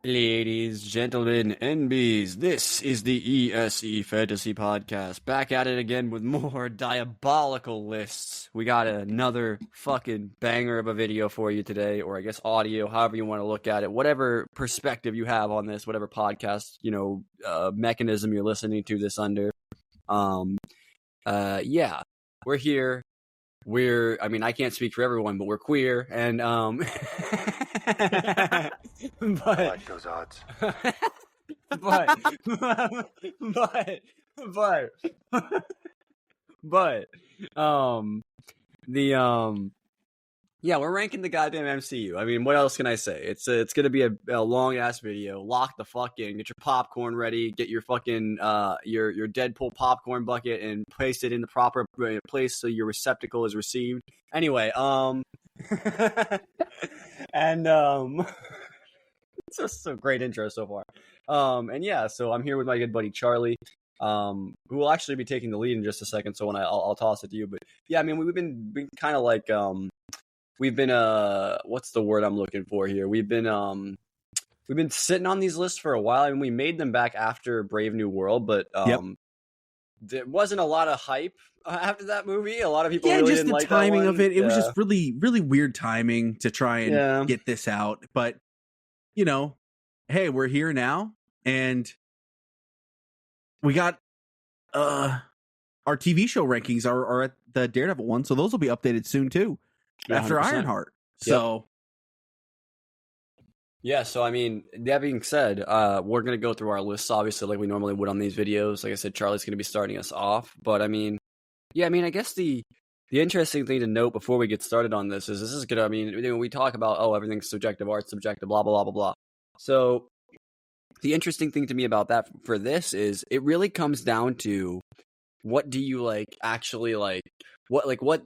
Ladies, gentlemen, NBs, this is the ESE Fantasy Podcast. Back at it again with more diabolical lists. We got another fucking banger of a video for you today, or I guess audio, however you want to look at it. Whatever perspective you have on this, whatever podcast, mechanism you're listening to this under. Yeah, we're here. I can't speak for everyone, but we're queer, and I like those odds. We're ranking the goddamn MCU. I mean, what else can I say? It's gonna be a long ass video. Lock the fuck in. Get your popcorn ready. Get your fucking your Deadpool popcorn bucket and place it in the proper place so your receptacle is received. Anyway, and it's just a great intro so far. So I'm here with my good buddy Charlie, who will actually be taking the lead in just a second. So I'll toss it to you. But yeah, I mean, we've been kind of like we've been what's the word I'm looking for here? We've been sitting on these lists for a while, and we made them back after Brave New World, but there wasn't a lot of hype after that movie. A lot of people really didn't like that one. The timing of it. It was just really, really weird timing to try and get this out. But hey, we're here now, and we got our TV show rankings are at the Daredevil one, so those will be updated soon too. After 100%. Ironheart. So so I mean, that being said, we're going to go through our lists, obviously, like we normally would on these videos. Like I said, Charlie's going to be starting us off. But I guess the interesting thing to note before we get started on this is going to, we talk about, everything's subjective, art's subjective, blah, blah, blah, blah, blah. So the interesting thing to me about that for this is it really comes down to what do you actually what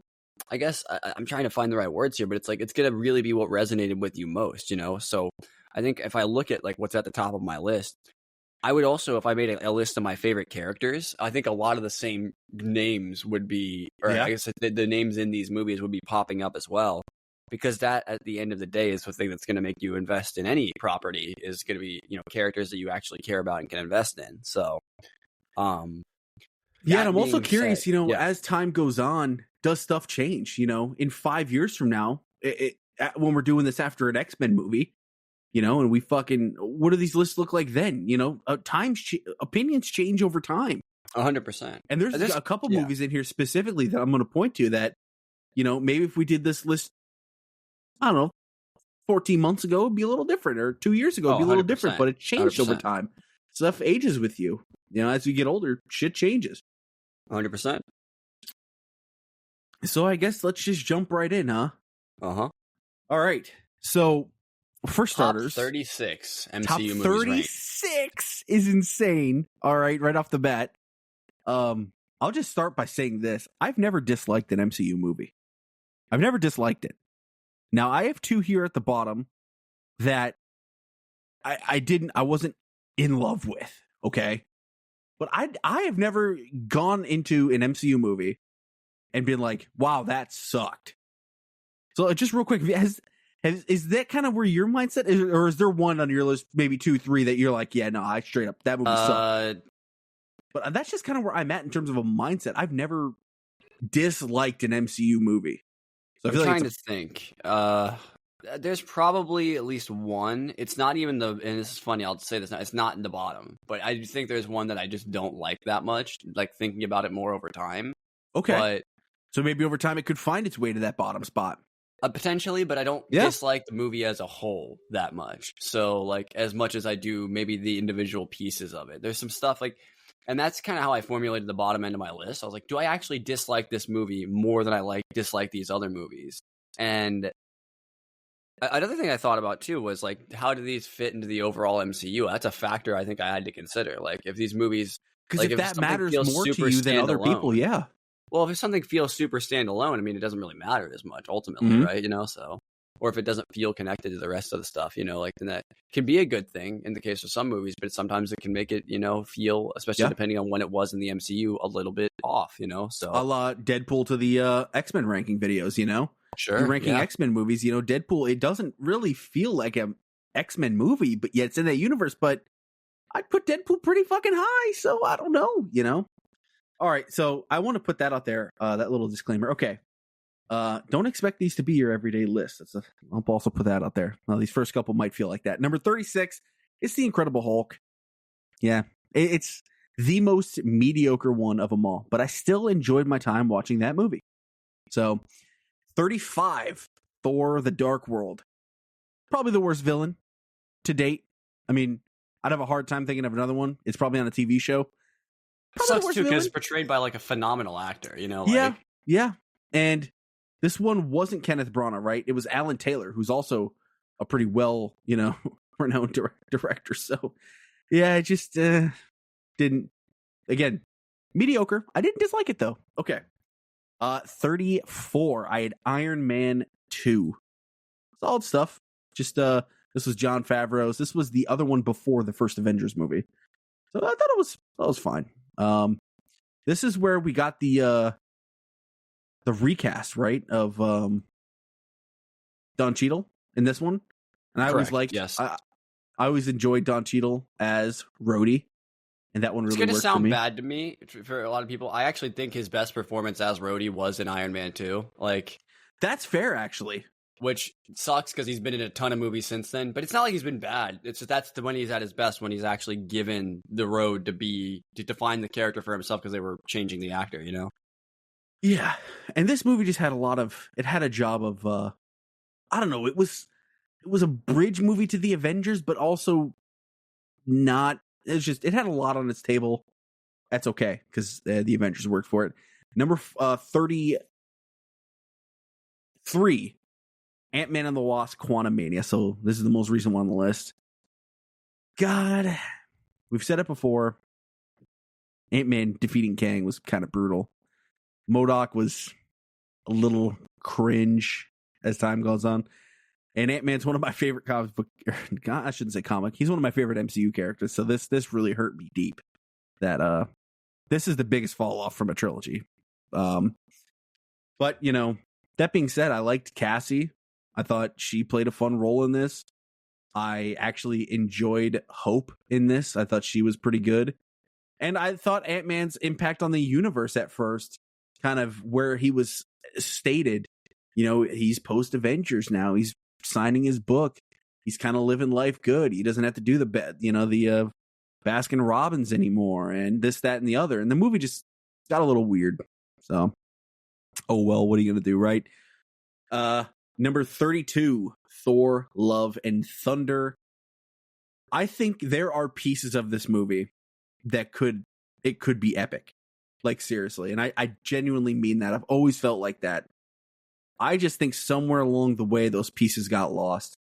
I guess I'm trying to find the right words here, but it's going to really be what resonated with you most, So I think if I look at what's at the top of my list, I would also, if I made a list of my favorite characters, I think a lot of the same names would be, I guess the names in these movies would be popping up as well, because that at the end of the day is the thing that's going to make you invest in any property is going to be, characters that you actually care about and can invest in. So, and I'm also curious, as time goes on, does stuff change? In 5 years from now, when we're doing this after an X-Men movie, and we fucking, what do these lists look like then? Opinions change over time. 100%. And there's a couple movies in here specifically that I'm going to point to that, maybe if we did this list, I don't know, 14 months ago, it'd be a little different, or 2 years ago, it'd be a little different, but it changed 100%. Over time. Stuff ages with you. As we get older, shit changes. 100%. So I guess let's just jump right in, huh? Uh-huh. All right. So for starters, top 36 MCU top movies 36 is insane. All right off the bat. I'll just start by saying this. I've never disliked an MCU movie. I've never disliked it. Now, I have two here at the bottom that I wasn't in love with, okay? But I have never gone into an MCU movie and been like, wow, that sucked. So just real quick, is that kind of where your mindset is, or is there one on your list, maybe 2, 3 that you're like, yeah, no, I straight up, that movie sucked. But that's just kind of where I'm at in terms of a mindset. I've never disliked an MCU movie. So I'm trying to think. There's probably at least one. It's not even and this is funny, I'll say this now, it's not in the bottom, but I think there's one that I just don't like that much, thinking about it more over time. Okay. But so maybe over time it could find its way to that bottom spot. Potentially, but I don't dislike the movie as a whole that much. So, as much as I do maybe the individual pieces of it. There's some stuff and that's kind of how I formulated the bottom end of my list. I was like, do I actually dislike this movie more than I dislike these other movies? And another thing I thought about too was how do these fit into the overall MCU? That's a factor I think I had to consider. If these movies, because if that matters more to you than other people, yeah. Well, if something feels super standalone, it doesn't really matter as much ultimately, right? So, or if it doesn't feel connected to the rest of the stuff, then that can be a good thing in the case of some movies, but sometimes it can make it, feel, especially depending on when it was in the MCU, a little bit off, So, a la Deadpool to the X-Men ranking videos, Sure. You're ranking X-Men movies, Deadpool, it doesn't really feel like a X-Men movie, but yet it's in that universe. But I'd put Deadpool pretty fucking high, so I don't know, All right, so I want to put that out there, that little disclaimer. Okay, don't expect these to be your everyday list. I'll also put that out there. Well, these first couple might feel like that. Number 36, it's The Incredible Hulk. Yeah, it's the most mediocre one of them all, but I still enjoyed my time watching that movie. So, 35, Thor: The Dark World. Probably the worst villain to date. I mean, I'd have a hard time thinking of another one. It's probably on a TV show. It sucks too because it's portrayed by like a phenomenal actor, Yeah. And this one wasn't Kenneth Branagh, right? It was Alan Taylor, who's also a pretty well, renowned director. So, yeah, it just didn't. Again, mediocre. I didn't dislike it though. Okay. 34. I had Iron Man 2. Solid stuff. Just this was Jon Favreau's. This was the other one before the first Avengers movie. So I thought it was fine. This is where we got the recast, right, of Don Cheadle in this one. And I always liked, yes. I always enjoyed Don Cheadle as Rhodey. And that one really worked for me. It's going to sound bad to me for a lot of people. I actually think his best performance as Rhodey was in Iron Man 2. That's fair, actually. Which sucks because he's been in a ton of movies since then. But it's not like he's been bad. It's just that's when he's at his best, when he's actually given the road to define the character for himself because they were changing the actor, Yeah. And this movie just had it had a job of, I don't know, it was a bridge movie to the Avengers, but also not. It had a lot on its table. That's okay, because the Avengers worked for it. Number 33, Ant-Man and the Wasp: Quantumania. So this is the most recent one on the list. God, we've said it before. Ant-Man defeating Kang was kind of brutal. MODOK was a little cringe as time goes on. And Ant-Man's one of my favorite comic book. I shouldn't say comic. He's one of my favorite MCU characters. So this really hurt me deep. That this is the biggest fall off from a trilogy. But that being said, I liked Cassie. I thought she played a fun role in this. I actually enjoyed Hope in this. I thought she was pretty good. And I thought Ant-Man's impact on the universe at first, kind of where he was stated, he's post-Avengers now. He's signing his book. He's kind of living life good. He doesn't have to do the Baskin Robbins anymore, and this, that, and the other. And the movie just got a little weird. So, oh well, what are you gonna do, right? Number 32, Thor: Love and Thunder. I think there are pieces of this movie that could be epic. Like, seriously. And I genuinely mean that. I've always felt like that. I just think somewhere along the way, those pieces got lost.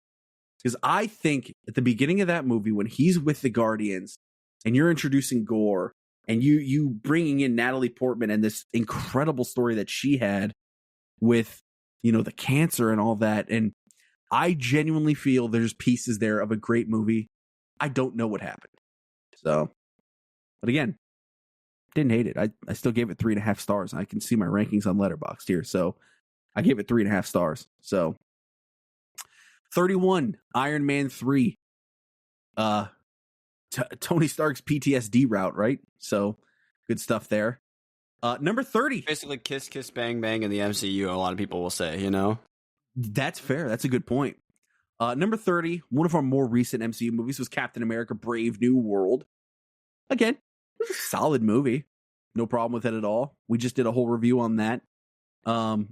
Because I think at the beginning of that movie, when he's with the Guardians and you're introducing Gore and you bringing in Natalie Portman and this incredible story that she had with, the cancer and all that. And I genuinely feel there's pieces there of a great movie. I don't know what happened. So, but again, didn't hate it. I still gave it 3.5 stars. I can see my rankings on Letterboxd here. So I gave it 3.5 stars. So 31, Iron Man 3. Tony Stark's PTSD route, right? So good stuff there. Number 30. Basically kiss, kiss, bang, bang in the MCU, a lot of people will say, That's fair. That's a good point. Number 30, one of our more recent MCU movies was Captain America: Brave New World. Again, it was a solid movie. No problem with it at all. We just did a whole review on that. It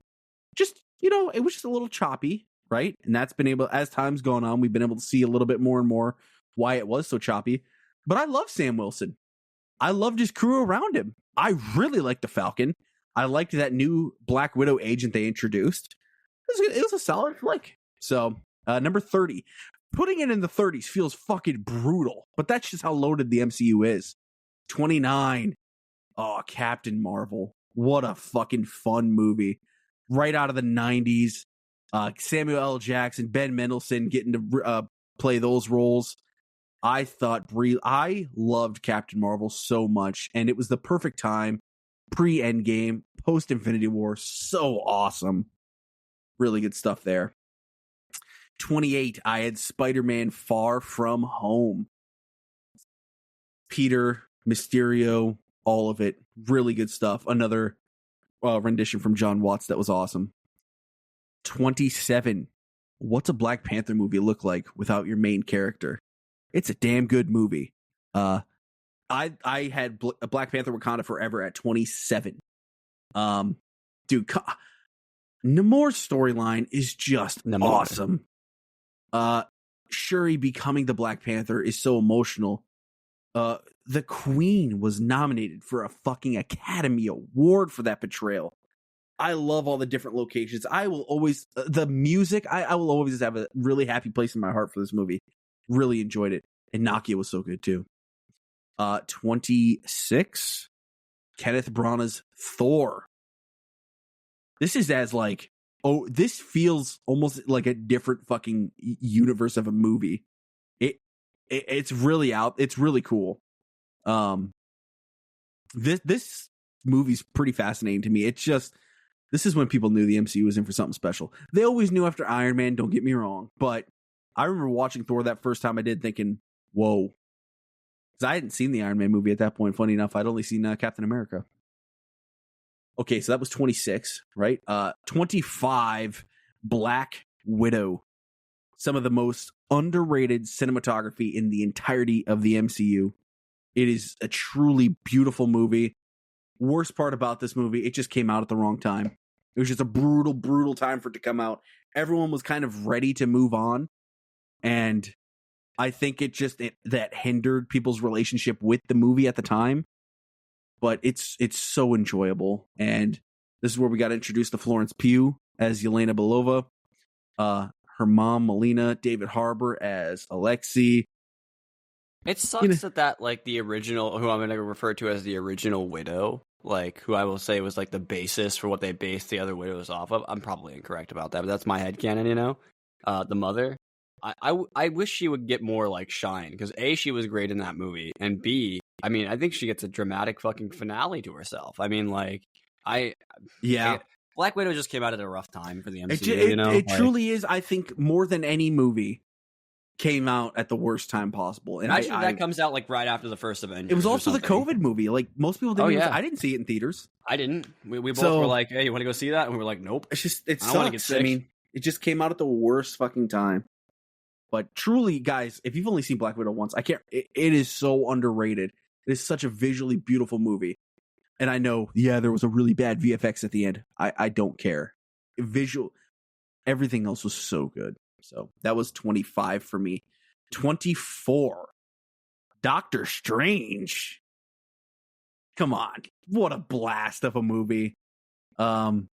was just a little choppy, right? And that's been as time's gone on, we've been able to see a little bit more and more why it was so choppy. But I love Sam Wilson. I loved his crew around him. I really liked the Falcon. I liked that new Black Widow agent they introduced. It was a solid flick. So, number 30. Putting it in the 30s feels fucking brutal, but that's just how loaded the MCU is. 29. Oh, Captain Marvel. What a fucking fun movie. Right out of the 90s. Samuel L. Jackson, Ben Mendelsohn getting to play those roles. I loved Captain Marvel so much, and it was the perfect time. Pre-Endgame, post-Infinity War. So awesome. Really good stuff there. 28, I had Spider-Man Far From Home. Peter, Mysterio, all of it. Really good stuff. Another rendition from John Watts that was awesome. 27. What's a Black Panther movie look like without your main character? It's a damn good movie. I had Black Panther Wakanda Forever at 27. Dude, Namor's storyline is just awesome. Shuri becoming the Black Panther is so emotional. The Queen was nominated for a fucking Academy Award for that portrayal. I love all the different locations. I will always, the music, I will always have a really happy place in my heart for this movie. Really enjoyed it. And Nakia was so good too. 26, Kenneth Branagh's Thor. This is as like, this feels almost like a different fucking universe of a movie. It's really it's really cool. This movie's pretty fascinating to me. It's just, this is when people knew the MCU was in for something special. They always knew after Iron Man, don't get me wrong, but I remember watching Thor that first time I did thinking, whoa. Because I hadn't seen the Iron Man movie at that point. Funny enough, I'd only seen Captain America. Okay, so that was 26, right? 25, Black Widow. Some of the most underrated cinematography in the entirety of the MCU. It is a truly beautiful movie. Worst part about this movie, it just came out at the wrong time. It was just a brutal, brutal time for it to come out. Everyone was kind of ready to move on. And I think that hindered people's relationship with the movie at the time. But it's so enjoyable. And this is where we got introduced to Florence Pugh as Yelena Belova. Her mom, Melina, David Harbour as Alexei. It sucks that like the original, who I'm going to refer to as the original Widow, like who I will say was like the basis for what they based the other Widows off of. I'm probably incorrect about that, but that's my headcanon, the mother. I wish she would get more like shine, because A, she was great in that movie, and B, I mean, I think she gets a dramatic fucking finale to herself. I mean, like, Black Widow just came out at a rough time for the MCU, It truly is, I think, more than any movie came out at the worst time possible. And imagine that comes out like right after the first Avengers. It was also the COVID movie. Like, most people didn't I didn't see it in theaters. I didn't. We both were like, hey, you want to go see that? And we were like, nope. It sucks. I mean, it just came out at the worst fucking time. But truly, guys, if you've only seen Black Widow once, it is so underrated. It is such a visually beautiful movie. And I know, there was a really bad VFX at the end. I don't care. Everything else was so good. So that was 25 for me. 24, Doctor Strange. Come on. What a blast of a movie. Also,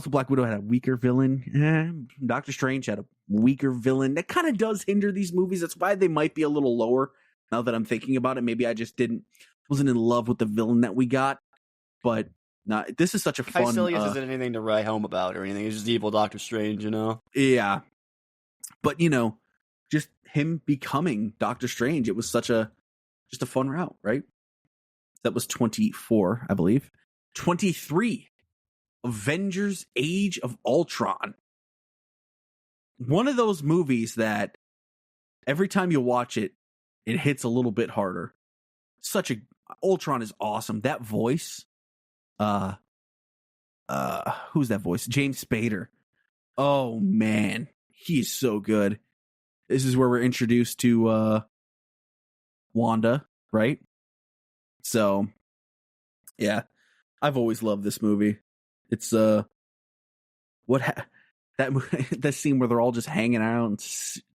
Black Widow had a weaker villain. Doctor Strange had a weaker villain. That kind of does hinder these movies. That's why they might be a little lower now that I'm thinking about it. Maybe I just wasn't in love with the villain that we got. But this is such a fun... Caecilius isn't anything to write home about or anything. He's just evil Doctor Strange, Yeah. But, just him becoming Doctor Strange, it was just a fun route, right? That was 24, I believe. 23, Avengers Age of Ultron. One of those movies that every time you watch it, it hits a little bit harder. Ultron is awesome. That voice, who's that voice? James Spader. Oh man, he's so good. This is where we're introduced to Wanda, right? So, yeah, I've always loved this movie. It's that scene where they're all just hanging out and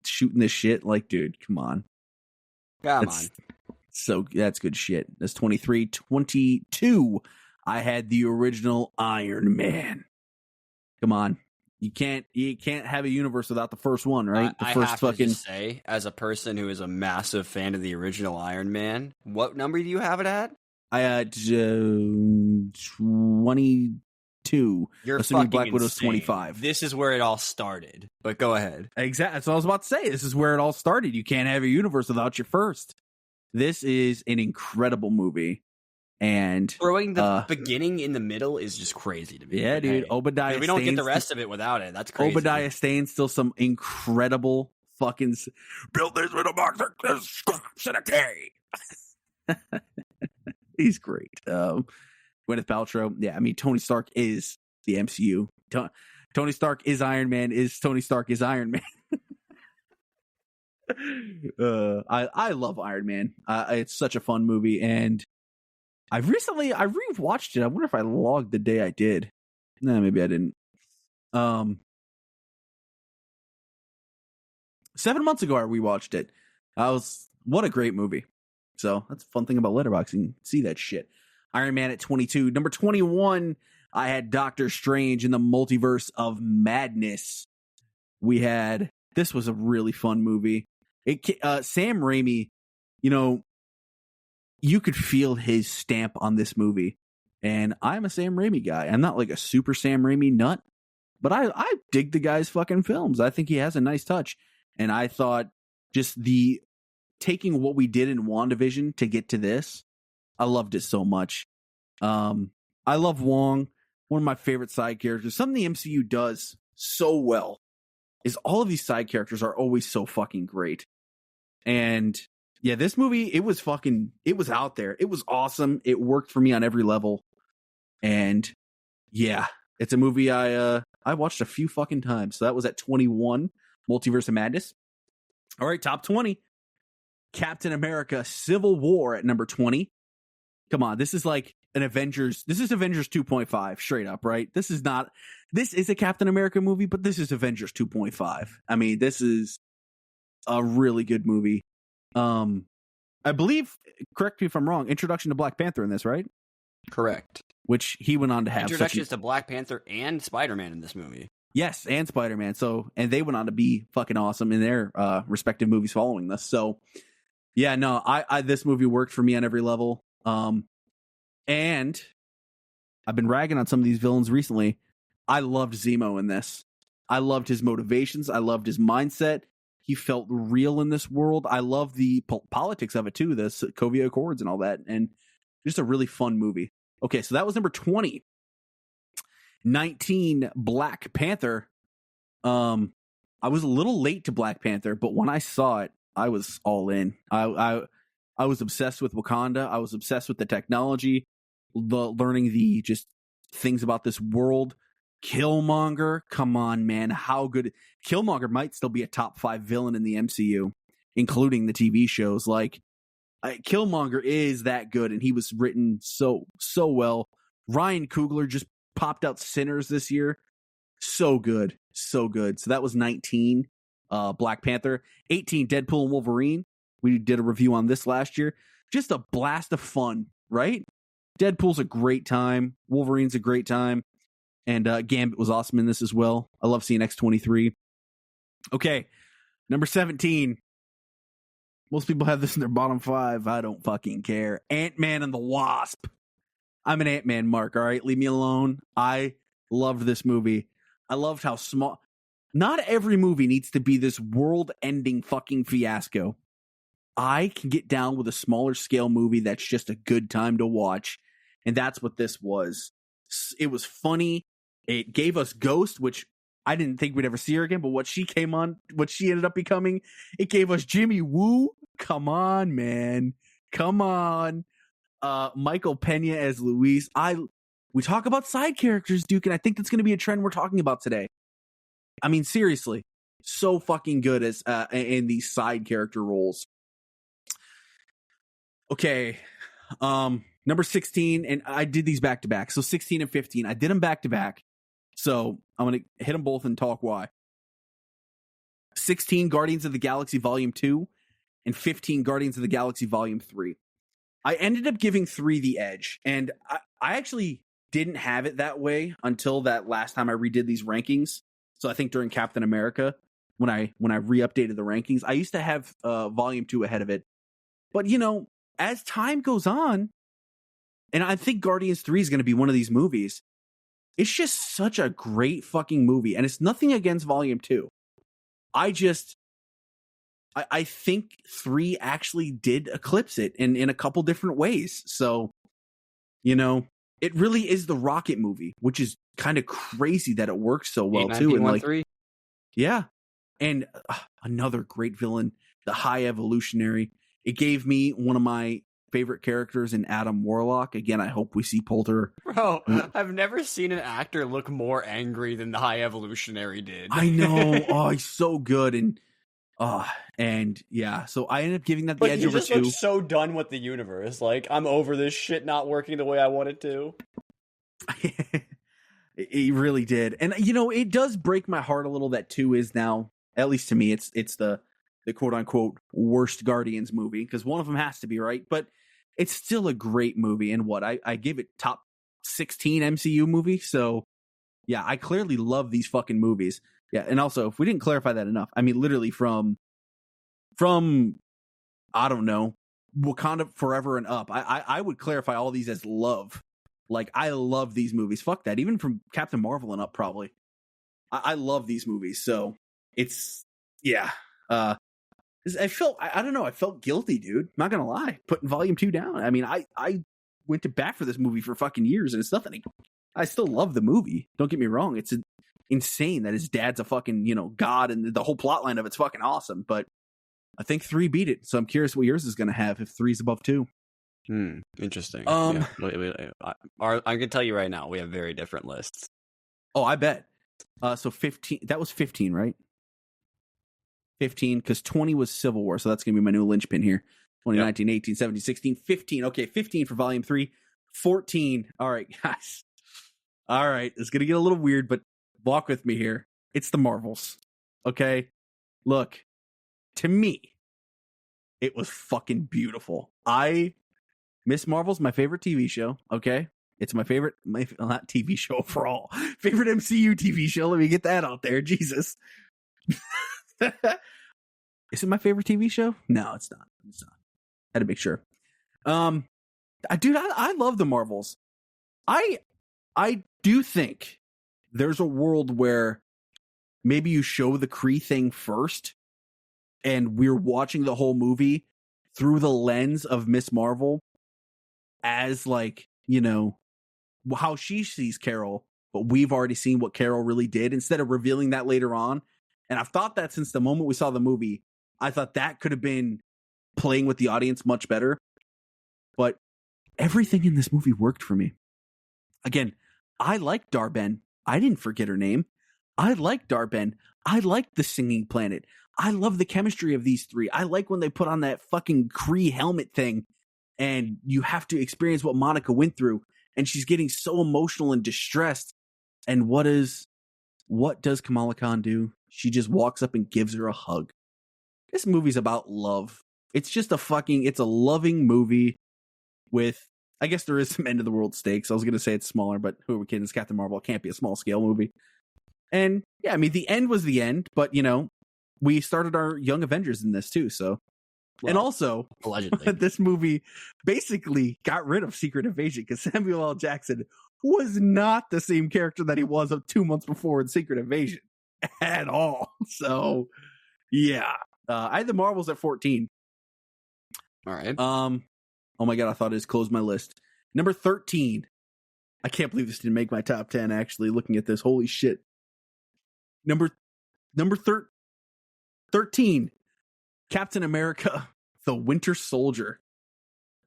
shooting this shit. Like, dude, come on. So that's good shit. That's 23. 22, I had the original Iron Man. Come on. You can't have a universe without the first one, right? I have to just say, as a person who is a massive fan of the original Iron Man, what number do you have it at? I had 22. You're assuming fucking Black Widow's insane. 25. This is where it all started. But go ahead. Exactly. That's what I was about to say. This is where it all started. You can't have a universe without your first. This is an incredible movie. And throwing the beginning in the middle is just crazy to me. Yeah, but dude. hey, Obadiah. we don't get the Stane's rest of it without it. That's crazy. Obadiah Stane's still some incredible fucking build this with a box of scraps and a K. He's great. Gwyneth Paltrow. Yeah, I mean, Tony Stark is the MCU. Tony Stark is Iron Man. Tony Stark is Iron Man. I love Iron Man. It's such a fun movie, and I rewatched it. I wonder if I logged the day I did. No, maybe I didn't. 7 months ago I rewatched it. What a great movie. So that's a fun thing about Letterboxd. You can see that shit. Iron Man at 22. Number 21, I had Doctor Strange in the Multiverse of Madness. This was a really fun movie. Sam Raimi, you could feel his stamp on this movie. And I'm a Sam Raimi guy. I'm not like a super Sam Raimi nut, but I dig the guy's fucking films. I think he has a nice touch. And I thought just taking what we did in WandaVision to get to this, I loved it so much. I love Wong, one of my favorite side characters. Something the MCU does so well is all of these side characters are always so fucking great. And yeah, this movie, it was out there. It was awesome. It worked for me on every level. And yeah, it's a movie I watched a few fucking times. So that was at 21, Multiverse of Madness. All right, top 20. Captain America Civil War at number 20. Come on, this is like an Avengers. This is Avengers 2.5 straight up, right? This is a Captain America movie, but this is Avengers 2.5. I mean, this is a really good movie. I believe, correct me if I'm wrong, introduction to Black Panther in this, right? Correct. Which he went on to have introductions to Black Panther and Spider-Man in this movie. Yes, and Spider-Man. And they went on to be fucking awesome in their respective movies following this. So yeah, no, I this movie worked for me on every level. And I've been ragging on some of these villains recently. I loved Zemo in this. I loved his motivations. I loved his mindset. He felt real in this world. I love the politics of it too, the Sokovia Accords and all that. And just a really fun movie. Okay, so that was number 20. 19, Black Panther. I was a little late to Black Panther, but when I saw it, I was all in. I was obsessed with Wakanda. I was obsessed with the technology, learning the just things about this world. Killmonger, come on, man, how good! Killmonger might still be a top 5 villain in the MCU, including the TV shows. Like, Killmonger is that good, and he was written so well. Ryan Coogler just popped out Sinners this year. So good. So that was 19, Black Panther. 18, Deadpool and Wolverine. We did a review on this last year. Just a blast of fun, right? Deadpool's a great time. Wolverine's a great time. And Gambit was awesome in this as well. I love seeing X-23. Okay, number 17. Most people have this in their bottom 5. I don't fucking care. Ant-Man and the Wasp. I'm an Ant-Man mark, all right? Leave me alone. I loved this movie. I loved how small... Not every movie needs to be this world-ending fucking fiasco. I can get down with a smaller scale movie that's just a good time to watch. And that's what this was. It was funny. It gave us Ghost, which I didn't think we'd ever see her again, but what she ended up becoming, it gave us Jimmy Woo. Come on, man. Come on. Michael Pena as Luis. We talk about side characters, Duke, and I think that's going to be a trend we're talking about today. I mean, seriously, so fucking good as in these side character roles. Okay, number 16, and I did these back to back. So 16 and 15, I did them back to back. So I'm gonna hit them both and talk why. 16, Guardians of the Galaxy Volume 2, and 15, Guardians of the Galaxy Volume 3. I ended up giving 3 the edge, and I actually didn't have it that way until that last time I redid these rankings. So I think during Captain America, when I re-updated the rankings, I used to have Volume 2 ahead of it. But, as time goes on, and I think Guardians 3 is going to be one of these movies, it's just such a great fucking movie. And it's nothing against Volume 2. I think 3 actually did eclipse it in a couple different ways. So You know, it really is the Rocket movie, which is kind of crazy that it works so well too. And like, yeah, and another great villain, the High Evolutionary. It gave me one of my favorite characters in Adam Warlock. Again, I hope we see Poulter. Bro, I've never seen an actor look more angry than the High Evolutionary did. I know. Oh, he's so good. And yeah, so I ended up giving that the edge over 2. He just looks so done with the universe. Like, I'm over this shit not working the way I want it to. He really did. And, you know, it does break my heart a little that 2 is now, at least to me, it's the quote-unquote worst Guardians movie, because one of them has to be, right? But it's still a great movie, and I give it top 16 MCU movie, so yeah, I clearly love these fucking movies. Yeah, and also, if we didn't clarify that enough, I mean, literally from I don't know, Wakanda Forever and up, I would clarify all these as love. Like, I love these movies. Fuck that. Even from Captain Marvel and up, probably. I love these movies, so it's, yeah. I don't know, I felt guilty, dude. Not gonna lie. Putting Volume 2 down. I mean, I went to bat for this movie for fucking years, and it's nothing. I still love the movie. Don't get me wrong. It's insane that his dad's a fucking, you know, god, and the whole plot line of it's fucking awesome. But I think 3 beat it. So I'm curious what yours is going to have if 3's above 2. Interesting. Yeah. I can tell you right now, we have very different lists. Oh, I bet. So 15, that was 15, right? 15, because 20 was Civil War. So that's going to be my new linchpin here. 2019, 18, 17, 16, 15. Okay, 15 for Volume 3. 14. All right, guys. All right, it's going to get a little weird, but walk with me here. It's the Marvels. Okay? Look, to me, it was fucking beautiful. Miss Marvel's my favorite TV show, okay? It's my favorite, not TV show overall, favorite MCU TV show. Let me get that out there. Jesus. Is it my favorite TV show? No, it's not. It's not. Had to make sure. Dude, I love the Marvels. I do think there's a world where maybe you show the Kree thing first, and we're watching the whole movie through the lens of Miss Marvel as, like, you know, how she sees Carol, but we've already seen what Carol really did, instead of revealing that later on. And I've thought that since the moment we saw the movie. I thought that could have been playing with the audience much better. But everything in this movie worked for me. Again, I like Dar-Ben. I didn't forget her name. I like Dar-Ben. I like the singing planet. I love the chemistry of these three. I like when they put on that fucking Kree helmet thing and you have to experience what Monica went through, and she's getting so emotional and distressed. And what does Kamala Khan do? She just walks up and gives her a hug. This movie's about love. It's a loving movie with, I guess there is some end of the world stakes. I was going to say it's smaller, but who are we kidding? It's Captain Marvel. It can't be a small scale movie. And yeah, I mean, the end was the end, but you know, we started our Young Avengers in this too. So, well, and also allegedly, this movie basically got rid of Secret Invasion because Samuel L. Jackson was not the same character that he was 2 months before in Secret Invasion at all. So yeah, I had the Marvels at 14. All right. Oh my God, I thought it just closed my list. Number 13. I can't believe this didn't make my top 10, actually, looking at this. Holy shit. Number 13. Captain America, The Winter Soldier.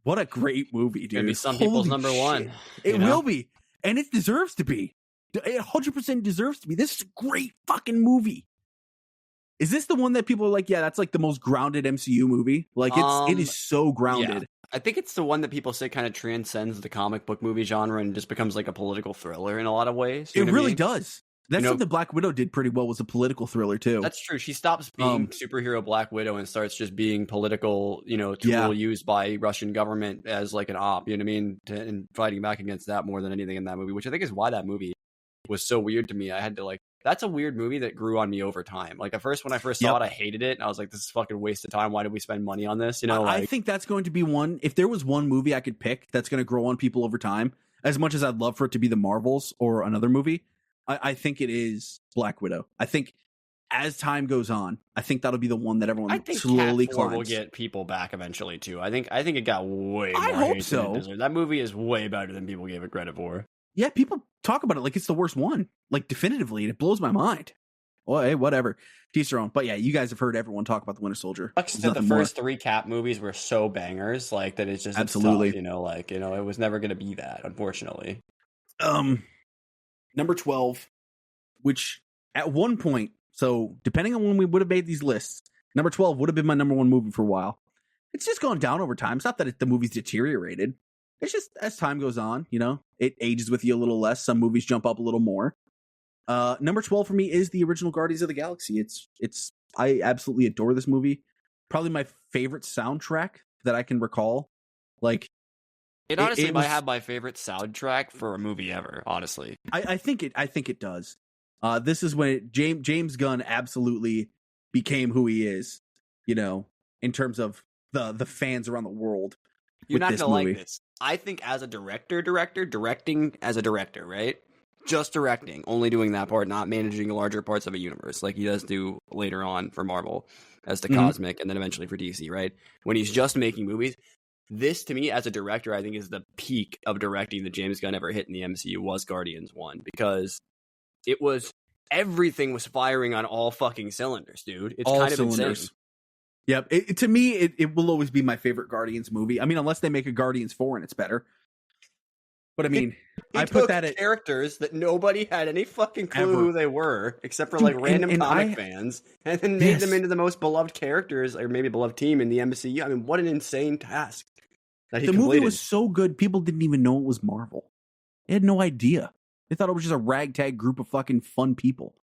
What a great movie, dude. Maybe some people's number one. It will be. And it deserves to be. It 100% deserves to be. This is a great fucking movie. Is this the one that people are like, yeah, that's like the most grounded MCU movie? Like, it is so grounded. Yeah. I think it's the one that people say kind of transcends the comic book movie genre and just becomes like a political thriller in a lot of ways. It really does. That's something Black Widow did pretty well, was a political thriller too. That's true. She stops being superhero Black Widow and starts just being political, tool used by Russian government as like an op, you know what I mean? And fighting back against that more than anything in that movie, which I think is why that movie was so weird to me. I had to that's a weird movie that grew on me over time. Like, at first, when I first saw it, I hated it. And I was like, this is fucking waste of time. Why did we spend money on this? I think that's going to be one. If there was one movie I could pick that's going to grow on people over time, as much as I'd love for it to be the Marvels or another movie, I think it is Black Widow. I think as time goes on, I think that'll be the one that everyone I think slowly Cat 4 climbs. will get people back eventually too. I think it got way I more hope hate so. than it deserved. That movie is way better than people gave it credit for. Yeah, people talk about it like it's the worst one, like definitively, and it blows my mind. Well, hey, whatever. Teach their own. But yeah, you guys have heard everyone talk about the Winter Soldier. The first 3 Cap movies were so bangers, like that. It's just Absolutely. it's tough, it was never going to be that, unfortunately. Number 12, which at one point, so depending on when we would have made these lists, number 12 would have been my number 1 movie for a while. It's just gone down over time. It's not that the movie's deteriorated. It's just as time goes on, it ages with you a little less. Some movies jump up a little more. Number 12 for me is the original Guardians of the Galaxy. I absolutely adore this movie. Probably my favorite soundtrack that I can recall. Like, it honestly might have my favorite soundtrack for a movie ever. Honestly, I think it does. This is when James Gunn absolutely became who he is. In terms of the fans around the world. You're not gonna like this. I think as a directing as a director, right? Just directing, only doing that part, not managing larger parts of a universe like he does do later on for Marvel as the Cosmic and then eventually for DC, right? When he's just making movies, this to me as a director, I think is the peak of directing that James Gunn ever hit in the MCU was Guardians 1 because everything was firing on all fucking cylinders, dude. It's all kind of insane. Yep. To me, it will always be my favorite Guardians movie. I mean, unless they make a Guardians 4 and it's better. But I mean, I put that at characters that nobody had any fucking clue who they were, except for like random comic fans, and then made them into the most beloved characters or maybe beloved team in the MCU. I mean, what an insane task that he completed. The movie was so good, people didn't even know it was Marvel. They had no idea. They thought it was just a ragtag group of fucking fun people.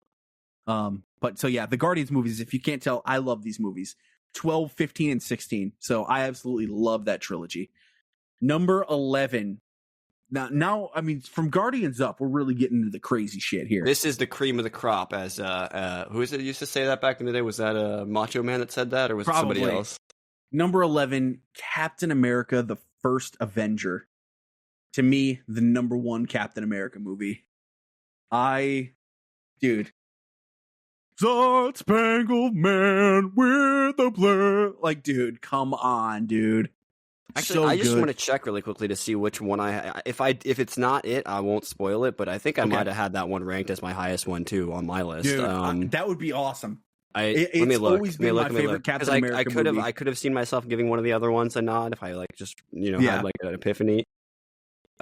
But so yeah, the Guardians movies, if you can't tell, I love these movies. 12, 15, and 16. So I absolutely love that trilogy. Number 11. Now, I mean, from Guardians up, we're really getting into the crazy shit here. This is the cream of the crop, as who is it that used to say that back in the day? Was that Macho Man that said that, or was it somebody else? Number 11, Captain America: The First Avenger. To me, the number 1 Captain America movie. Dude. Star Spangled Man with the plan. Like, dude, come on, dude. Actually, so I just good. want to check really quickly to see which one if it's not it, I won't spoil it. But I think I might have had that one ranked as my highest one too on my list. Dude, that would be awesome. Let me look. Always been my favorite Captain America movie. I could have seen myself giving one of the other ones a nod if I had like an epiphany.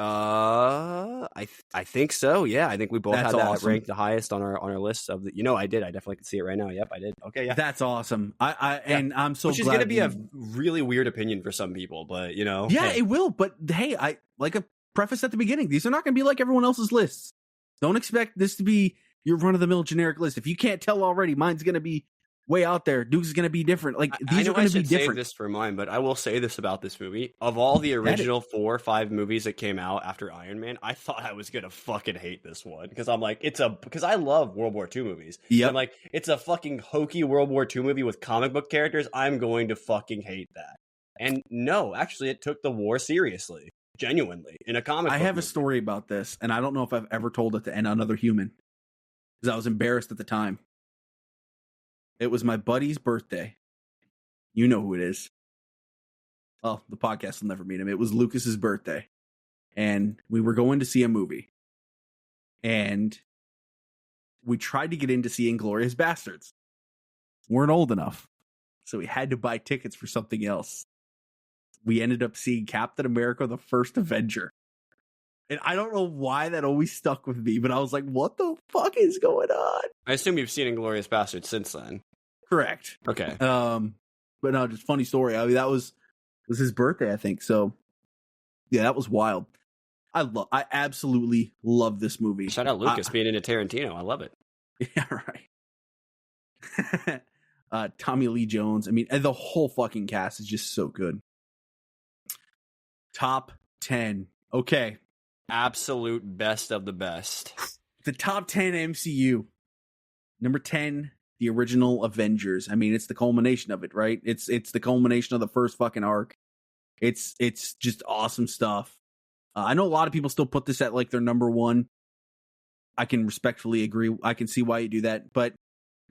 I think so. Yeah, I think we both had that ranked the highest on our list of the. I did. I definitely can see it right now. Yep, I did. Okay, yeah, that's awesome. And I'm so which is going to be a really weird opinion for some people, but Yeah, hey. It will. But hey, I like a preface at the beginning. These are not going to be like everyone else's lists. Don't expect this to be your run of the mill generic list. If you can't tell already, mine's going to be way out there. Duke's is going to be different. Like these are going to be different. Save this for mine, but I will say this about this movie: of all the original 4 or 5 movies that came out after Iron Man, I thought I was going to fucking hate this one because I'm like, because I love World War II movies. Yeah, I'm like, it's a fucking hokey World War II movie with comic book characters. I'm going to fucking hate that. And no, actually, it took the war seriously, genuinely in a comic. I have a story about this, and I don't know if I've ever told it to another human because I was embarrassed at the time. It was my buddy's birthday. You know who it is. Well, the podcast will never meet him. It was Lucas's birthday. And we were going to see a movie. And we tried to get in to see Inglourious Bastards. Weren't old enough. So we had to buy tickets for something else. We ended up seeing Captain America: The First Avenger. And I don't know why that always stuck with me, but I was like, what the fuck is going on? I assume you've seen Inglourious Bastards since then. Correct. Okay. But no, just funny story. I mean, that was his birthday, I think. So yeah, that was wild. I absolutely love this movie. Shout out Lucas being into Tarantino. I love it. Yeah, right. Tommy Lee Jones. I mean, and the whole fucking cast is just so good. Top 10. Okay. Absolute best of the best. The top 10 MCU. Number 10, the original Avengers. I mean, it's the culmination of it, right? It's the culmination of the first fucking arc. It's just awesome stuff. I know a lot of people still put this at like their number 1. I can respectfully agree. I can see why you do that, but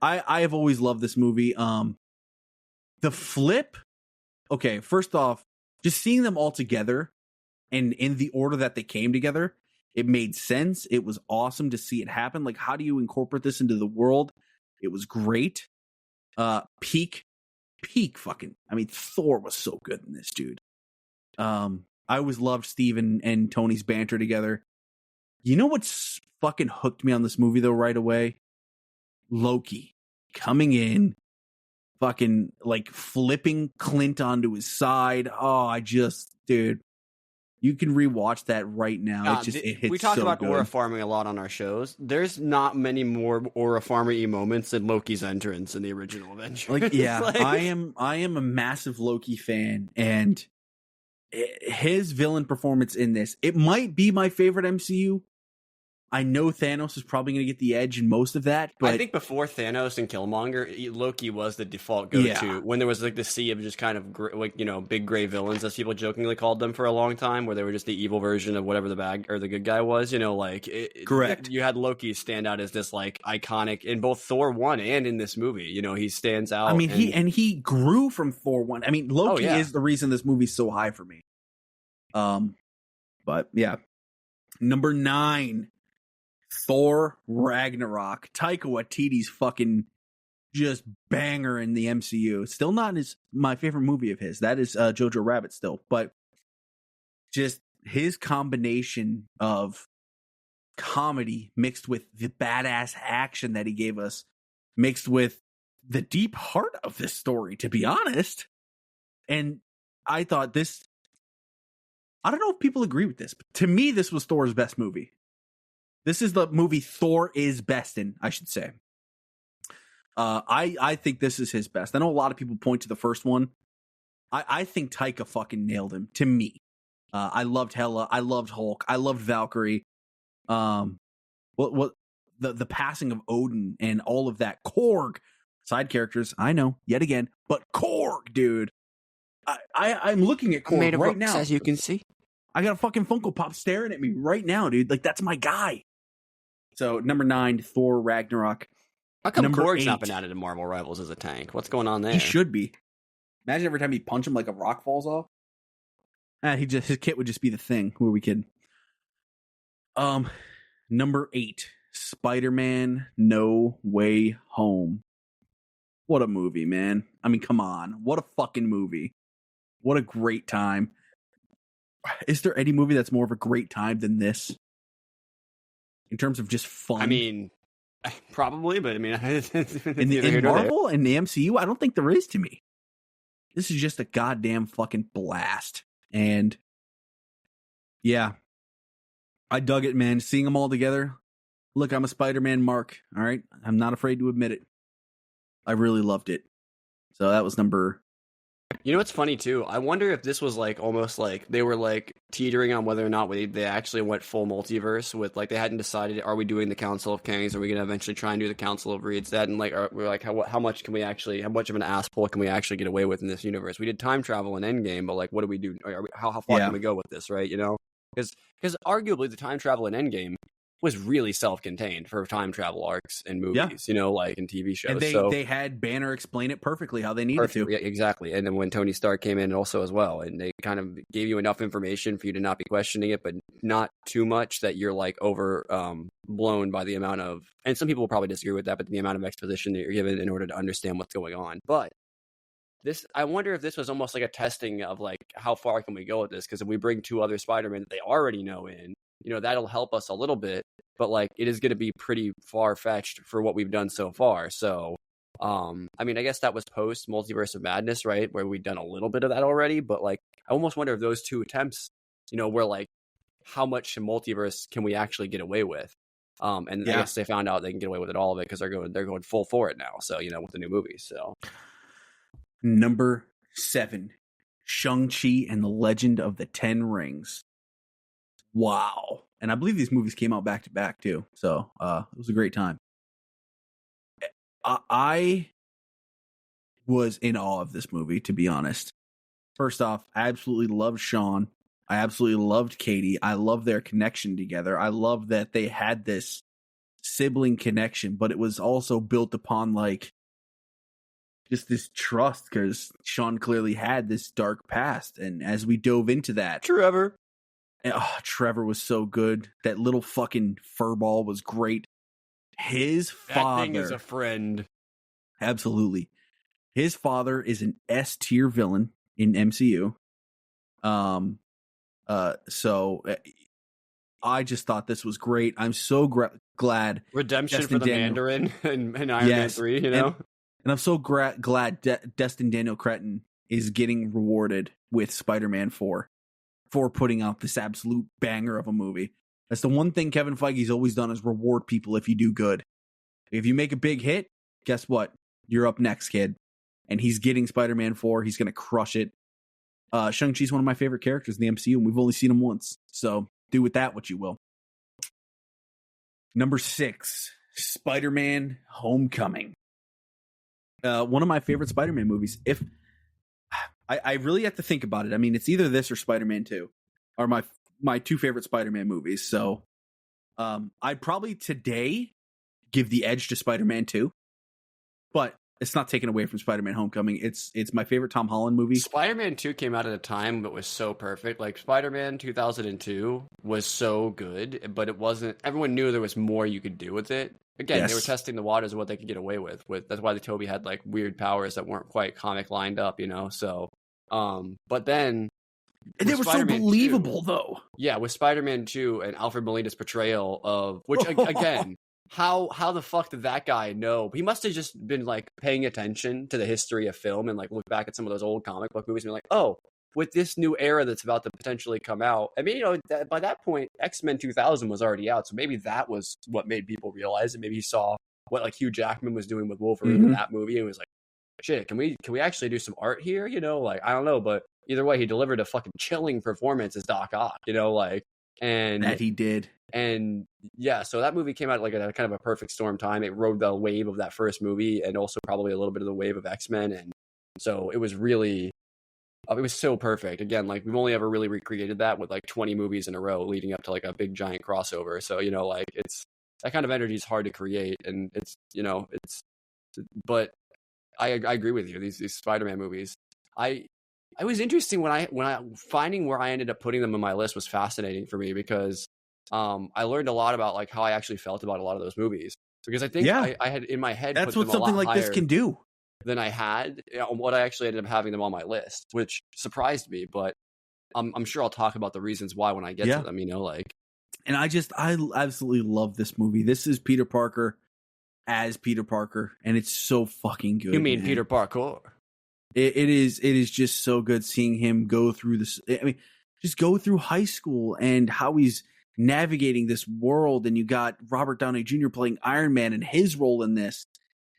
I have always loved this movie. The flip. Okay, first off, just seeing them all together and in the order that they came together, it made sense. It was awesome to see it happen. Like, how do you incorporate this into the world? It was great. Peak fucking. I mean, Thor was so good in this, dude. I always loved Steve and Tony's banter together. You know what's fucking hooked me on this movie though right away? Loki coming in, fucking like flipping Clint onto his side. Oh, dude, you can rewatch that right now. It hits. We talk so about good. aura farming a lot on our shows. There's not many more aura farming moments than Loki's entrance in the original Avengers. Like, yeah, I am a massive Loki fan, and his villain performance in this, it might be my favorite MCU. I know Thanos is probably going to get the edge in most of that, but I think before Thanos and Killmonger, Loki was the default go-to. Yeah. When there was like the sea of just kind of big gray villains, as people jokingly called them for a long time, where they were just the evil version of whatever the bad or the good guy was. Correct. You had Loki stand out as this like iconic in both Thor 1 and in this movie. He stands out. I mean, he grew from Thor 1. I mean, Loki is the reason this movie's so high for me. But yeah, number 9. Thor Ragnarok. Taika Waititi's fucking just banger in the MCU. Still not my favorite movie of his. That is Jojo Rabbit still. But just his combination of comedy mixed with the badass action that he gave us, mixed with the deep heart of this story, to be honest. And I thought I don't know if people agree with this, but to me, this was Thor's best movie. This is the movie Thor is best in, I should say. I think this is his best. I know a lot of people point to the first one. I think Taika fucking nailed him, to me. I loved Hela. I loved Hulk. I loved Valkyrie. The passing of Odin and all of that. Korg. Side characters, I know, yet again. But Korg, dude. I'm looking at Korg right now. As you can see. I got a fucking Funko Pop staring at me right now, dude. Like, that's my guy. So, number 9, Thor Ragnarok. How come Number Korg's 8, not been added to Marvel Rivals as a tank? What's going on there? He should be. Imagine every time you punch him, like a rock falls off. His kit would just be the thing. Who are we kidding? Number 8, Spider-Man No Way Home. What a movie, man. I mean, come on. What a fucking movie. What a great time. Is there any movie that's more of a great time than this? In terms of just fun? I mean, probably, but I mean, in Marvel and the MCU, I don't think there is to me. This is just a goddamn fucking blast. And yeah, I dug it, man. Seeing them all together. Look, I'm a Spider-Man mark. All right. I'm not afraid to admit it. I really loved it. So that was number. You know what's funny too? I wonder if this was like almost like they were like teetering on whether or not they actually went full multiverse with like they hadn't decided, are we doing the Council of Kings? Are we going to eventually try and do the Council of Reeds? That and like we're like how much can we actually, how much of an ass pull can we actually get away with in this universe? We did time travel in Endgame, but like what do we do? How far can we go with this? Right? Because arguably the time travel in Endgame was really self-contained for time travel arcs in movies, like in TV shows. And they had Banner explain it perfectly how they needed to. Yeah, exactly. And then when Tony Stark came in also as well, and they kind of gave you enough information for you to not be questioning it, but not too much that you're like blown by the amount of, and some people will probably disagree with that, but the amount of exposition that you're given in order to understand what's going on. But I wonder if this was almost like a testing of like, how far can we go with this? Because if we bring 2 other Spider-Man that they already know in, that'll help us a little bit, but like it is going to be pretty far-fetched for what we've done so far. So, I mean, I guess that was post Multiverse of Madness, right? Where we'd done a little bit of that already, but like, I almost wonder if those 2 attempts, were like, how much multiverse can we actually get away with? I guess they found out they can get away with it, all of it, because they're going full for it now. So, with the new movies. So, number 7, Shang-Chi and the Legend of the Ten Rings. Wow. And I believe these movies came out back to back too. So it was a great time. I was in awe of this movie, to be honest. First off, I absolutely loved Sean. I absolutely loved Katie. I love their connection together. I love that they had this sibling connection, but it was also built upon like just this trust because Sean clearly had this dark past. And as we dove into that, Trevor was so good. That little fucking furball was great. His father, that thing is a friend. Absolutely. His father is an S tier villain in MCU. So I just thought this was great. I'm so glad Redemption Destin for the Daniel, Mandarin in Iron Man 3, you know? And I'm so glad Destin Daniel Cretton is getting rewarded with Spider-Man 4 for putting out this absolute banger of a movie. That's the one thing Kevin Feige's always done is reward people if you do good. If you make a big hit, guess what? You're up next, kid. And he's getting Spider-Man 4. He's going to crush it. Shang-Chi's one of my favorite characters in the MCU, and we've only seen him once. So do with that what you will. Number 6, Spider-Man Homecoming. One of my favorite Spider-Man movies. If I really have to think about it. I mean, it's either this or Spider-Man 2 are my two favorite Spider-Man movies. So I'd probably today give the edge to Spider-Man 2, but it's not taken away from Spider-Man Homecoming. It's my favorite Tom Holland movie. Spider-Man 2 came out at a time that was so perfect. Like, Spider-Man 2002 was so good, but it wasn't... Everyone knew there was more you could do with it. Again, Yes. They were testing the waters of what they could get away with. That's why the Toby had, like, weird powers that weren't quite comic lined up, you know? So, but then... And they were Spider-Man so believable, though. Yeah, with Spider-Man 2 and Alfred Molina's portrayal of... Which, again... How the fuck did that guy know? He must have just been like paying attention to the history of film and like look back at some of those old comic book movies and be like, oh, with this new era that's about to potentially come out. I mean, you know, by that point, X-Men 2000 was already out, so maybe that was what made people realize it. Maybe he saw what like Hugh Jackman was doing with Wolverine in that movie and was like, shit, can we actually do some art here? You know, like I don't know, but either way, he delivered a fucking chilling performance as Doc Ock. You know, like and that he did. And yeah, so that movie came out like at a kind of a perfect storm time. It rode the wave of that first movie and also probably a little bit of the wave of X-Men. And so it was really, it was so perfect. Again, like we've only ever really recreated that with like 20 movies in a row leading up to like a big giant crossover. So, you know, like it's, that kind of energy is hard to create. And it's, you know, but I agree with you. These Spider-Man movies, it was interesting when I finding where I ended up putting them on my list was fascinating for me because I learned a lot about like how I actually felt about a lot of those movies because I think I had in my head that's put what them something a lot like this can do than I had, you know, what I actually ended up having them on my list, which surprised me. But I'm sure I'll talk about the reasons why when I get to them. You know, like, and I absolutely love this movie. This is Peter Parker as Peter Parker, and it's so fucking good. You mean man. Peter Parkour? It is just so good seeing him go through this. I mean, just go through high school and how he's navigating this world. And you got Robert Downey Jr. playing Iron Man and his role in this.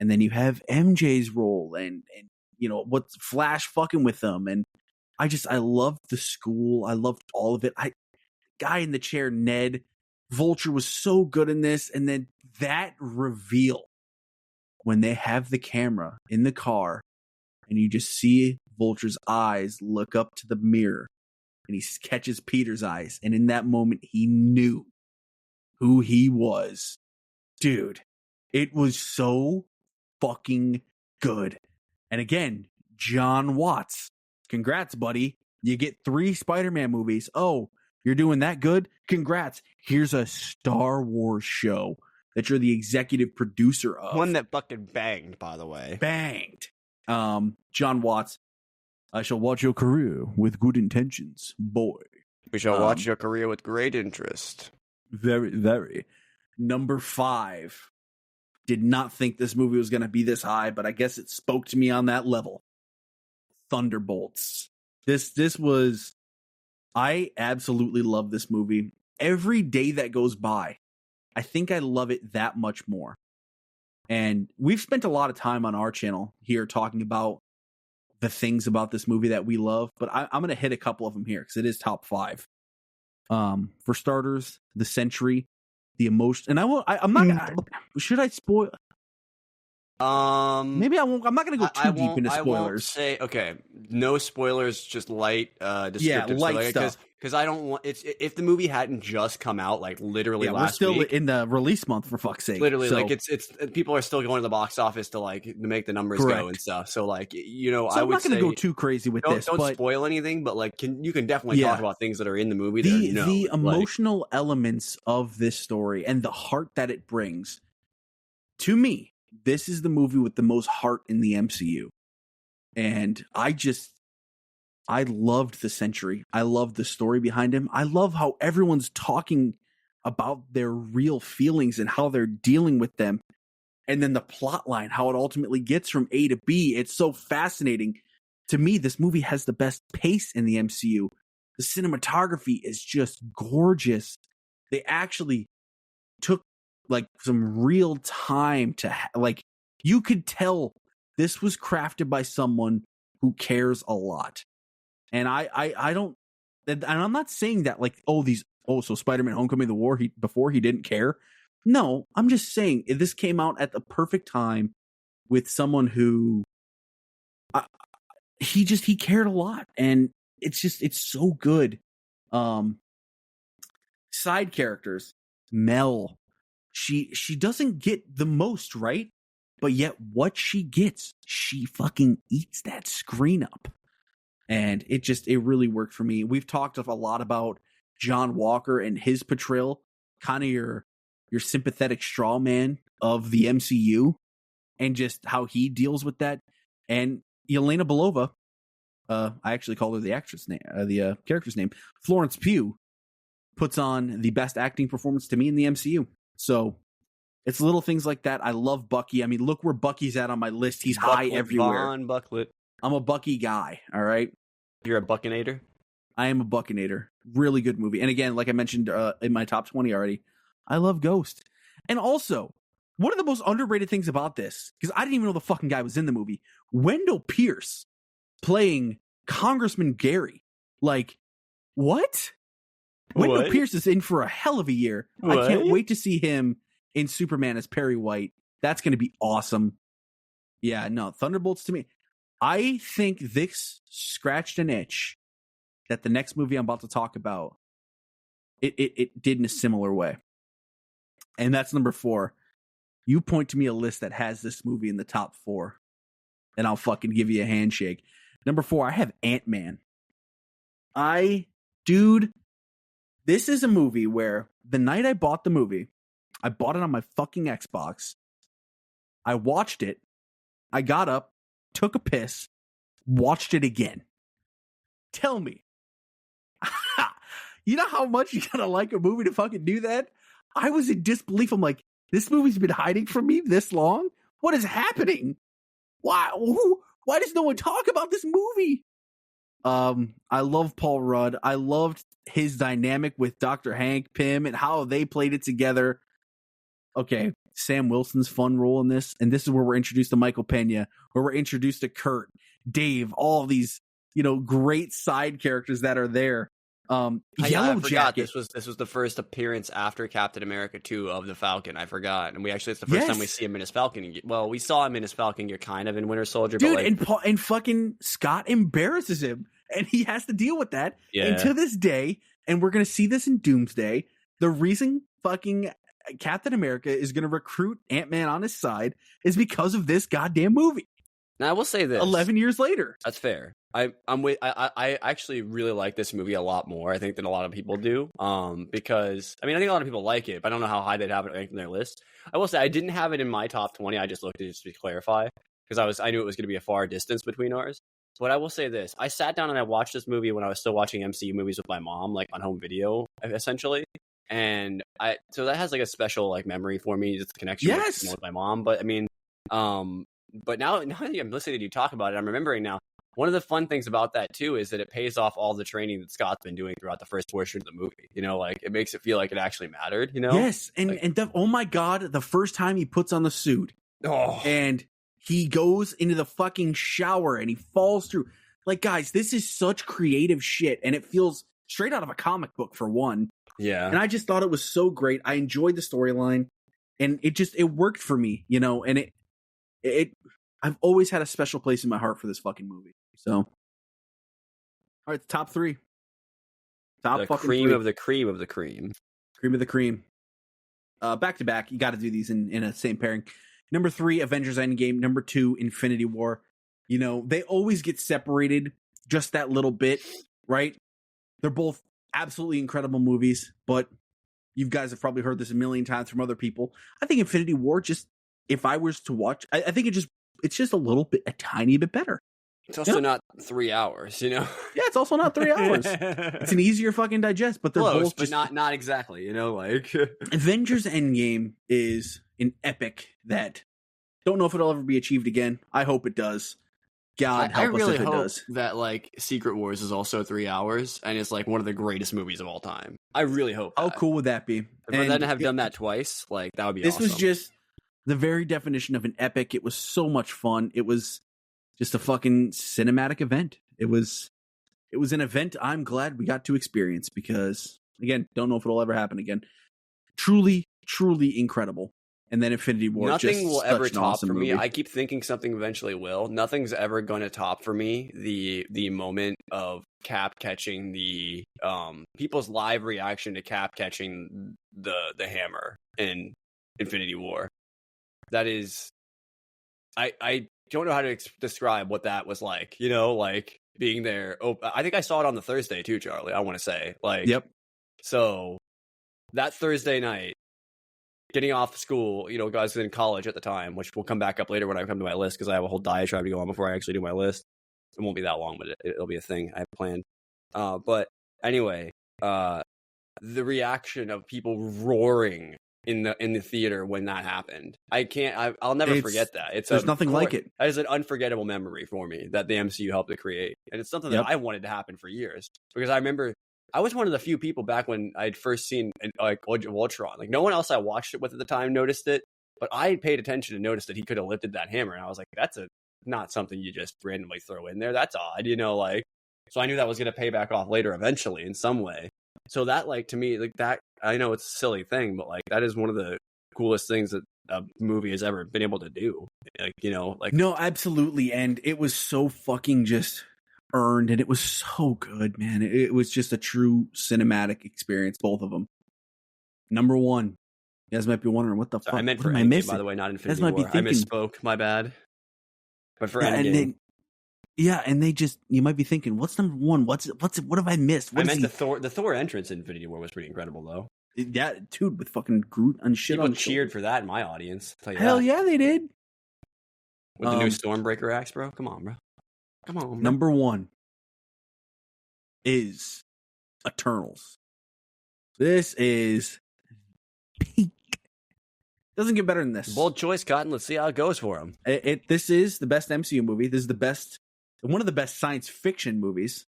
And then you have MJ's role and you know, what's Flash fucking with them. And I loved the school. I loved all of it. Guy in the chair, Ned, Vulture was so good in this. And then that reveal when they have the camera in the car and you just see Vulture's eyes look up to the mirror and he catches Peter's eyes. And in that moment, he knew who he was. Dude, it was so fucking good. And again, John Watts. Congrats, buddy. You get 3 Spider-Man movies. Oh, you're doing that good? Congrats. Here's a Star Wars show that you're the executive producer of. One that fucking banged, by the way. Banged. John Watts, I shall watch your career with good intentions, boy. We shall watch your career with great interest. Very, very. Number 5. Did not think this movie was going to be this high, but I guess it spoke to me on that level. Thunderbolts. This was... I absolutely love this movie. Every day that goes by, I think I love it that much more. And we've spent a lot of time on our channel here talking about the things about this movie that we love, but I'm going to hit a couple of them here because it is top 5. For starters, the century, the emotion, and I'm not gonna, should I spoil? Maybe I won't. I'm not going to go too deep into spoilers. I won't say okay. No spoilers, just light descriptive. Yeah, light stuff. because I don't want it's if the movie hadn't just come out like literally last we're still week, in the release month for fuck's sake. literally So, like it's people are still going to the box office to make the numbers Correct. go and stuff. So like so I I'm would not going to say go too crazy with don't this, don't but spoil anything, but like you can definitely talk about things that are in the movie that the like, emotional elements of this story and the heart that it brings. To me, this is the movie with the most heart in the MCU. And I loved the Sentry. I loved the story behind him. I love how everyone's talking about their real feelings and how they're dealing with them. And then the plot line, how it ultimately gets from A to B. It's so fascinating. To me, this movie has the best pace in the MCU. The cinematography is just gorgeous. They actually took like some real time to like, you could tell this was crafted by someone who cares a lot. And I don't, and I'm not saying that like, so Spider-Man Homecoming, before he didn't care. No, I'm just saying this came out at the perfect time with someone who he cared a lot, and it's so good. Side characters, Mel, she doesn't get the most, right? But yet what she gets, she fucking eats that screen up. And it really worked for me. We've talked a lot about John Walker and his portrayal, kind of your sympathetic straw man of the MCU, and just how he deals with that. And Yelena Belova, I actually called her the actress name, the character's name, Florence Pugh, puts on the best acting performance to me in the MCU. So it's little things like that. I love Bucky. I mean, look where Bucky's at on my list. He's high everywhere. Von Bucklet. I'm a Bucky guy, all right? You're a Buckinator? I am a Buckinator. Really good movie. And again, like I mentioned in my top 20 already, I love Ghost. And also, one of the most underrated things about this, because I didn't even know the fucking guy was in the movie, Wendell Pierce playing Congressman Gary. Like, what? Wendell Pierce is in for a hell of a year. What? I can't wait to see him in Superman as Perry White. That's going to be awesome. Yeah, no, Thunderbolts to me. I think this scratched an itch that the next movie I'm about to talk about, it did in a similar way. And that's number 4. You point to me a list that has this movie in the top 4, and I'll fucking give you a handshake. Number 4, I have Ant-Man. Dude, this is a movie where the night I bought the movie, I bought it on my fucking Xbox. I watched it. I got up, took a piss, watched it again. Tell me. You know how much you gotta like a movie to fucking do that? I was in disbelief. I'm like, this movie's been hiding from me this long? What is happening? Why does no one talk about this movie? I love Paul Rudd. I loved his dynamic with Dr. Hank Pym and how they played it together. Okay, Sam Wilson's fun role in this, and this is where we're introduced to Michael Pena, where we're introduced to Kurt, Dave, all these, great side characters that are there. Yellow Jacket. This was the first appearance after Captain America 2 of the Falcon. I forgot, and it's the first time we see him in his Falcon. Well, we saw him in his Falcon. You're kind of in Winter Soldier, dude, but and fucking Scott embarrasses him, and he has to deal with that. Yeah. And to this day, and we're gonna see this in Doomsday. The reason fucking Captain America is gonna recruit Ant-Man on his side is because of this goddamn movie. Now I will say this: 11 years later, that's fair. I actually really like this movie a lot more, I think, than a lot of people do. Because I think a lot of people like it, but I don't know how high they'd have it ranked in their list. I will say I didn't have it in my top 20. I just looked at it just to clarify because I knew it was going to be a far distance between ours. But I will say this: I sat down and I watched this movie when I was still watching MCU movies with my mom, like on home video, essentially. And so that has like a special like memory for me, just the connection with my mom. But but now that I'm listening to you talk about it, I'm remembering now. One of the fun things about that too is that it pays off all the training that Scott's been doing throughout the first portion of the movie. It makes it feel like it actually mattered. Yes, and oh my god, the first time he puts on the suit, and he goes into the fucking shower and he falls through. Like, guys, this is such creative shit, and it feels straight out of a comic book for one. Yeah, and I just thought it was so great. I enjoyed the storyline, and it worked for me, and it I've always had a special place in my heart for this fucking movie. So, all right, top 3. Top the fucking cream three. of the cream of the cream. Cream of the cream. Back to back. You got to do these in a same pairing. Number 3, Avengers Endgame. Number 2, Infinity War. You know, they always get separated just that little bit, right? They're both absolutely incredible movies, but you guys have probably heard this a million times from other people. I think Infinity War, just if I was to watch, I think it's just a tiny bit better. It's also not 3 hours, you know? Yeah, it's also not 3 hours. It's an easier fucking digest, but they're close, both but just not exactly, you know, like Avengers Endgame is an epic that don't know if it'll ever be achieved again. I hope it does. God help us if it does. That like Secret Wars is also 3 hours and it's like one of the greatest movies of all time. I really hope that. How cool would that be? For them to have done that twice, like that would be awesome. This was just the very definition of an epic. It was so much fun. It was just a fucking cinematic event. It was an event I'm glad we got to experience because, again, don't know if it'll ever happen again. Truly, truly incredible. And then Infinity War. Nothing will ever top awesome for me. movie. I keep thinking something eventually will. Nothing's ever going to top for me the moment of Cap catching the people's live reaction to Cap catching the hammer in Infinity War. That is, I don't know how to describe what that was like. You know, like being there. Oh, I think I saw it on the Thursday too, Charlie. I want to say, like, yep. So that Thursday night, getting off school, you know, guys in college at the time, which will come back up later when I come to my list because I have a whole diatribe to go on before I actually do my list. It won't be that long, but it'll be a thing I have planned. But anyway, the reaction of people roaring in the theater when that happened, I'll never forget that. There's nothing like it. That is an unforgettable memory for me that the MCU helped to create, and it's something that I wanted to happen for years because I remember. I was one of the few people back when I'd first seen like Ultron. Like no one else I watched it with at the time noticed it, but I paid attention and noticed that he could have lifted that hammer, and I was like, "That's not something you just randomly throw in there. That's odd," you know. Like, so I knew that was going to pay back off later, eventually, in some way. So that, like to me, like that, I know it's a silly thing, but like that is one of the coolest things that a movie has ever been able to do. Like, you know, like no, absolutely, and it was so fucking just earned, and it was so good, man. It was just a true cinematic experience, both of them. Number 1, you guys might be wondering what the fuck. I meant for Endgame, by the way, not Infinity War. I misspoke. My bad. But for Endgame, and they just, you might be thinking, what's number 1? What have I missed? I meant the Thor entrance in Infinity War was pretty incredible, though. Yeah, dude, with fucking Groot and shit. People cheered for that in my audience. I'll tell you Hell that. yeah, they did. With the new Stormbreaker axe, bro. Come on, bro. Come on, bro. Number 1 is Eternals. This is peak. Doesn't get better than this. Bold choice, Cotton. Let's see how it goes for him. This is the best MCU movie. This is one of the best science fiction movies.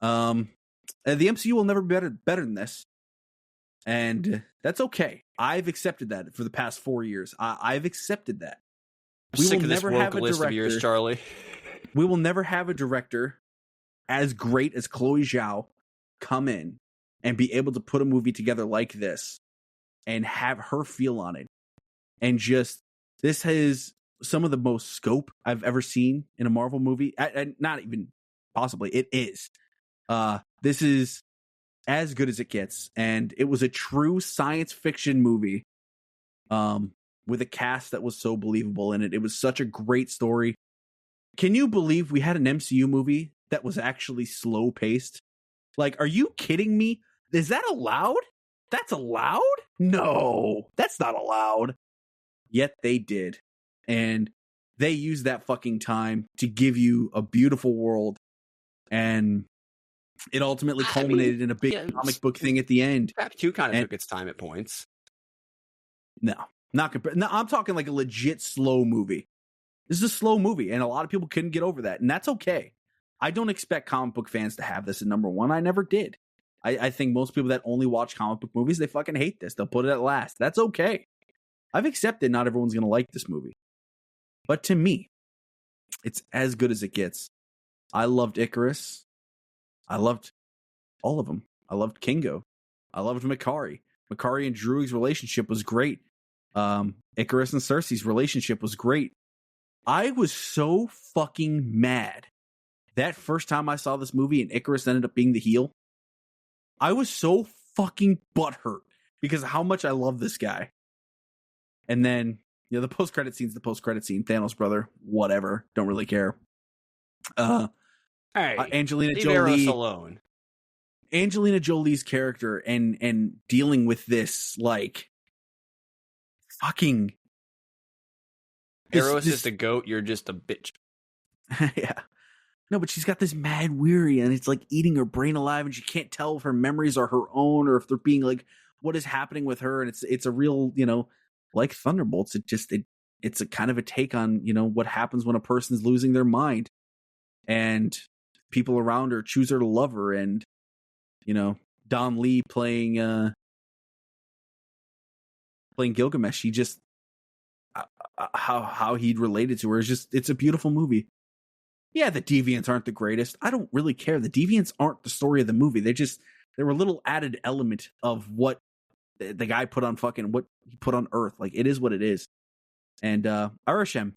The MCU will never be better than this, and that's okay. I've accepted that for the past 4 years. I've accepted that. We will never have a list of yours, Charlie. We will never have a director as great as Chloe Zhao come in and be able to put a movie together like this and have her feel on it. And just, this has some of the most scope I've ever seen in a Marvel movie. Not even possibly. It is. This is as good as it gets. And it was a true science fiction movie with a cast that was so believable in it. It was such a great story. Can you believe we had an MCU movie that was actually slow paced? Like, are you kidding me? Is that allowed? That's allowed? No, that's not allowed. Yet they did. And they used that fucking time to give you a beautiful world. And it ultimately culminated in a big comic book thing at the end. Crap 2 kind of took its time at points. No, no, I'm talking like a legit slow movie. This is a slow movie, and a lot of people couldn't get over that, and that's okay. I don't expect comic book fans to have this at number 1. I never did. I think most people that only watch comic book movies, they fucking hate this. They'll put it at last. That's okay. I've accepted not everyone's going to like this movie. But to me, it's as good as it gets. I loved Icarus. I loved all of them. I loved Kingo. I loved Makari. Makari and Druig's relationship was great. Icarus and Cersei's relationship was great. I was so fucking mad that first time I saw this movie and Icarus ended up being the heel. I was so fucking butthurt because of how much I love this guy. And then, the post-credit scene's the post-credit scene. Thanos brother, whatever. Don't really care. Hey, Angelina leave Jolie Eros alone. Angelina Jolie's character and dealing with this, like, fucking... Eros is the goat, you're just a bitch. Yeah. No, but she's got this mad weary, and it's like eating her brain alive, and she can't tell if her memories are her own or if they're being like, what is happening with her. And it's a real, like Thunderbolts. It's a kind of a take on, what happens when a person's losing their mind, and people around her choose her to love her. And, Don Lee playing Gilgamesh, he just, how he related to her is just, it's a beautiful movie. Yeah, the Deviants aren't the greatest. I don't really care. The Deviants aren't the story of the movie. They were a little added element of what the guy put on what he put on Earth. Like, it is what it is. And Arishem,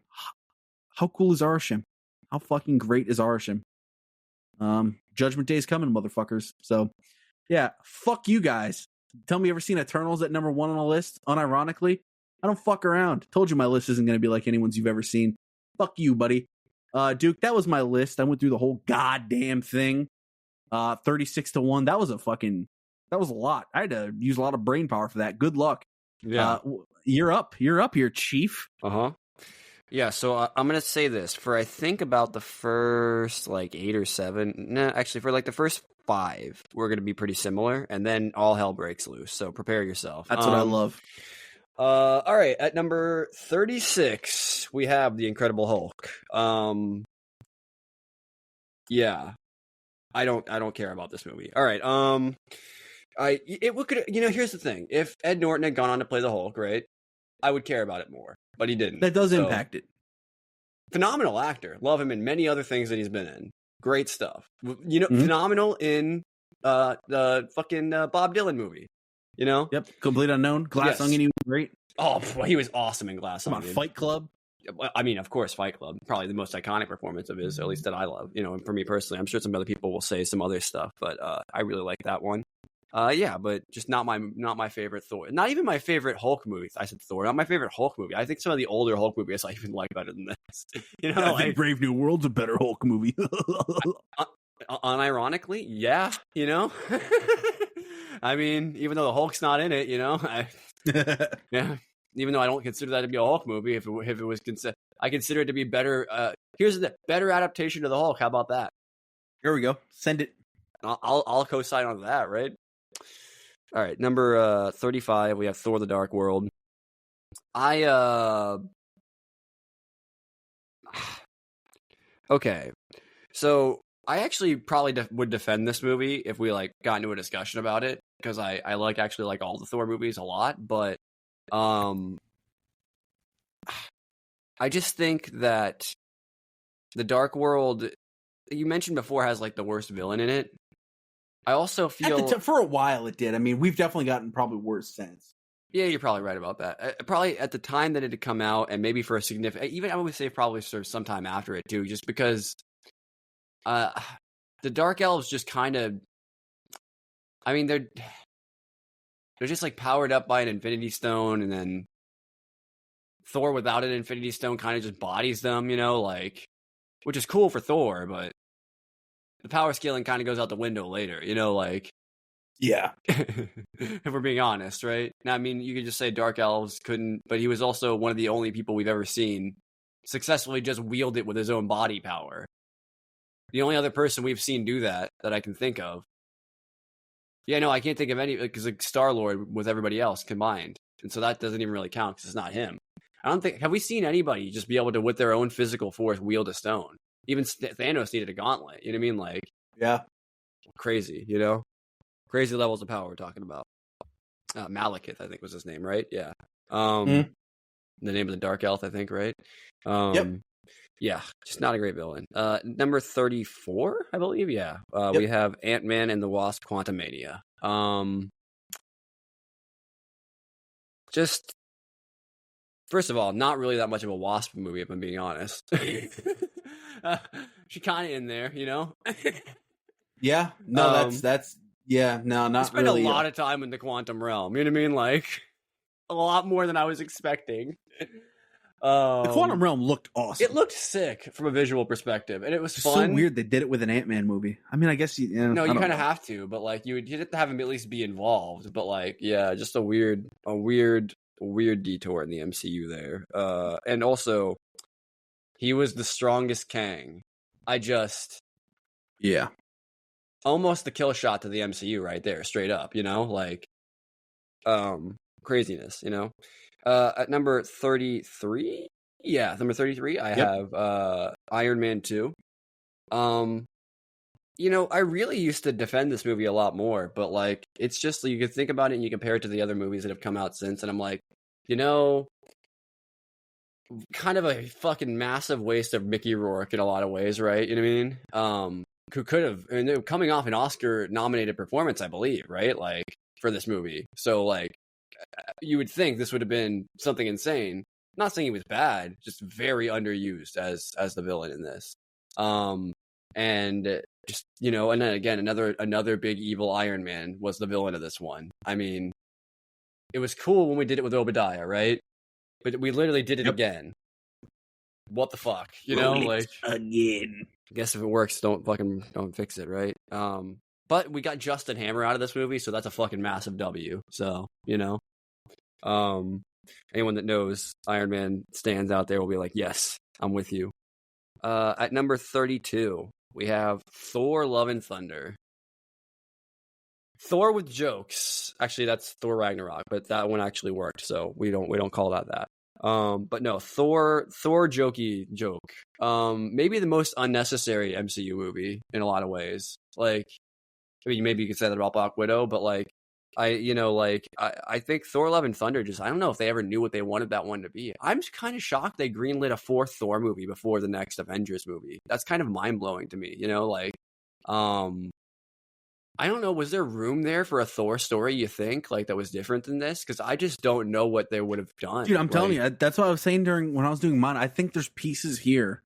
how cool is Arishem? How fucking great is Arishem? Judgment Day is coming, motherfuckers. So, yeah, fuck you guys. Tell me, you ever seen Eternals at number 1 on the list? Unironically, I don't fuck around. Told you my list isn't going to be like anyone's you've ever seen. Fuck you, buddy. Duke, that was my list. I went through the whole goddamn thing. 36-1. That was a lot. I had to use a lot of brain power for that. Good luck. Yeah. You're up here, Chief. Yeah, so I'm going to say this. For I think about the first, 8 or 7. No, actually, for the first 5, we're going to be pretty similar. And then all hell breaks loose. So prepare yourself. That's what I love. All right, at number 36, we have the Incredible Hulk. Yeah, I don't care about this movie. All right, here's the thing: if Ed Norton had gone on to play the Hulk, right, I would care about it more, but he didn't. That does impact it. Phenomenal actor, love him in many other things that he's been in. Great stuff. Phenomenal in the fucking Bob Dylan movie. Yep, Complete Unknown. Glass Onion, he was great. Oh, he was awesome in Glass Onion. Come on, Fight Club. I mean, of course, Fight Club. Probably the most iconic performance of his, at least that I love. For me personally, I'm sure some other people will say some other stuff, but I really like that one. Yeah, but just not my favorite Thor. Not even my favorite Hulk movie. I said Thor, not my favorite Hulk movie. I think some of the older Hulk movies I even like better than this. I think Brave New World's a better Hulk movie. Unironically, yeah. I mean, even though the Hulk's not in it, yeah. Even though I don't consider that to be a Hulk movie, if it was I consider it to be better. Here's the better adaptation of the Hulk. How about that? Here we go. Send it. I'll co-sign on that, right? All right, number 35. We have Thor: The Dark World. Okay, so I actually probably would defend this movie if we got into a discussion about it, because I actually like all the Thor movies a lot, but I just think that the Dark World, you mentioned before, has the worst villain in it. I also feel for a while it did. I mean, we've definitely gotten probably worse since. Yeah, you're probably right about that. Probably at the time that it had come out, and maybe for a significant, even I would say probably sort of sometime after it too, just because the Dark Elves just kind of, I mean, they're just powered up by an Infinity Stone, and then Thor without an Infinity Stone kind of just bodies them, which is cool for Thor, but the power scaling kind of goes out the window later, Yeah. If we're being honest, right? Now, I mean, you could just say Dark Elves couldn't, but he was also one of the only people we've ever seen successfully just wield it with his own body power. The only other person we've seen do that I can think of. Yeah, no, I can't think of any, because Star-Lord with everybody else combined. And so that doesn't even really count because it's not him. Have we seen anybody just be able to, with their own physical force, wield a stone? Even Thanos needed a gauntlet. You know what I mean? Yeah. Crazy, Crazy levels of power we're talking about. Malekith, I think was his name, right? Yeah. The name of the Dark Elf, I think, right? Yep. Yeah, just not a great villain. Number 34, I believe. Yeah. Yep. We have Ant-Man and the Wasp: Quantumania. Just first of all, not really that much of a Wasp movie, if I'm being honest. She kind of in there, Yeah. No, that's Yeah, no, We not spent really. a lot of time in the quantum realm. You know what I mean? Like a lot more than I was expecting. The quantum realm looked awesome. It looked sick from a visual perspective, and it was It's fun. so weird they did it with an Ant-Man movie. I mean, I guess you No, you kind know. of have to, but like you have to have him at least be involved. But like, yeah, just a weird detour in the MCU there. And also, he was the strongest Kang. Yeah. Almost the kill shot to the MCU right there, straight up. You know, like, craziness. You know, at number 33. Yeah, number 33, I have Iron Man 2. You know, I really used to defend this movie a lot more, but like it's just you can think about it and you compare it to the other movies that have come out since, and I'm like, you know, kind of a fucking massive waste of Mickey Rourke in a lot of ways, right? You know what I mean? Who could have, and coming off an Oscar nominated performance, I believe, right? Like for this movie. So like you would think this would have been something insane. Not saying he was bad, just very underused as the villain in this. And just, you know, and then again, another big evil Iron Man was the villain of this one. I mean, it was cool when we did it with Obadiah, right? But we literally did it again. What the fuck, you know? Like again. I guess if it works, don't fix it, right? But we got Justin Hammer out of this movie, so that's a fucking massive W. So, you know, anyone that knows Iron Man stands out there will be like, yes, I'm with you. At number 32, we have Thor: Love and Thunder. Thor with jokes. Actually, that's Thor Ragnarok, but that one actually worked, so we don't call that. But no, Thor jokey joke. Maybe the most unnecessary MCU movie in a lot of ways. Like, I mean, maybe you could say that about Black Widow, but like, I think Thor: Love and Thunder just, I don't know if they ever knew what they wanted that one to be. I'm kind of shocked they greenlit a fourth Thor movie before the next Avengers movie. That's kind of mind blowing to me, you know, like, I don't know, was there room there for a Thor story, you think, like that was different than this? Because I just don't know what they would have done. Dude, I'm telling you, that's what I was saying when I was doing mine. I think there's pieces here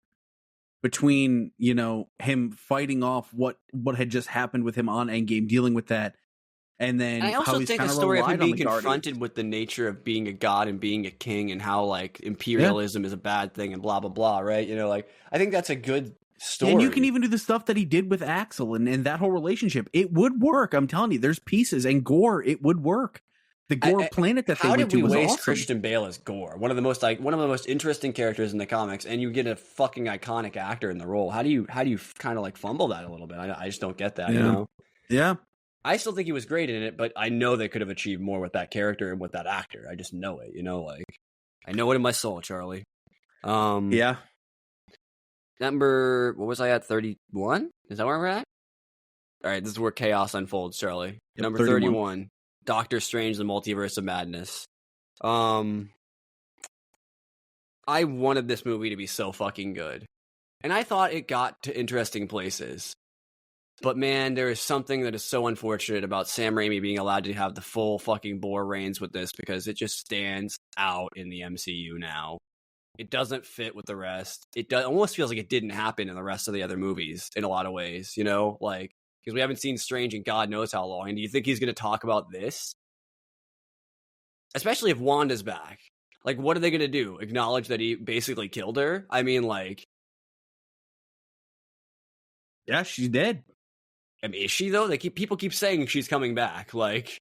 between, you know, him fighting off what had just happened with him on Endgame, dealing with that. And then I also how he's think the kinda story of him relied on being the confronted Guardians. with the nature of being a god and being a king and how like imperialism is a bad thing and blah blah blah, right? You know, like I think that's a good story. And you can even do the stuff that he did with Axel and that whole relationship. It would work. I'm telling you, there's pieces. And Gore, it would work. The Gore planet that they went to was waste awesome. Christian Bale as Gore, one of the most interesting characters in the comics, and you get a fucking iconic actor in the role. How do you kind of like fumble that a little bit? I just don't get that. Yeah. You know? Yeah. I still think he was great in it, but I know they could have achieved more with that character and with that actor. I just know it. You know, like I know it in my soul, Charlie. Yeah. Number, what was I at? 31? Is that where we're at? All right, this is where chaos unfolds, Charlie. Yep, Number 31. 31, Doctor Strange: The Multiverse of Madness. I wanted this movie to be so fucking good. And I thought it got to interesting places. But man, there is something that is so unfortunate about Sam Raimi being allowed to have the full fucking bore reins with this because it just stands out in the MCU now. It doesn't fit with the rest. It almost feels like it didn't happen in the rest of the other movies in a lot of ways, you know? Like, because we haven't seen Strange in God knows how long. And do you think he's going to talk about this? Especially if Wanda's back. Like, what are they going to do? Acknowledge that he basically killed her? I mean, like... Yeah, she's dead. I mean, is she, though? People keep saying she's coming back. Like...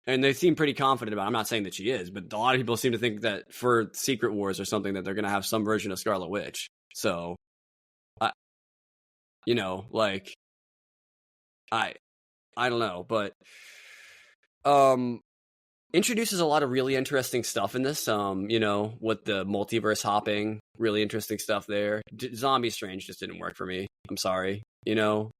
And they seem pretty confident about it. I'm not saying that she is, but a lot of people seem to think that for Secret Wars or something that they're going to have some version of Scarlet Witch. So, you know, like, I don't know, but introduces a lot of really interesting stuff in this. You know, with the multiverse hopping, really interesting stuff there. Zombie Strange just didn't work for me. I'm sorry. You know,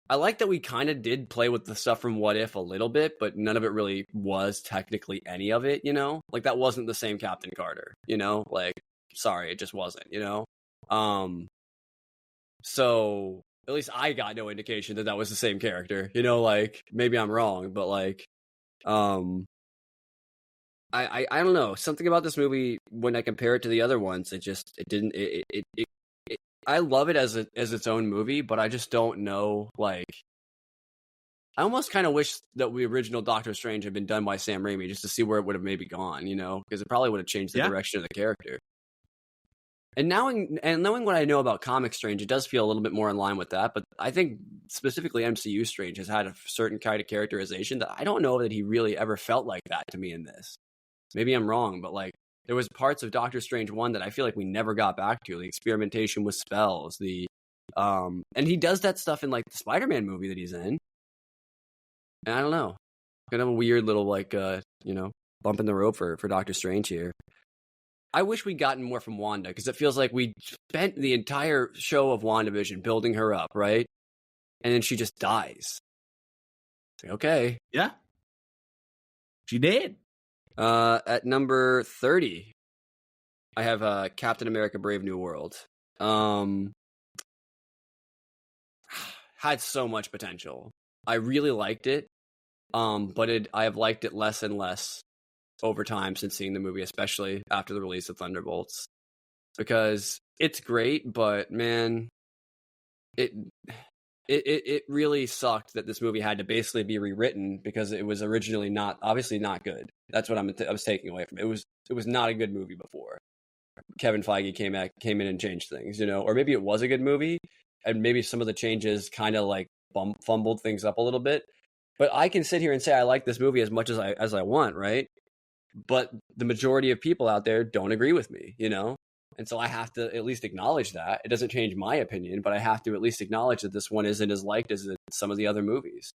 I like that we kind of did play with the stuff from What If a little bit, but none of it really was technically any of it, you know? Like, that wasn't the same Captain Carter, you know? Like, sorry, it just wasn't, you know? So, at least I got no indication that that was the same character, you know? Like, maybe I'm wrong, but, like, I don't know. Something about this movie, when I compare it to the other ones, it I love it as its own movie, but I just don't know. Like, I almost kind of wish that the original Doctor Strange had been done by Sam Raimi just to see where it would have maybe gone, because it probably would have changed the direction of the character. And knowing what I know about comic Strange, it does feel a little bit more in line with that. But I think specifically MCU Strange has had a certain kind of characterization that I don't know that he really ever felt like that to me in this. Maybe I'm wrong, but like there was parts of Doctor Strange 1 that I feel like we never got back to. The experimentation with spells, and he does that stuff in like the Spider-Man movie that he's in. And I don't know. Kind of a weird little like bump in the road for Doctor Strange here. I wish we'd gotten more from Wanda, because it feels like we spent the entire show of WandaVision building her up, right? And then she just dies. It's like, okay. Yeah. She did. At number 30, I have Captain America Brave New World. Had so much potential. I really liked it, but I have liked it less and less over time since seeing the movie, especially after the release of Thunderbolts, because it's great, but man, it really sucked that this movie had to basically be rewritten because it was originally obviously not good. That's what I was taking away from it. It was not a good movie before Kevin Feige came in and changed things, or maybe it was a good movie and maybe some of the changes kind of like fumbled things up a little bit. But I can sit here and say I like this movie as much as I want, right? But the majority of people out there don't agree with me, And so I have to at least acknowledge that. It doesn't change my opinion, but I have to at least acknowledge that this one isn't as liked as some of the other movies.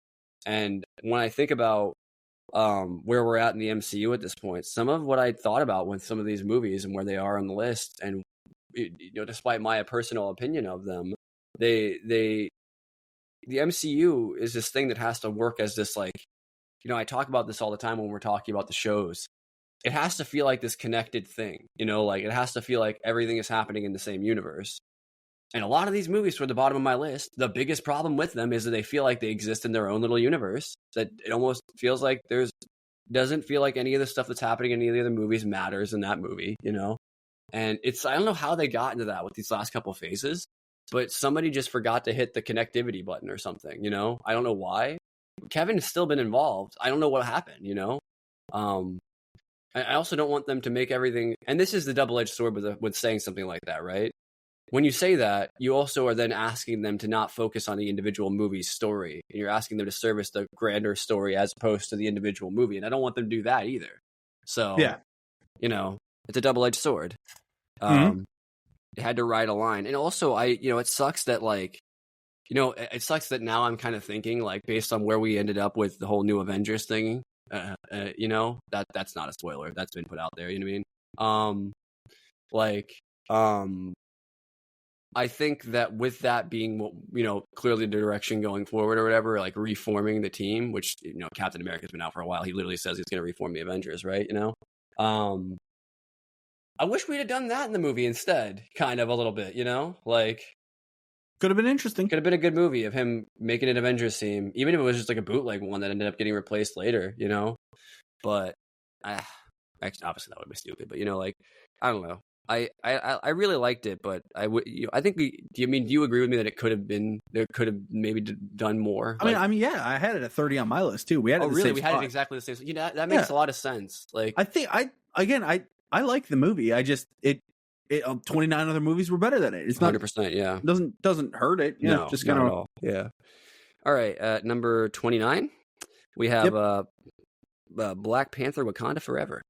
And when I think about where we're at in the MCU at this point, some of what I thought about with some of these movies and where they are on the list, and despite my personal opinion of them, the MCU is this thing that has to work as this, like, I talk about this all the time when we're talking about the shows. It has to feel like this connected thing, like it has to feel like everything is happening in the same universe. And a lot of these movies toward the bottom of my list, the biggest problem with them is that they feel like they exist in their own little universe, that it almost feels like doesn't feel like any of the stuff that's happening in any of the other movies matters in that movie, And I don't know how they got into that with these last couple of phases, but somebody just forgot to hit the connectivity button or something, I don't know why. Kevin has still been involved. I don't know what happened, I also don't want them to make everything, and this is the double-edged sword with saying something like that, right? When you say that, you also are then asking them to not focus on the individual movie's story, and you're asking them to service the grander story as opposed to the individual movie, and I don't want them to do that either. So, yeah, it's a double-edged sword. It had to ride a line, and also, it sucks that it sucks that now I'm kind of thinking, like, based on where we ended up with the whole new Avengers thing. That's not a spoiler. That's been put out there. You know what I mean? I think that with that being what clearly the direction going forward or whatever, like reforming the team, which Captain America's been out for a while. He literally says he's going to reform the Avengers, right? I wish we'd have done that in the movie instead, kind of a little bit. Could have been interesting. Could have been a good movie of him making an Avengers team, even if it was just like a bootleg one that ended up getting replaced later, But actually, obviously that would be stupid. But I don't know. I really liked it, but I think do you agree with me that it could have maybe done more? I mean, yeah, I had it at 30 on my list too. We had it. We had it exactly the same. That makes a lot of sense. Like, I think I like the movie. I just 29 other movies were better than it. It's not 100%. Yeah, doesn't hurt it. No, just kind of. Yeah. All right. At number 29, we have Black Panther: Wakanda Forever.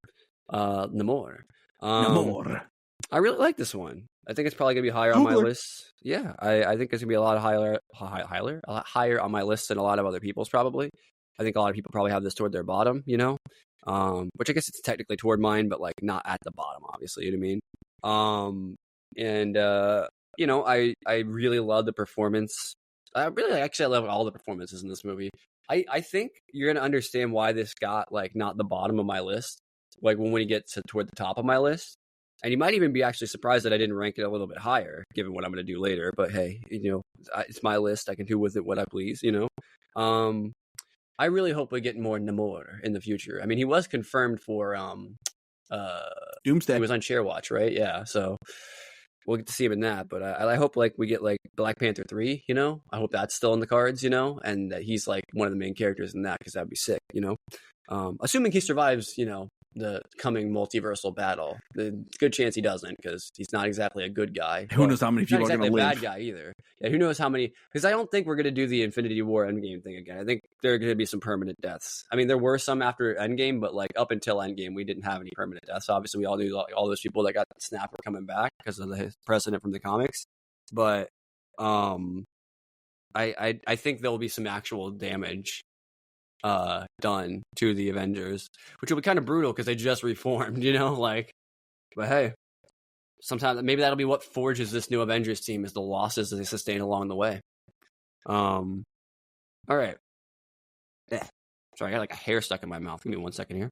Namor. Namor. I really like this one. I think it's probably gonna be higher on my list. Yeah, I think it's gonna be a lot higher on my list than a lot of other people's probably. I think a lot of people probably have this toward their bottom, which I guess it's technically toward mine, but like not at the bottom, obviously. You know what I mean? I really love the performance. I love all the performances in this movie. I think you're gonna understand why this got like not the bottom of my list, like when we get toward the top of my list, and you might even be actually surprised that I didn't rank it a little bit higher, given what I'm gonna do later. But hey, it's my list. I can do with it what I please. I really hope we get more Namor in the future. I mean, he was confirmed for Doomsday. He was on Share Watch, right? Yeah. So we'll get to see him in that. But I hope like we get like Black Panther 3. You know, I hope that's still in the cards. You know, and that he's like one of the main characters in that because that'd be sick. You know, assuming he survives. You know, the coming multiversal battle. The good chance he doesn't because he's not exactly a good guy. Who knows how many people are going to live? Not exactly a bad guy either. Yeah, who knows how many? Because I don't think we're going to do the Infinity War Endgame thing again. I think there are going to be some permanent deaths. I mean, there were some after Endgame, but like up until Endgame, we didn't have any permanent deaths. Obviously, we all knew all those people that got snapped were coming back because of the precedent from the comics. But I think there will be some actual damage done to the Avengers, which will be kind of brutal because they just reformed, you know, like, but hey, sometimes maybe that'll be what forges this new Avengers team is the losses that they sustain along the way. All right. Sorry, I got like a hair stuck in my mouth. Give me 1 second here.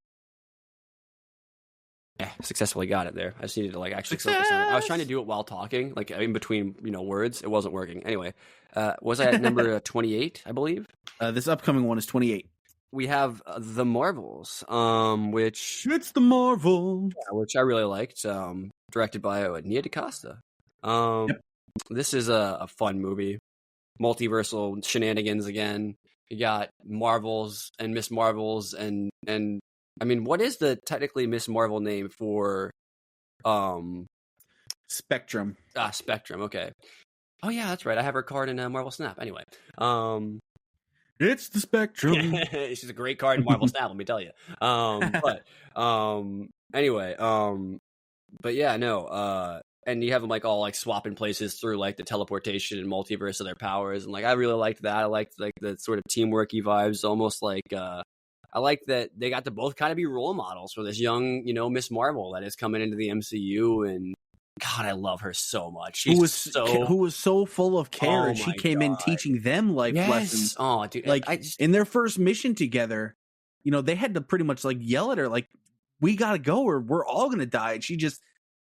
Yeah, successfully got it there. I just needed to like actually focus on it. I was trying to do it while talking, like in between, you know, words. It wasn't working. Anyway, was I at number 28, I believe? This upcoming one is 28. We have The Marvels, which... It's The Marvels. Which I really liked, directed by Nia DaCosta. Yep. This is a fun movie. Multiversal shenanigans again. You got Marvels and Miss Marvels and I mean, what is the technically Miss Marvel name for Spectrum? Spectrum, okay. Oh yeah, that's right. I have her card in Marvel Snap. Anyway. It's the Spectrum. She's a great card in Marvel Snap, let me tell you. Anyway, but yeah, no, and you have them like all like swapping places through like the teleportation and multiverse of their powers, and like I really liked that. I liked like the sort of teamworky vibes, almost like I like that they got to both kind of be role models for this young, you know, Miss Marvel that is coming into the MCU, and God, I love her so much. Who was so full of care, and she came in teaching them life lessons. Oh, dude, like in their first mission together, you know, they had to pretty much like yell at her, like, "We gotta go, or we're all gonna die." And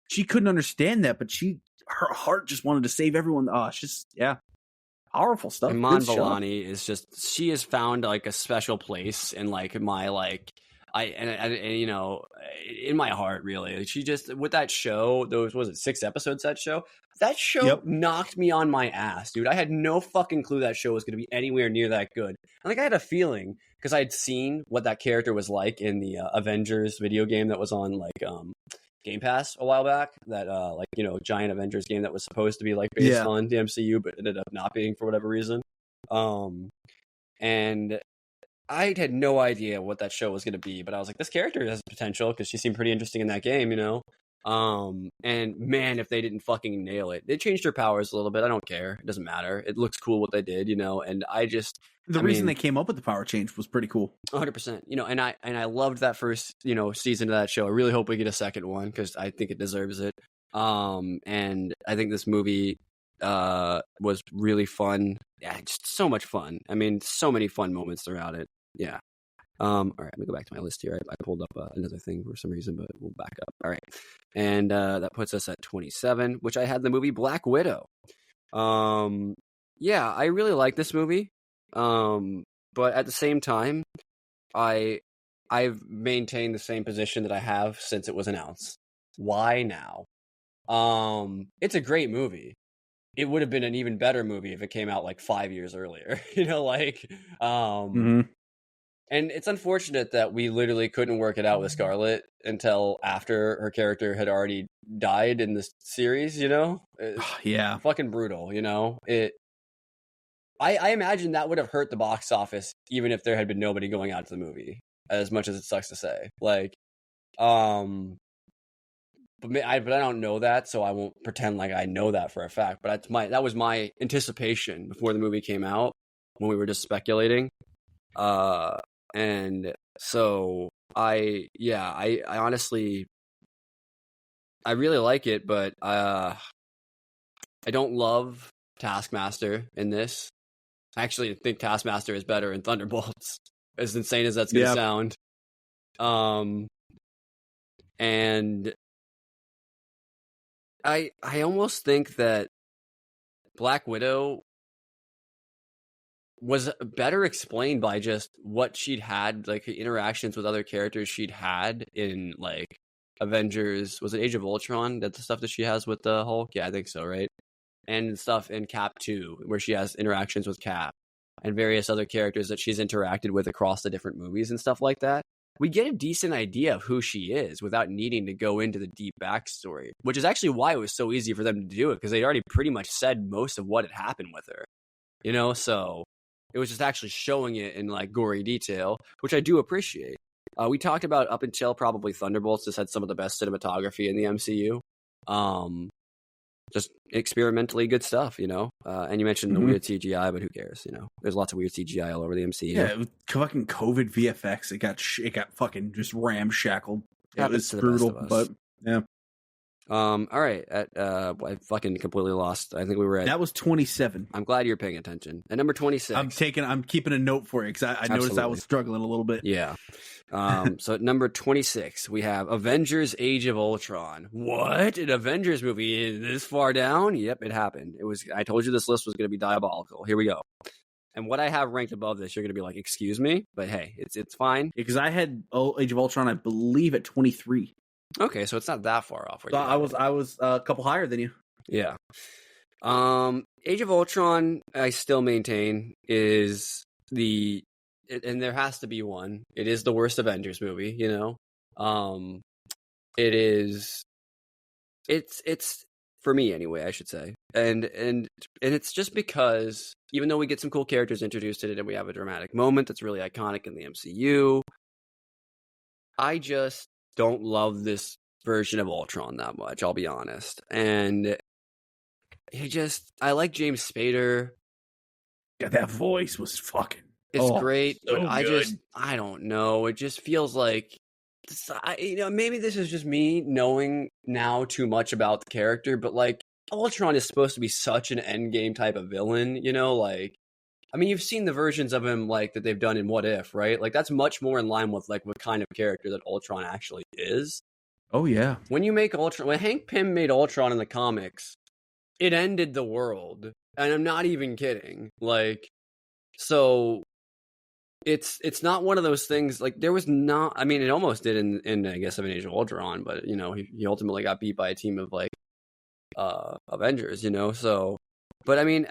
she couldn't understand that, but her heart just wanted to save everyone. Oh, it's just powerful stuff. And Mon Vellani is just, she has found like a special place in like my like. And you know, in my heart, really, she just with that show. Those was it 6 episodes? That show knocked me on my ass, dude. I had no fucking clue that show was going to be anywhere near that good. And like I had a feeling because I had seen what that character was like in the Avengers video game that was on like Game Pass a while back. That like, you know, giant Avengers game that was supposed to be like based on the MCU, but ended up not being for whatever reason. And I had no idea what that show was going to be, but I was like, this character has potential because she seemed pretty interesting in that game, you know? And man, if they didn't fucking nail it. They changed her powers a little bit. I don't care. It doesn't matter. It looks cool what they did, you know? And the reason they came up with the power change was pretty cool. 100%. You know, and I loved that first, you know, season of that show. I really hope we get a second one because I think it deserves it. And I think this movie was really fun. Yeah, just so much fun. I mean, so many fun moments throughout it. Yeah. All right, let me go back to my list here. I pulled up another thing for some reason, but we'll back up. All right. And that puts us at 27, which I had the movie Black Widow. Yeah, I really like this movie. But at the same time, I've maintained the same position that I have since it was announced. Why now? It's a great movie. It would have been an even better movie if it came out like 5 years earlier. You know, like And it's unfortunate that we literally couldn't work it out with Scarlett until after her character had already died in this series, you know? Yeah. Fucking brutal, you know? I imagine that would have hurt the box office even if there had been nobody going out to the movie, as much as it sucks to say. Like, but I don't know that, so I won't pretend like I know that for a fact. But that was my anticipation before the movie came out when we were just speculating. And so I honestly, I really like it, but I don't love Taskmaster in this. I actually think Taskmaster is better in Thunderbolts, as insane as that's going to sound. And I almost think that Black Widow was better explained by just what she'd had, like interactions with other characters she'd had in like Avengers. Was it Age of Ultron? That's the stuff that she has with the Hulk? Yeah, I think so, right? And stuff in Cap 2, where she has interactions with Cap and various other characters that she's interacted with across the different movies and stuff like that. We get a decent idea of who she is without needing to go into the deep backstory, which is actually why it was so easy for them to do it, because they already pretty much said most of what had happened with her, so it was just actually showing it in like gory detail, which I do appreciate. We talked about up until probably Thunderbolts, this had some of the best cinematography in the MCU. Just experimentally good stuff, and you mentioned the weird CGI, but who cares, there's lots of weird CGI all over the MCU. Yeah, with fucking COVID VFX, it got fucking just ramshackled. It was brutal, but yeah. All right, I fucking completely lost. I think we were at... That was 27. I'm glad you're paying attention. At number 26. I'm keeping a note for you, because I noticed I was struggling a little bit. Yeah. So at number 26, we have Avengers Age of Ultron. What? An Avengers movie this far down? Yep, it happened. I told you this list was going to be diabolical. Here we go. And what I have ranked above this, you're going to be like, excuse me? But hey, it's fine. Because I had Age of Ultron, I believe, at 23. Okay, so it's not that far off. So I was a couple higher than you. Yeah. Age of Ultron, I still maintain, is and there has to be one. It is the worst Avengers movie, It is. It's for me anyway, I should say, and it's just because even though we get some cool characters introduced in it and we have a dramatic moment that's really iconic in the MCU, I just don't love this version of Ultron that much, I'll be honest. And I like James Spader. Yeah, that voice was fucking... It's great, so but I don't know. It just feels like, maybe this is just me knowing now too much about the character, but like Ultron is supposed to be such an endgame type of villain, you've seen the versions of him like that they've done in What If, right? Like that's much more in line with like what kind of character that Ultron actually is. Oh yeah. When Hank Pym made Ultron in the comics, it ended the world, and I'm not even kidding. Like, so it's not one of those things. Like there was not. I mean, it almost did in I guess Age of Ultron, but he ultimately got beat by a team of like Avengers. So. But I mean,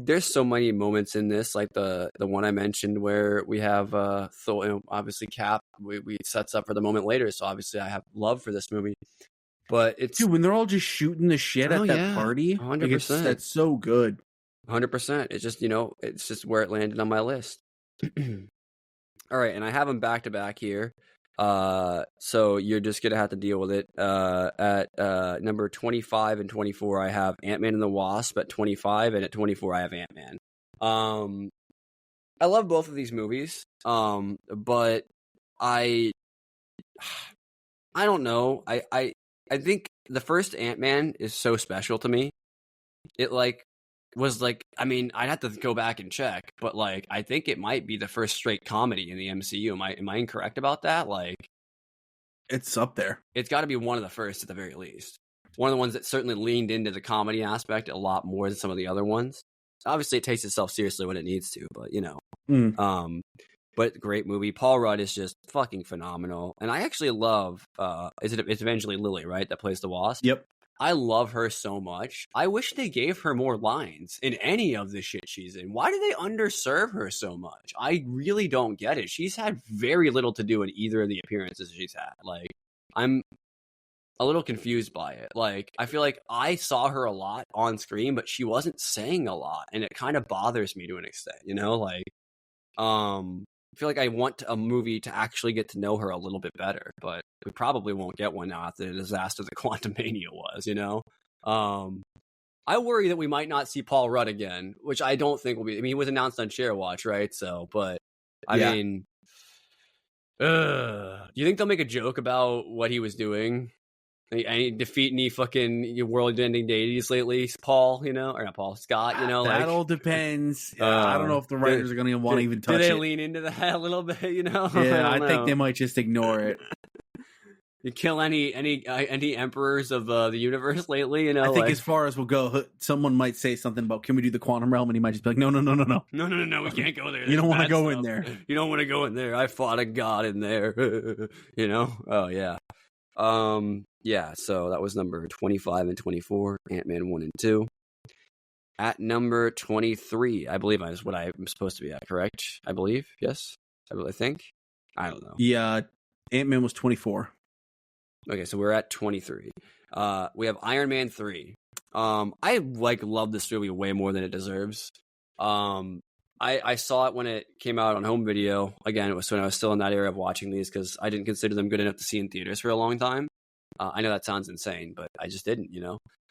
there's so many moments in this, like the one I mentioned where we have obviously Cap. We sets up for the moment later, so obviously I have love for this movie. But it's when they're all just shooting the shit at that party, 100%. That's so good. 100%. It's just it's just where it landed on my list. All right, and I have them back to back here. So you're just gonna have to deal with it. At number 25 and 24, I have Ant-Man and the Wasp at 25, and at 24, I have Ant-Man. I love both of these movies. But I don't know. I think the first Ant-Man is so special to me. It was like, I'd have to go back and check, but like I think it might be the first straight comedy in the MCU. Am I incorrect about that? Like, it's up there. It's got to be one of the first at the very least. One of the ones that certainly leaned into the comedy aspect a lot more than some of the other ones. Obviously, it takes itself seriously when it needs to, but But great movie. Paul Rudd is just fucking phenomenal, and I actually love. It's eventually Lily, right? That plays the Wasp. Yep. I love her so much. I wish they gave her more lines in any of the shit she's in. Why do they underserve her so much? I really don't get it. She's had very little to do in either of the appearances she's had. Like, I'm a little confused by it. Like, I feel like I saw her a lot on screen, but she wasn't saying a lot, and it kind of bothers me to an extent, Like, I feel like I want a movie to actually get to know her a little bit better, but we probably won't get one now after the disaster that Quantumania was, I worry that we might not see Paul Rudd again, which I don't think will be. He was announced on Share Watch, right? So, but I mean, do you think they'll make a joke about what he was doing? Any defeat any fucking world-ending deities lately, Paul? Or not Paul, Scott? That all depends. I don't know if the writers are going to want to even touch it. Do they lean into that a little bit? Yeah, I think they might just ignore it. You kill any emperors of the universe lately? I think as far as we'll go, someone might say something about, can we do the quantum realm? And he might just be like, no. No, we can't go there. You don't want to go in there. You don't want to go in there. I fought a god in there. Oh yeah. Yeah, so that was number 25 and 24, Ant-Man 1 and 2. At number 23, I believe is what I'm supposed to be at, correct? I believe, yes? I think? I don't know. Yeah, Ant-Man was 24. Okay, so we're at 23. We have Iron Man 3. I love this movie way more than it deserves. I saw it when it came out on home video. Again, it was when I was still in that era of watching these because I didn't consider them good enough to see in theaters for a long time. I know that sounds insane, but I just didn't,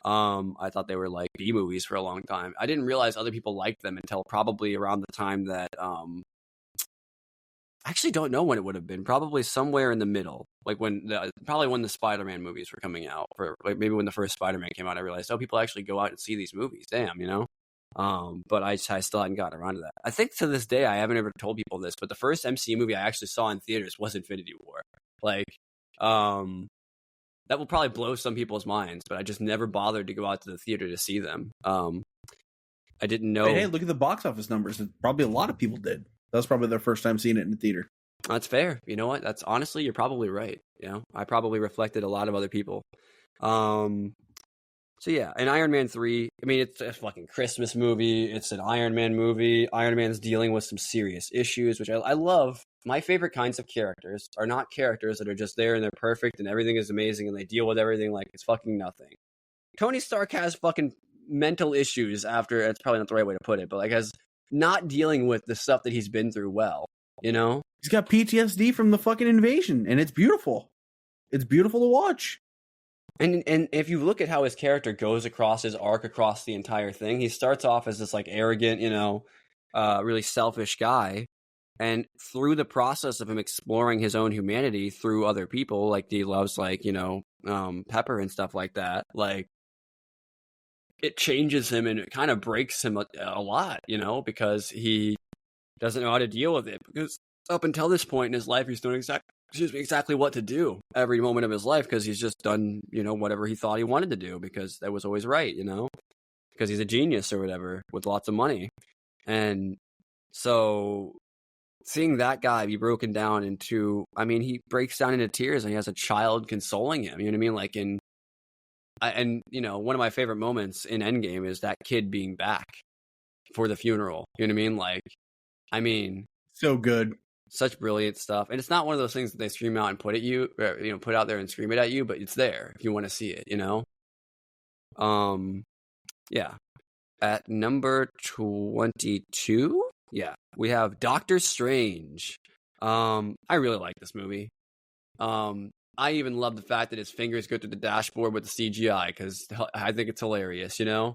I thought they were like B movies for a long time. I didn't realize other people liked them until probably around the time that I actually don't know when it would have been. Probably somewhere in the middle, probably when the Spider-Man movies were coming out, or maybe when the first Spider-Man came out. I realized, people actually go out and see these movies. Damn, But I still hadn't gotten around to that. I think to this day I haven't ever told people this, but the first MCU movie I actually saw in theaters was Infinity War. That will probably blow some people's minds, but I just never bothered to go out to the theater to see them. I didn't know. Hey, look at the box office numbers. Probably a lot of people did. That was probably their first time seeing it in the theater. That's fair. You know what? That's honestly, you're probably right. I probably reflected a lot of other people. So yeah, and Iron Man 3, I mean, it's a fucking Christmas movie. It's an Iron Man movie. Iron Man's dealing with some serious issues, which I love. My favorite kinds of characters are not characters that are just there and they're perfect and everything is amazing and they deal with everything like it's fucking nothing. Tony Stark has fucking mental issues after, it's probably not the right way to put it, but has not dealing with the stuff that he's been through well, He's got PTSD from the fucking invasion, and it's beautiful. It's beautiful to watch. And if you look at how his character goes across his arc across the entire thing, he starts off as this arrogant, really selfish guy. And through the process of him exploring his own humanity through other people, he loves, Pepper and stuff like that, it changes him and it kind of breaks him a lot, because he doesn't know how to deal with it. Because up until this point in his life, he's doing exactly what to do every moment of his life because he's just done, whatever he thought he wanted to do because that was always right, because he's a genius or whatever with lots of money. And so seeing that guy be broken down into, he breaks down into tears and he has a child consoling him, you know what I mean? And one of my favorite moments in Endgame is that kid being back for the funeral. You know what I mean? So good. Such brilliant stuff. And it's not one of those things that they scream out and put at you, or, put out there and scream it at you, but it's there if you want to see it, Yeah. At number 22, we have Doctor Strange. I really like this movie. I even love the fact that his fingers go through the dashboard with the CGI because I think it's hilarious, What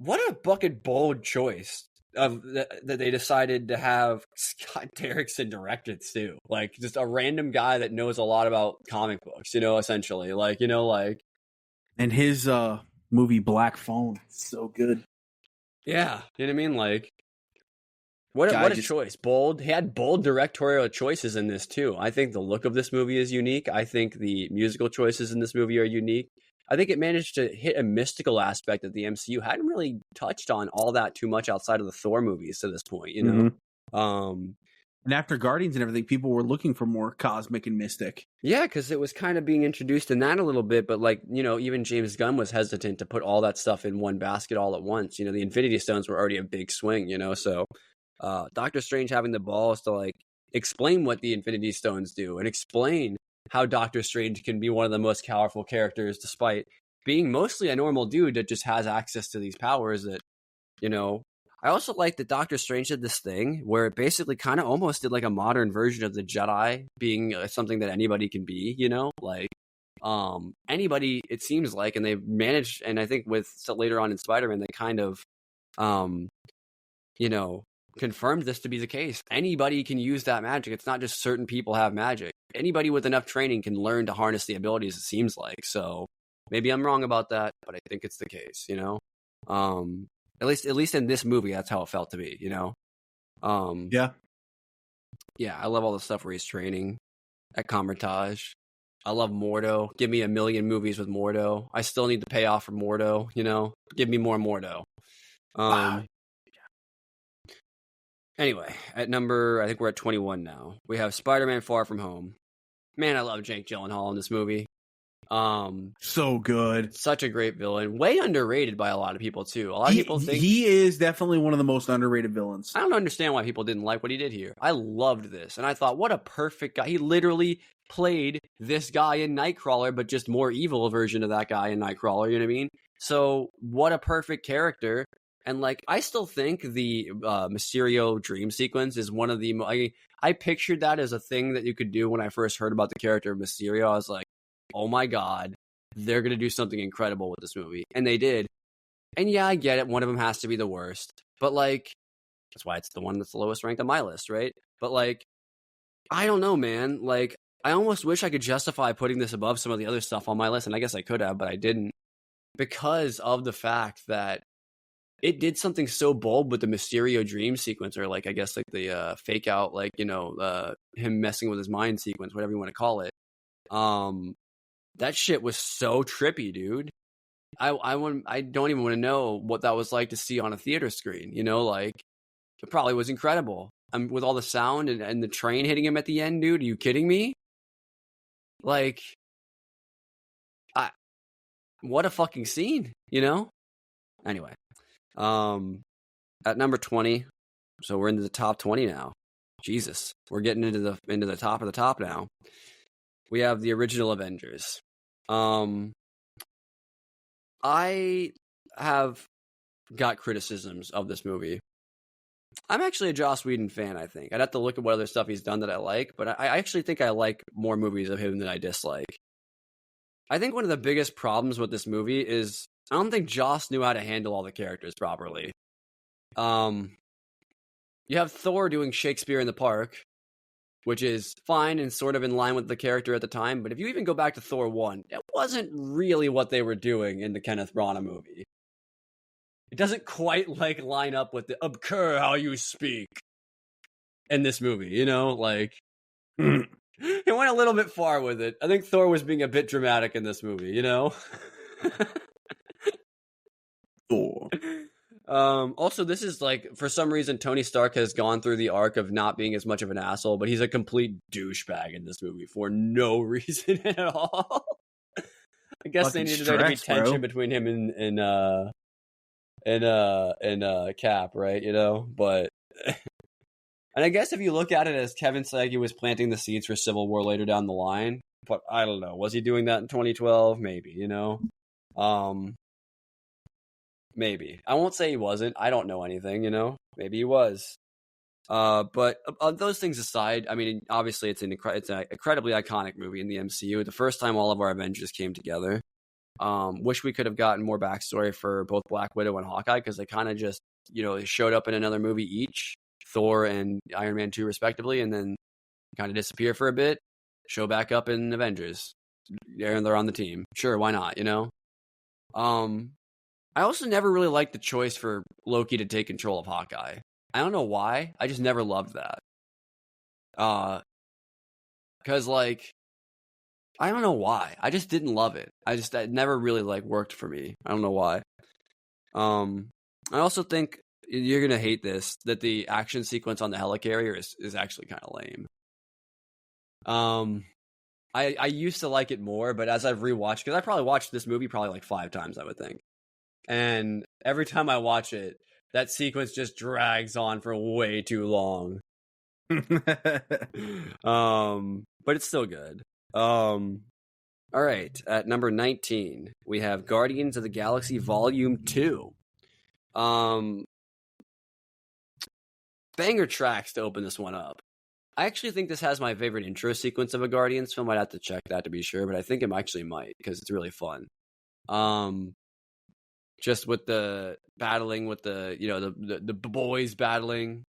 a fucking bold choice that they decided to have Scott Derrickson direct it too. Just a random guy that knows a lot about comic books, essentially. And his movie Black Phone, so good. Yeah, you know what I mean? What a choice. Bold. He had bold directorial choices in this too. I think the look of this movie is unique. I think the musical choices in this movie are unique. I think it managed to hit a mystical aspect that the MCU hadn't really touched on all that too much outside of the Thor movies to this point, And after Guardians and everything, people were looking for more cosmic and mystic. Yeah, because it was kind of being introduced in that a little bit, but even James Gunn was hesitant to put all that stuff in one basket all at once. The Infinity Stones were already a big swing, so Doctor Strange having the balls to explain what the Infinity Stones do and explain how Doctor Strange can be one of the most powerful characters despite being mostly a normal dude that just has access to these powers that, I also like that Doctor Strange did this thing where it basically kind of almost did a modern version of the Jedi being something that anybody can be, anybody, it seems like, and they've managed, and I think later on in Spider-Man, they kind of, confirmed this to be the case. Anybody can use that magic. It's not just certain people have magic. Anybody with enough training can learn to harness the abilities, it seems like. So maybe I'm wrong about that, but I think it's the case, At least in this movie, that's how it felt to me, Yeah, I love all the stuff where he's training at Comertage. I love Mordo. Give me a million movies with Mordo. I still need to pay off for Mordo, Give me more Mordo. Wow. Anyway, I think we're at 21 now. We have Spider-Man Far From Home. Man, I love Jake Gyllenhaal in this movie. So good. Such a great villain. Way underrated by a lot of people, too. A lot of people think... He is definitely one of the most underrated villains. I don't understand why people didn't like what he did here. I loved this. And I thought, what a perfect guy. He literally played this guy in Nightcrawler, but just more evil version of that guy in Nightcrawler, you know what I mean? So, what a perfect character. And, like, I still think the Mysterio dream sequence is one of the... I pictured that as a thing that you could do when I first heard about the character of Mysterio. I was like, oh my God, they're going to do something incredible with this movie. And they did. And yeah, I get it. One of them has to be the worst. But, like, that's why it's the one that's the lowest ranked on my list, right? But, like, I don't know, man. Like, I almost wish I could justify putting this above some of the other stuff on my list. And I guess I could have, but I didn't. Because of the fact that it did something so bold with the Mysterio dream sequence, or, like, I guess, like, the fake out, like, you know, him messing with his mind sequence, whatever you want to call it. That shit was so trippy, dude. I don't even want to know what that was like to see on a theater screen. You know, like, it probably was incredible. With all the sound and the train hitting him at the end, dude. Are you kidding me? Like, what a fucking scene, you know? Anyway, at number 20, so we're into the top 20 now. Jesus, we're getting into the top of the top now. We have the original Avengers. I have got criticisms of this movie. I'm actually a Joss Whedon fan, I think. I'd have to look at what other stuff he's done that I like, but I actually think I like more movies of him than I dislike. I think one of the biggest problems with this movie is I don't think Joss knew how to handle all the characters properly. You have Thor doing Shakespeare in the Park, which is fine and sort of in line with the character at the time. But if you even go back to Thor 1, it wasn't really what they were doing in the Kenneth Branagh movie. It doesn't quite, like, line up with the "obcur how you speak" in this movie, you know? Like, it went a little bit far with it. I think Thor was being a bit dramatic in this movie, you know? Thor. Also, this is, like, for some reason, Tony Stark has gone through the arc of not being as much of an asshole, but he's a complete douchebag in this movie for no reason at all. I guess they needed there to be tension between him and Cap, right? You know, but and I guess if you look at it as Kevin Feige was planting the seeds for Civil War later down the line, but I don't know, was he doing that in 2012? Maybe, you know. Maybe. I won't say he wasn't. I don't know anything, you know? Maybe he was. But those things aside, I mean, obviously it's an incredibly iconic movie in the MCU. The first time all of our Avengers came together. Wish we could have gotten more backstory for both Black Widow and Hawkeye, because they kind of just, you know, they showed up in another movie each, Thor and Iron Man 2 respectively, and then kind of disappear for a bit, show back up in Avengers. They're on the team. Sure, why not, you know? I also never really liked the choice for Loki to take control of Hawkeye. I don't know why. I just never loved that. Because, like, I don't know why. I just didn't love it. It never really, like, worked for me. I don't know why. I also think, you're going to hate this, that the action sequence on the helicarrier is actually kind of lame. I used to like it more, but as I've rewatched, because I probably watched this movie probably like 5 times, I would think. And every time I watch it, that sequence just drags on for way too long. But it's still good. All right, at number 19, we have Guardians of the Galaxy Volume 2. Banger tracks to open this one up. I actually think this has my favorite intro sequence of a Guardians film. I'd have to check that to be sure, but I think it actually might, because it's really fun. Just with the battling with the, you know, the boys battling,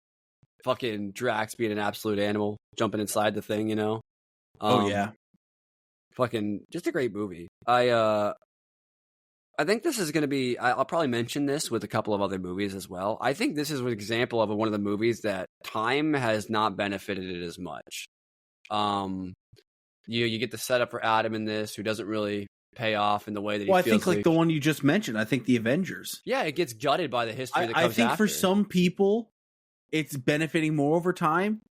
fucking Drax being an absolute animal, jumping inside the thing, you know? Oh, yeah. Fucking, just a great movie. I think this is going to be, I'll probably mention this with a couple of other movies as well. I think this is an example of one of the movies that time has not benefited it as much. You get the setup for Adam in this, who doesn't really pay off in the way that he feels. I think like the one you just mentioned, I think the Avengers. Yeah, it gets gutted by the history that comes after. I think for some people, it's benefiting more over time.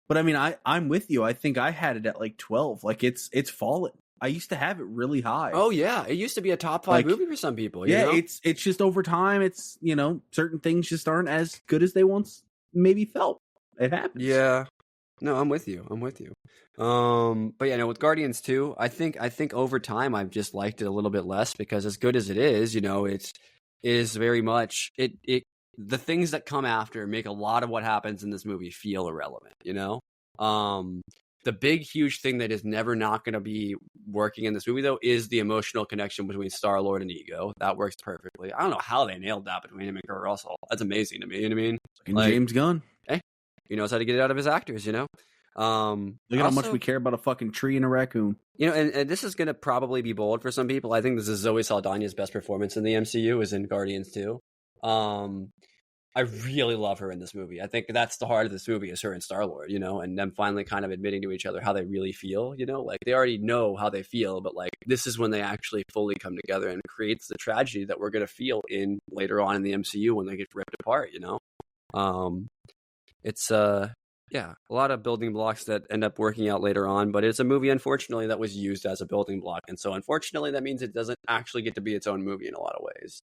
But I mean, I'm with you. I think I had it at like 12. Like it's fallen. I used to have it really high. Oh yeah, it used to be a top 5 movie for some people. You know? it's just over time. It's certain things just aren't as good as they once maybe felt. It happens. Yeah. No, I'm with you. But yeah, no, with Guardians 2, I think over time I've just liked it a little bit less because as good as it is, it is very much the things that come after make a lot of what happens in this movie feel irrelevant, the big huge thing that is never not going to be working in this movie though is the emotional connection between Star-Lord and Ego. That works perfectly. I don't know how they nailed that between him and Kurt Russell. That's amazing to me. You know what I mean? Like, James Gunn. Hey, he knows how to get it out of his actors, Look at how much we care about a fucking tree and a raccoon. And this is going to probably be bold for some people. I think this is Zoe Saldana's best performance in the MCU is in Guardians 2. I really love her in this movie. I think that's the heart of this movie is her and Star-Lord, and them finally kind of admitting to each other how they really feel, like they already know how they feel, but like this is when they actually fully come together and creates the tragedy that we're going to feel in later on in the MCU when they get ripped apart, It's a lot of building blocks that end up working out later on, but it's a movie, unfortunately, that was used as a building block. And so, unfortunately, that means it doesn't actually get to be its own movie in a lot of ways,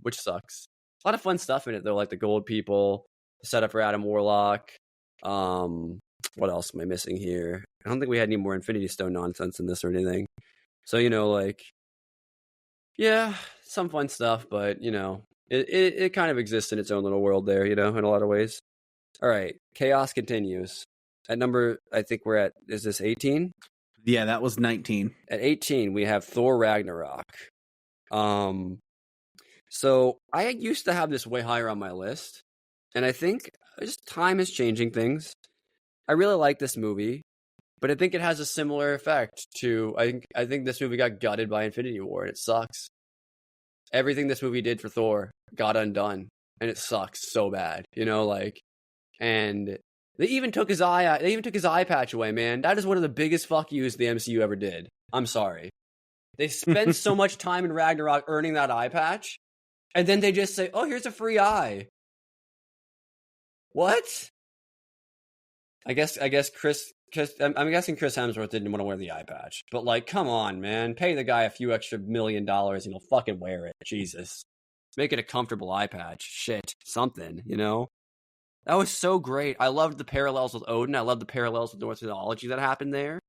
which sucks. A lot of fun stuff in it, though, like the gold people, the setup for Adam Warlock. What else am I missing here? I don't think we had any more Infinity Stone nonsense in this or anything. So, some fun stuff, but, it kind of exists in its own little world there, in a lot of ways. All right, chaos continues. At number, I think we're at, is this 18? Yeah, that was 19. At 18, we have Thor Ragnarok. So I used to have this way higher on my list, and I think just time is changing things. I really like this movie, but I think it has a similar effect to, I think this movie got gutted by Infinity War, and it sucks. Everything this movie did for Thor got undone, and it sucks so bad, and they even took his eye patch away, man. That is one of the biggest fuck yous the MCU ever did. I'm sorry. They spend so much time in Ragnarok earning that eye patch, and then they just say, "Oh, here's a free eye." What? I guess Chris I'm guessing Chris Hemsworth didn't want to wear the eye patch. But like, come on, man. Pay the guy a few extra $1 million and he'll fucking wear it. Jesus. Make it a comfortable eye patch. Shit. Something, That was so great. I loved the parallels with Odin. I loved the parallels with Norse mythology that happened there.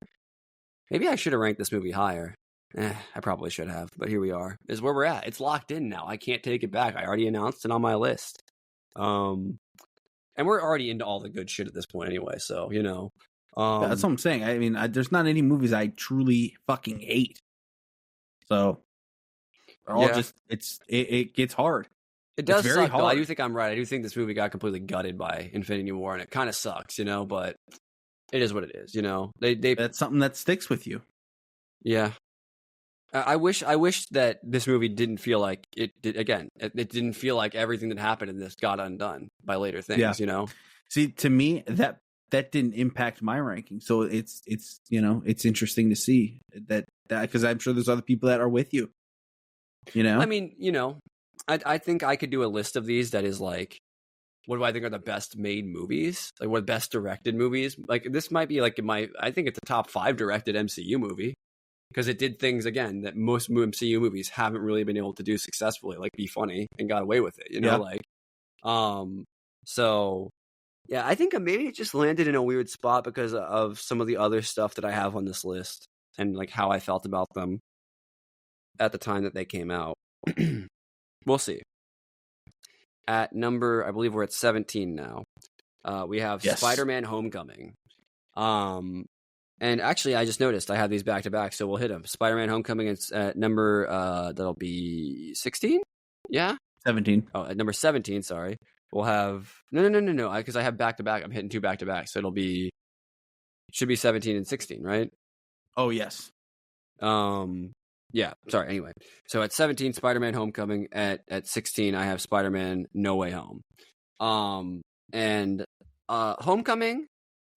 Maybe I should have ranked this movie higher. I probably should have, but here we are. Is where we're at. It's locked in now. I can't take it back. I already announced it on my list. And we're already into all the good shit at this point anyway, so, that's what I'm saying. I mean, there's not any movies I truly fucking hate. So, they're all just, it gets hard. It does suck, though. I do think I'm right. I do think this movie got completely gutted by Infinity War, and it kind of sucks, but it is what it is, They That's something that sticks with you. Yeah. I wish that this movie didn't feel like it did. Again, it didn't feel like everything that happened in this got undone by later things. See, to me, that didn't impact my ranking. So it's interesting to see that because I'm sure there's other people that are with you. I mean, I think I could do a list of these that is like, what do I think are the best made movies? Like, what best directed movies? Like, this might be like I think it's a top 5 directed MCU movie. Because it did things, again, that most MCU movies haven't really been able to do successfully, like be funny and got away with it, So, yeah, I think maybe it just landed in a weird spot because of some of the other stuff that I have on this list and like how I felt about them at the time that they came out. We'll see. At number, I believe we're at 17 now. We have Spider-Man Homecoming. And actually, I just noticed I have these back to back, so we'll hit them. Spider-Man Homecoming is at number that'll be 16. Yeah, 17. Oh, at number 17. Sorry, we'll have no. Because I have back to back. I'm hitting 2 back to back, so should be 17 and 16, right? Oh yes. Yeah. Sorry. Anyway, so at 17, Spider-Man Homecoming. At 16, I have Spider-Man No Way Home. And Homecoming,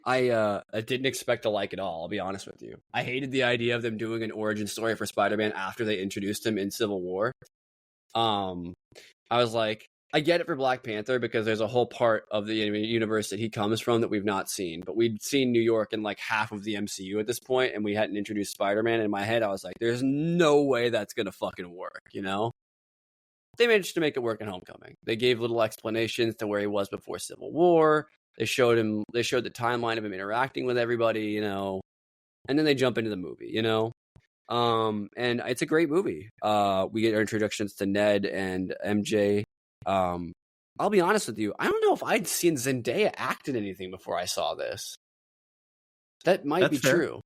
I didn't expect to like at all, I'll be honest with you. I hated the idea of them doing an origin story for Spider-Man after they introduced him in Civil War. I was like, I get it for Black Panther because there's a whole part of the universe that he comes from that we've not seen. But we'd seen New York in like half of the MCU at this point, and we hadn't introduced Spider-Man. In my head, I was like, there's no way that's going to fucking work, you know? They managed to make it work in Homecoming. They gave little explanations to where he was before Civil War. They showed the timeline of him interacting with everybody, you know? And then they jump into the movie, you know? And it's a great movie. We get our introductions to Ned and MJ. I'll be honest with you. I don't know if I'd seen Zendaya act in anything before I saw this. That might be true.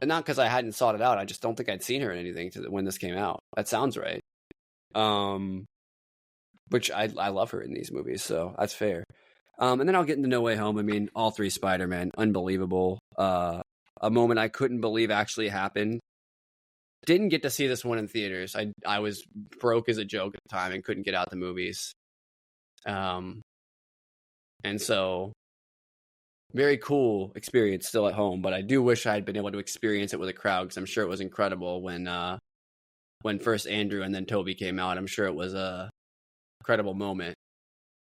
And not because I hadn't sought it out. I just don't think I'd seen her in anything when this came out. That sounds right. Which I love her in these movies, so that's fair. And then I'll get into No Way Home. I mean, all three Spider-Man, unbelievable. A moment I couldn't believe actually happened. Didn't get to see this one in theaters. I was broke as a joke at the time and couldn't get out the movies. And so very cool experience still at home, but I do wish I had been able to experience it with a crowd because I'm sure it was incredible when first Andrew and then Toby came out. I'm sure it was a incredible moment.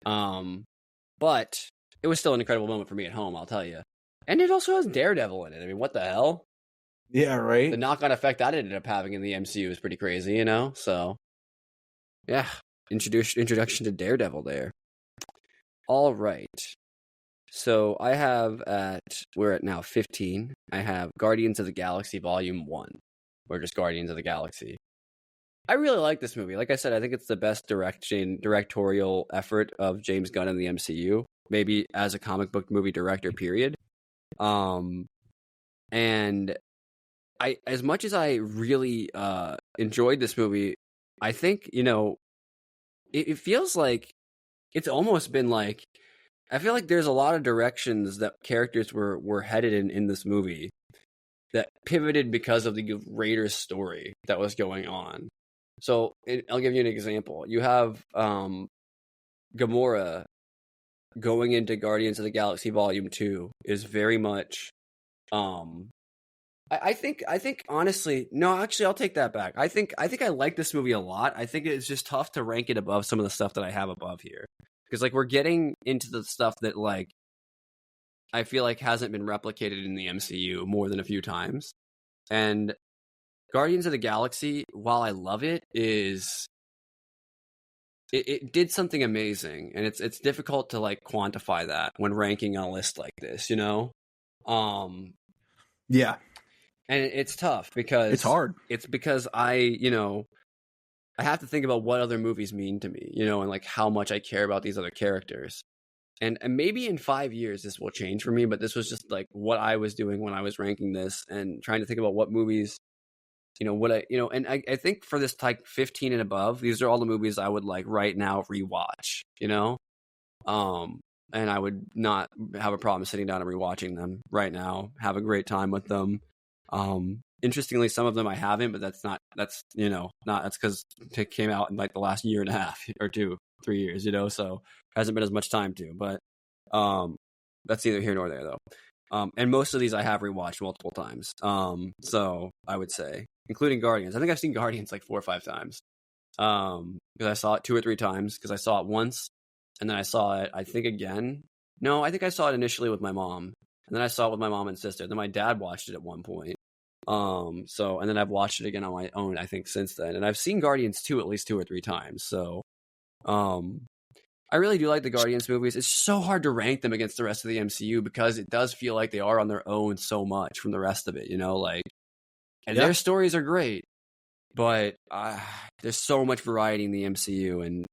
But it was still an incredible moment for me at home, I'll tell you. And it also has Daredevil in it. I mean, what the hell? Yeah, right. The knock-on effect that ended up having in the MCU is pretty crazy, you know? So, yeah, introduction to Daredevil there. All right. So we're at now 15. I have Guardians of the Galaxy Volume 1. Or just Guardians of the Galaxy. I really like this movie. Like I said, I think it's the best directorial effort of James Gunn in the MCU. Maybe as a comic book movie director, period. And as much as I really enjoyed this movie, I think, you know, it feels like it's almost been like, I feel like there's a lot of directions that characters were headed in this movie that pivoted because of the greater story that was going on. So I'll give you an example. You have Gamora going into Guardians of the Galaxy Volume 2 is very much I think honestly, no, actually I'll take that back. I think I like this movie a lot. I think it's just tough to rank it above some of the stuff that I have above here. Because like we're getting into the stuff that like I feel like hasn't been replicated in the MCU more than a few times. And Guardians of the Galaxy, while I love it, it did something amazing, and it's difficult to like quantify that when ranking on a list like this, you know? Yeah. And it's tough because it's hard. It's because I have to think about what other movies mean to me, you know, and like how much I care about these other characters. And maybe in 5 years this will change for me, but this was just like what I was doing when I was ranking this and trying to think about what movies, you know, and I think for this type 15 and above, these are all the movies I would like right now rewatch, you know? And I would not have a problem sitting down and rewatching them right now, have a great time with them. Interestingly, some of them I haven't, but that's because it came out in like the last year and a half or 3 years, you know, so hasn't been as much time to, but that's neither here nor there though. And most of these I have rewatched multiple times. So I would say, including Guardians. I think I've seen Guardians like 4 or 5 times. Because I saw it 2 or 3 times because I saw it once and then I saw it, I think again. No, I think I saw it initially with my mom and then I saw it with my mom and sister. Then my dad watched it at one point. And then I've watched it again on my own, I think, since then. And I've seen Guardians 2 at least 2 or 3 times. So, I really do like the Guardians movies. It's so hard to rank them against the rest of the MCU because it does feel like they are on their own so much from the rest of it, you know, like, and their stories are great, but there's so much variety in the MCU. And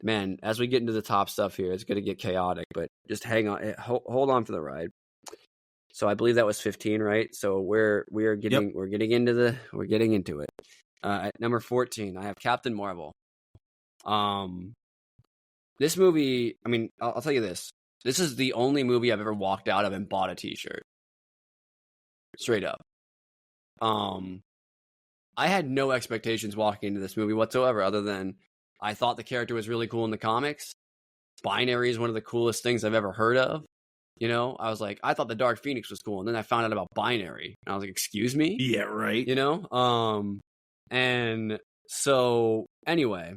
man, as we get into the top stuff here, it's going to get chaotic, but just hang on, hold on for the ride. So I believe that was 15, right? So we're getting into it. At number 14, I have Captain Marvel. This movie, I mean, I'll tell you this. This is the only movie I've ever walked out of and bought a t-shirt. Straight up. I had no expectations walking into this movie whatsoever, other than I thought the character was really cool in the comics. Binary is one of the coolest things I've ever heard of. You know, I was like, I thought the Dark Phoenix was cool, and then I found out about Binary, and I was like, excuse me? Yeah, right. You know? And so Anyway,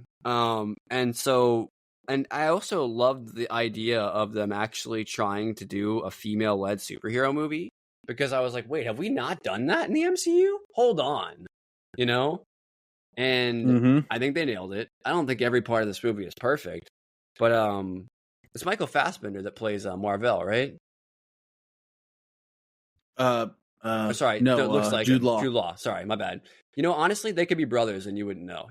and I also loved the idea of them actually trying to do a female-led superhero movie, because I was like, wait, have we not done that in the MCU? Hold on, you know? And I think they nailed it. I don't think every part of this movie is perfect, but it's Michael Fassbender that plays Marvel, right? Sorry, no, it looks like Jude Law. Jude Law. Sorry, my bad. Honestly, they could be brothers and you wouldn't know.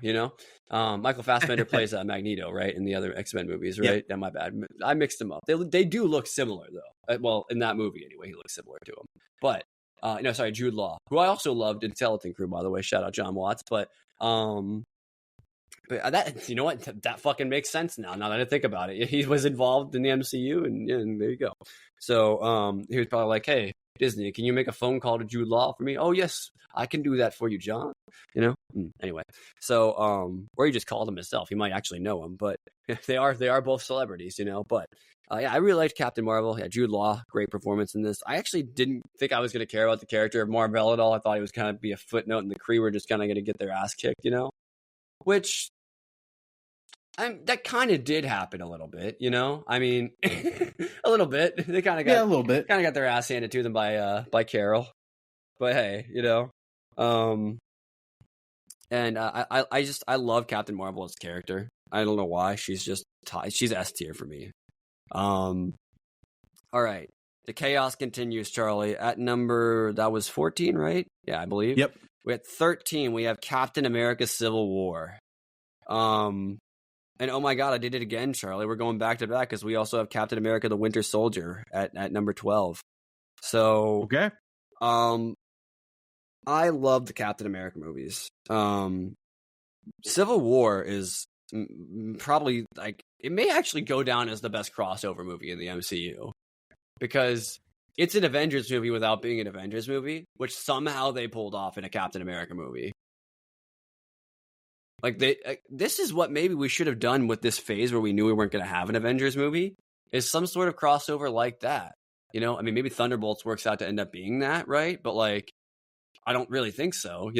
Michael Fassbender plays Magneto, right, in the other X-Men movies, right? Yeah, my bad. I mixed them up. They do look similar though. Well, in that movie anyway, he looks similar to him. But sorry, Jude Law, who I also loved in Skeleton Crew, by the way. Shout out John Watts. But that, you know what, that fucking makes sense now that I think about it. He was involved in the MCU, and there you go. So he was probably like, hey, Disney, can you make a phone call to Jude Law for me? Oh yes, I can do that for you, John. Anyway, so or he just called him himself. He might actually know him, but they are both celebrities, But yeah, I really liked Captain Marvel. Yeah, Jude Law, great performance in this. I actually didn't think I was going to care about the character of Marvel at all. I thought he was kind of be a footnote, and the Kree were just kind of going to get their ass kicked, Which that kind of did happen a little bit, I mean, a little bit. They kind of got a little bit. Kind of got their ass handed to them by Carol. But hey, and I love Captain Marvel's character. I don't know why. She's S tier for me. All right. The chaos continues, Charlie. At number, that was 14, right? Yeah, I believe. Yep. We're at 13. We have Captain America: Civil War. And oh my God, I did it again, Charlie. We're going back to back because we also have Captain America: The Winter Soldier at number 12. So okay. I love the Captain America movies. Civil War is probably it may actually go down as the best crossover movie in the MCU, because it's an Avengers movie without being an Avengers movie, which somehow they pulled off in a Captain America movie. This is what maybe we should have done with this phase where we knew we weren't going to have an Avengers movie, is some sort of crossover like that. I mean, maybe Thunderbolts works out to end up being that, right? But I don't really think so.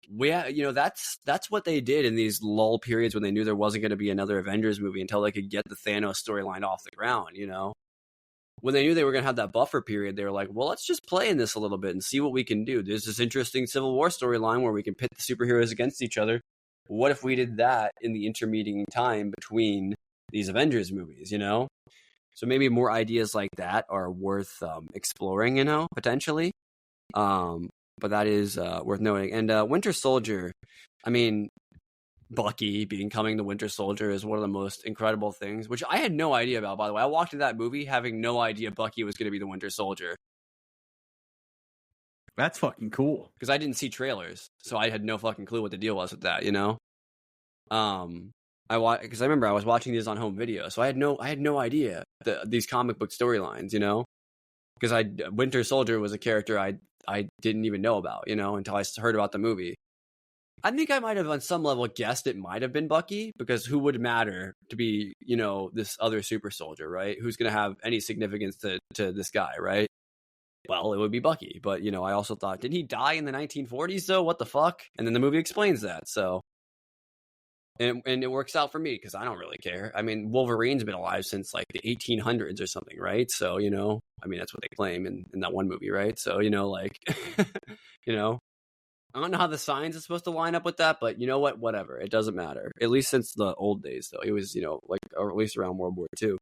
That's what they did in these lull periods when they knew there wasn't going to be another Avengers movie until they could get the Thanos storyline off the ground. When they knew they were going to have that buffer period, they were like, well, let's just play in this a little bit and see what we can do. There's this interesting Civil War storyline where we can pit the superheroes against each other. What if we did that in the intermediate time between these Avengers movies, So maybe more ideas like that are worth exploring, potentially. But that is worth noting. And Winter Soldier, I mean, Bucky becoming the Winter Soldier is one of the most incredible things, which I had no idea about, by the way. I walked into that movie having no idea Bucky was going to be the Winter Soldier. That's fucking cool. Because I didn't see trailers, so I had no fucking clue what the deal was with that, Because I remember I was watching these on home video, so I had no idea these comic book storylines, Because Winter Soldier was a character I didn't even know about, until I heard about the movie. I think I might have on some level guessed it might have been Bucky, because who would matter to be, this other super soldier, right? Who's going to have any significance to this guy, right? Well, it would be Bucky. But, I also thought, did he die in the 1940s though? What the fuck? And then the movie explains that. So, and it works out for me because I don't really care. I mean, Wolverine's been alive since the 1800s or something, right? So, I mean, that's what they claim in that one movie, right? So, I don't know how the science is supposed to line up with that, but you know what? Whatever. It doesn't matter. At least since the old days, though. It was, or at least around World War II.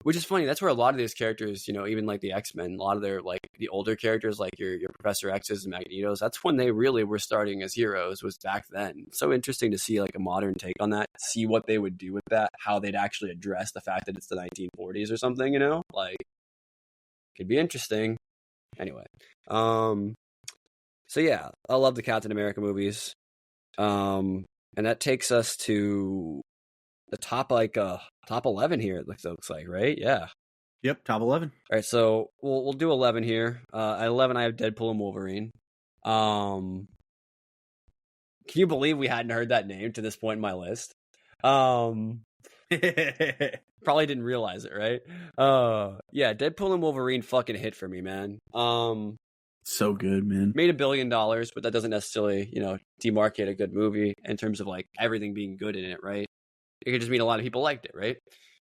Which is funny. That's where a lot of these characters, even the X-Men, a lot of their, the older characters, your Professor X's and Magneto's, that's when they really were starting as heroes, was back then. So interesting to see, a modern take on that, see what they would do with that, how they'd actually address the fact that it's the 1940s or something, could be interesting. Anyway. So yeah, I love the Captain America movies. And that takes us to the top 11 here, it looks like, right? Yeah. Yep, top 11. All right, so we'll do 11 here. At 11 I have Deadpool and Wolverine. Can you believe we hadn't heard that name to this point in my list? Probably didn't realize it, right? Yeah, Deadpool and Wolverine fucking hit for me, man. So good, man. Made $1 billion, but that doesn't necessarily, demarcate a good movie in terms of like everything being good in it, right? It could just mean a lot of people liked it, right?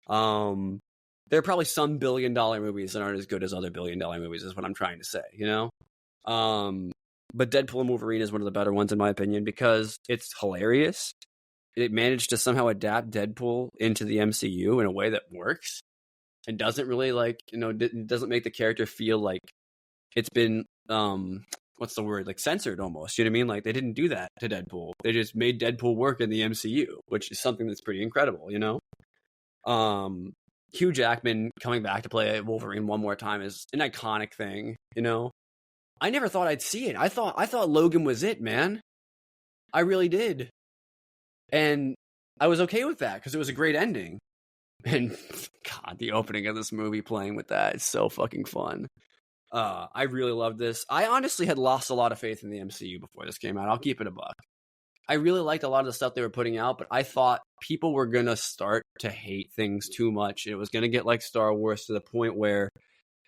There are probably some $1 billion movies that aren't as good as other $1 billion movies, is what I'm trying to say, But Deadpool and Wolverine is one of the better ones in my opinion because it's hilarious. It managed to somehow adapt Deadpool into the MCU in a way that works and doesn't really doesn't make the character feel like it's been what's the word, like censored almost, you know what I mean? Like they didn't do that to Deadpool. They just made Deadpool work in the MCU, which is something that's pretty incredible, Hugh Jackman coming back to play Wolverine one more time is an iconic thing, I never thought I'd see it. I thought Logan was it, man. I really did. And I was okay with that because it was a great ending. And God, the opening of this movie playing with that is so fucking fun. I really loved this. I honestly had lost a lot of faith in the MCU before this came out. I'll keep it a buck. I really liked a lot of the stuff they were putting out, but I thought people were going to start to hate things too much. It was going to get like Star Wars to the point where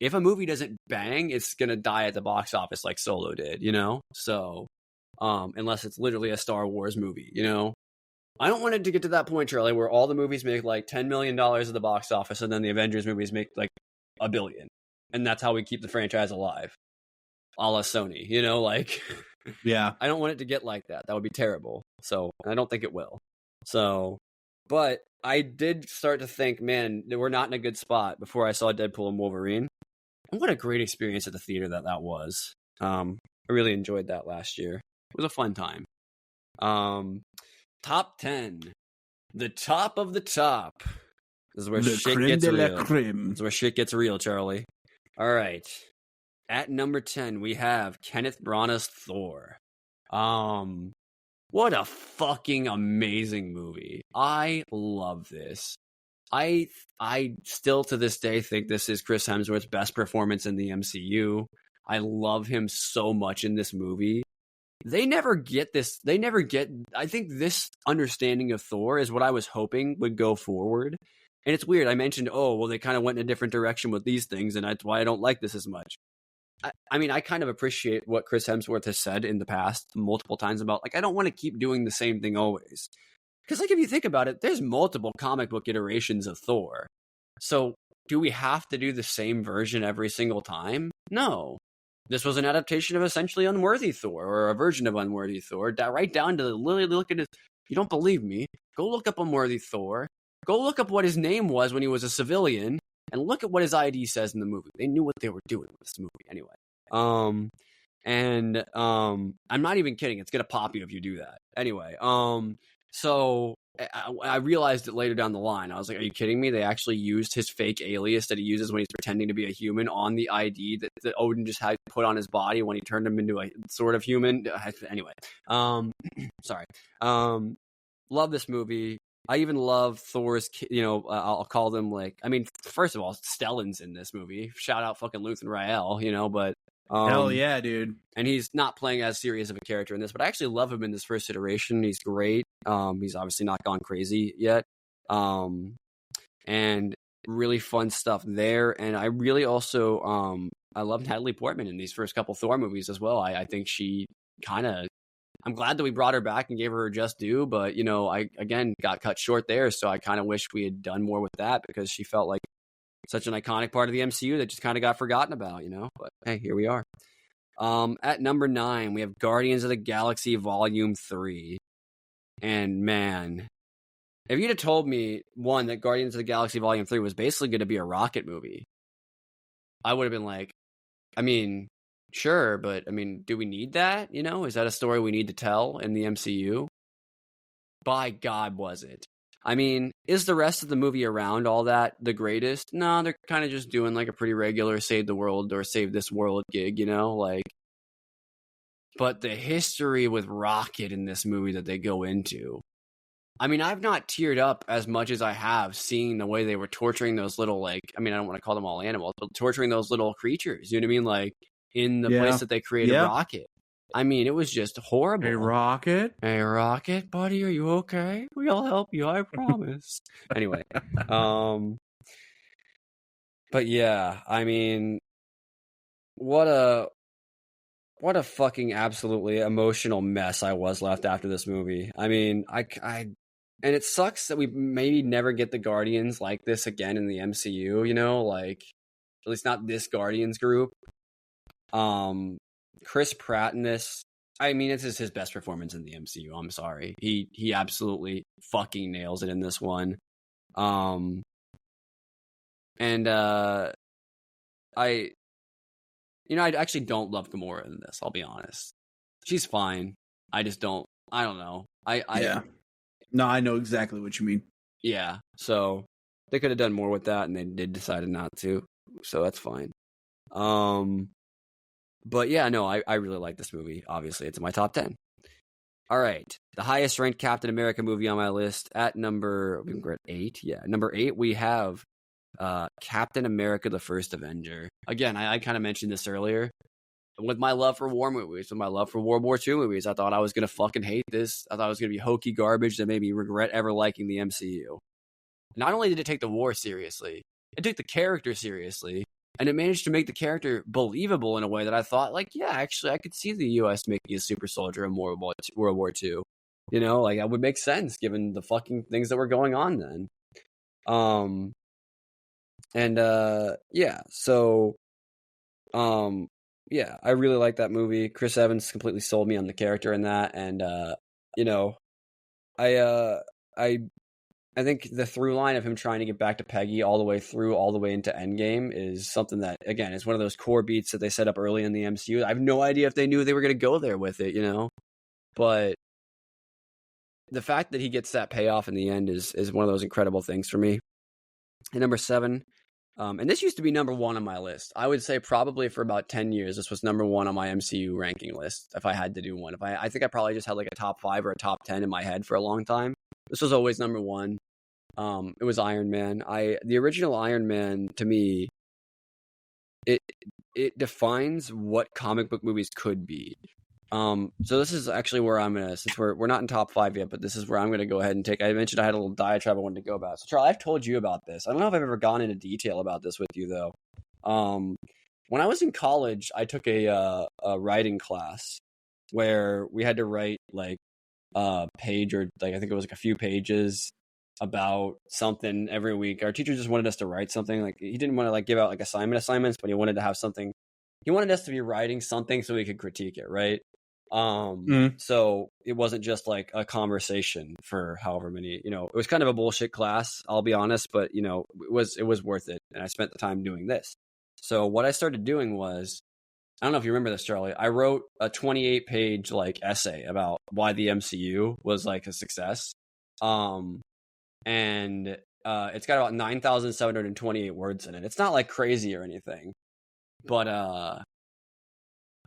if a movie doesn't bang, it's going to die at the box office like Solo did, So, unless it's literally a Star Wars movie, I don't want it to get to that point, Charlie, where all the movies make like $10 million at the box office and then the Avengers movies make like $1 billion. And that's how we keep the franchise alive. A la Sony, Yeah. I don't want it to get like that. That would be terrible. So I don't think it will. So, but I did start to think, man, we're not in a good spot before I saw Deadpool and Wolverine. And what a great experience at the theater that was. I really enjoyed that last year. It was a fun time. Top 10. The top of the top. This is where shit gets real. This is where shit gets real, Charlie. All right. At number 10, we have Kenneth Branagh's Thor. What a fucking amazing movie. I love this. I still to this day think this is Chris Hemsworth's best performance in the MCU. I love him so much in this movie. They never get this. I think this understanding of Thor is what I was hoping would go forward. And it's weird. I mentioned, they kind of went in a different direction with these things, and that's why I don't like this as much. I mean, I kind of appreciate what Chris Hemsworth has said in the past multiple times about, like, I don't want to keep doing the same thing always. Because, like, if you think about it, there's multiple comic book iterations of Thor. So, do we have to do the same version every single time? No. This was an adaptation of essentially Unworthy Thor, or a version of Unworthy Thor, right down to literally look at his... You don't believe me? Go look up Unworthy Thor. Go look up what his name was when he was a civilian, and look at what his ID says in the movie. They knew what they were doing with this movie anyway. I'm not even kidding. It's going to pop you if you do that. Anyway, so I realized it later down the line. I was like, are you kidding me? They actually used his fake alias that he uses when he's pretending to be a human on the ID that Odin just had put on his body when he turned him into a sort of human. Anyway, sorry. Love this movie. I even love Thor's, I'll call them first of all, Stellan's in this movie. Shout out fucking Luthen Rael, but. Hell yeah, dude. And he's not playing as serious of a character in this, but I actually love him in this first iteration. He's great. He's obviously not gone crazy yet. And really fun stuff there. And I really also, I love Natalie Portman in these first couple Thor movies as well. I think she I'm glad that we brought her back and gave her just due, but, I, again, got cut short there, so I kind of wish we had done more with that because she felt like such an iconic part of the MCU that just kind of got forgotten about, But, hey, here we are. At number 9, we have Guardians of the Galaxy Volume 3. And, man, if you'd have told me, one, that Guardians of the Galaxy Volume 3 was basically going to be a Rocket movie, I would have been like, sure, but do we need that? Is that a story we need to tell in the MCU? By God, was it? Is the rest of the movie around all that the greatest? No, they're kind of just doing like a pretty regular save the world or save this world gig, But the history with Rocket in this movie that they go into. I've not teared up as much as I have seeing the way they were torturing those little, I don't want to call them all animals, but torturing those little creatures, you know what I mean? In the place that they created Rocket. It was just horrible. Hey, Rocket, buddy, are you okay? We'll help you, I promise. Anyway, but yeah, what a what a fucking absolutely emotional mess I was left after this movie. I mean, and it sucks that we maybe never get the Guardians like this again in the MCU, you know, like at least not this Guardians group. Chris Pratt in this, I mean, this is his best performance in the MCU. I'm sorry. He absolutely fucking nails it in this one. I actually don't love Gamora in this, I'll be honest. She's fine. I just don't know. Yeah. No, I know exactly what you mean. Yeah. So they could have done more with that, and they did decided not to. So that's fine. But yeah, no, I really like this movie. Obviously, it's in my top 10. All right. The highest ranked Captain America movie on my list at number 8. Yeah, number 8, we have Captain America: The First Avenger. Again, I kind of mentioned this earlier. With my love for war movies, with my love for World War II movies, I thought I was going to fucking hate this. I thought it was going to be hokey garbage that made me regret ever liking the MCU. Not only did it take the war seriously, it took the character seriously, and it managed to make the character believable in a way that I thought, like, yeah, actually, I could see the U.S. making a super soldier in World War II. You know, like, that would make sense given the fucking things that were going on then. Yeah, I really like that movie. Chris Evans completely sold me on the character in that, and you know, I think the through line of him trying to get back to Peggy all the way into Endgame is something that, again, is one of those core beats that they set up early in the MCU. I have no idea if they knew they were going to go there with it, you know, but the fact that he gets that payoff in the end is one of those incredible things for me. And number 7. And this used to be number 1 on my list. I would say probably for about 10 years, this was number 1 on my MCU ranking list. If I had to do one, I think I probably just had like a top 5 or a top 10 in my head for a long time. This was always number 1. It was Iron Man. The original Iron Man, to me, it defines what comic book movies could be. So this is actually where I'm gonna, since we're not in top 5 yet, but this is where I'm gonna go ahead and take. I mentioned I had a little diatribe I wanted to go about. So Charlie, I've told you about this. I don't know if I've ever gone into detail about this with you though. When I was in college, I took a writing class where we had to write like a page, or like I think it was like a few pages about something every week. Our teacher just wanted us to write something. Like, he didn't want to like give out like assignments, but he wanted to have something. He wanted us to be writing something so we could critique it, right? So it wasn't just like a conversation for however many, you know, it was kind of a bullshit class, I'll be honest, but you know, it was worth it. And I spent the time doing this. So what I started doing was, I don't know if you remember this, Charlie, I wrote a 28-page like essay about why the MCU was like a success. And it's got about 9,728 words in it. It's not like crazy or anything, but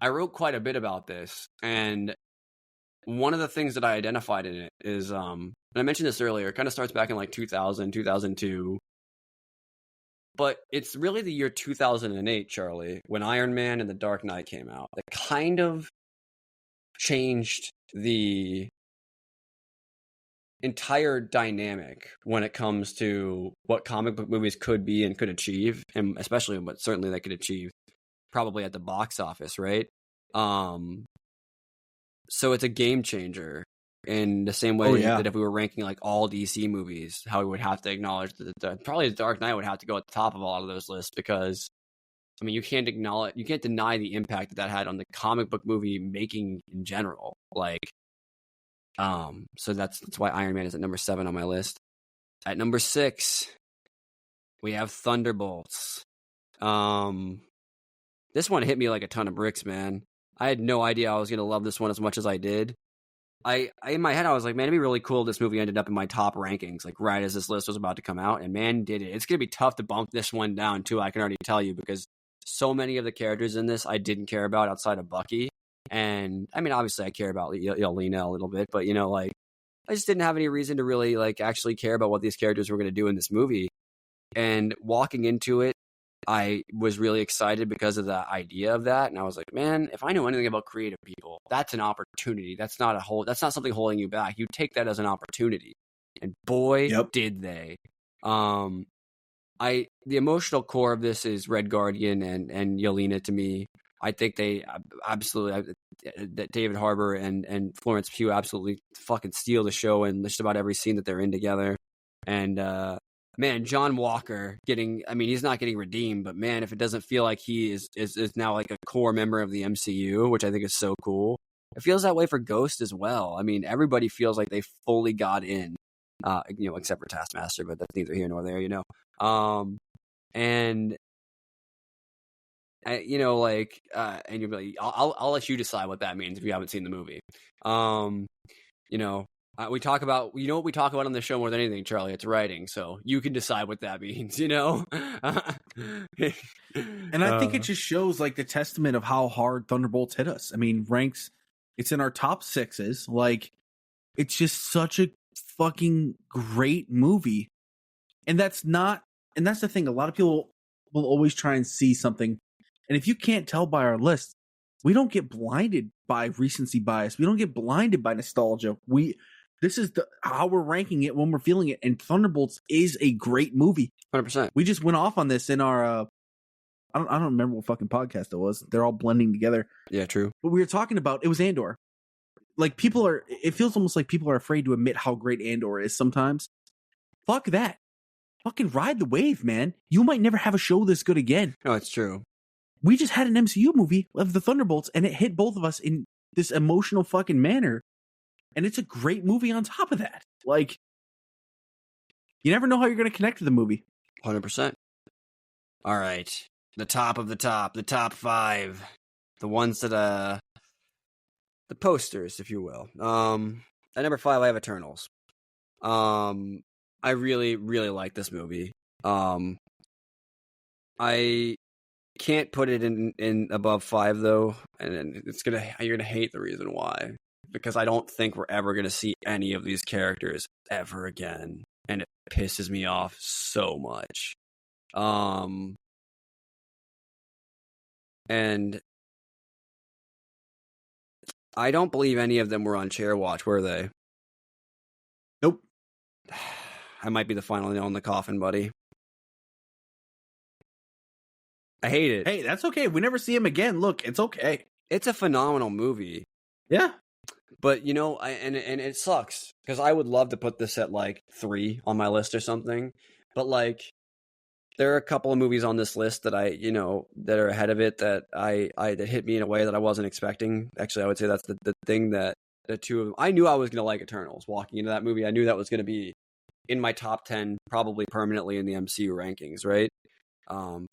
I wrote quite a bit about this, and one of the things that I identified in it is, and I mentioned this earlier, it kind of starts back in like 2000, 2002, but it's really the year 2008, Charlie, when Iron Man and The Dark Knight came out, that kind of changed the entire dynamic when it comes to what comic book movies could be and could achieve, and especially what certainly they could achieve probably at the box office, right? So it's a game changer in the same way that if we were ranking like all DC movies, how we would have to acknowledge that probably The Dark Knight would have to go at the top of a lot of those lists, because I mean, you can't deny the impact that had on the comic book movie making in general. Like, so that's why Iron Man is at number 7 on my list. At number 6, we have Thunderbolts. This one hit me like a ton of bricks, man. I had no idea I was gonna love this one as much as I did. I in my head I was like, man, it'd be really cool if this movie ended up in my top rankings, like right as this list was about to come out, and man, did it. It's gonna be tough to bump this one down too, I can already tell you, because so many of the characters in this I didn't care about outside of Bucky. And I mean, obviously I care about Yelena a little bit, but you know, like, I just didn't have any reason to really like actually care about what these characters were going to do in this movie. And walking into it, I was really excited because of the idea of that. And I was like, man, if I know anything about creative people, that's an opportunity. That's not something holding you back. You take that as an opportunity. And boy, did they. The emotional core of this is Red Guardian and Yelena to me. I think they absolutely that David Harbour and Florence Pugh absolutely fucking steal the show in just about every scene that they're in together. And man, John Walker he's not getting redeemed, but man, if it doesn't feel like he is now like a core member of the MCU, which I think is so cool. It feels that way for Ghost as well. I mean, everybody feels like they fully got in, except for Taskmaster, but that's neither here nor there, and and you'll be like, I'll let you decide what that means if you haven't seen the movie. We talk about, what we talk about on the show more than anything, Charlie? It's writing. So you can decide what that means, And I think it just shows like the testament of how hard Thunderbolts hit us. I mean, it's in our top 6s. Like, it's just such a fucking great movie. And that's the thing. A lot of people will always try and see something. And if you can't tell by our list, we don't get blinded by recency bias. We don't get blinded by nostalgia. This is how we're ranking it when we're feeling it. And Thunderbolts is a great movie. 100%. We just went off on this in our, I don't remember what fucking podcast it was. They're all blending together. Yeah, true. But we were talking about, it was Andor. Like, it feels almost like people are afraid to admit how great Andor is sometimes. Fuck that. Fucking ride the wave, man. You might never have a show this good again. No, it's true. We just had an MCU movie of the Thunderbolts, and it hit both of us in this emotional fucking manner. And it's a great movie on top of that. Like, you never know how you're going to connect to the movie. 100%. All right. The top of the top 5. The ones that, the posters, if you will. At number 5, I have Eternals. I really, really like this movie. I can't put it in above 5 though, and you're gonna hate the reason why, because I don't think we're ever gonna see any of these characters ever again, and it pisses me off so much. And I don't believe any of them were on Chair Watch, were they? Nope. I might be the final nail in the coffin, buddy. I hate it. Hey, that's okay. We never see him again. Look, it's okay. It's a phenomenal movie. Yeah. But, and it sucks, because I would love to put this at, 3 on my list or something. But, there are a couple of movies on this list that that are ahead of it that that hit me in a way that I wasn't expecting. Actually, I would say that's the thing that the two of them. I knew I was going to like Eternals walking into that movie. I knew that was going to be in my top 10, probably permanently in the MCU rankings, right?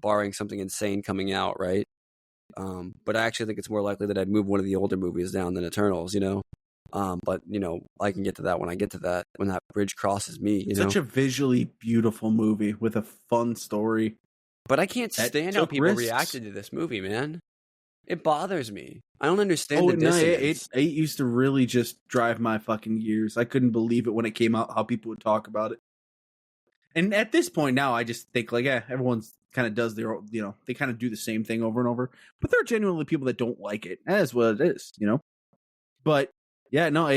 Barring something insane coming out, right? But I actually think it's more likely that I'd move one of the older movies down than Eternals, But, I can get to that when I get to that, when that bridge crosses me, It's such a visually beautiful movie with a fun story. But I can't stand how people reacted to this movie, man. It bothers me. I don't understand the dissonance. It used to really just drive my fucking gears. I couldn't believe it when it came out, how people would talk about it. And at this point now, I just think everyone's kind of does their own, they kind of do the same thing over and over. But there are genuinely people that don't like it. That's what it is, But yeah, no,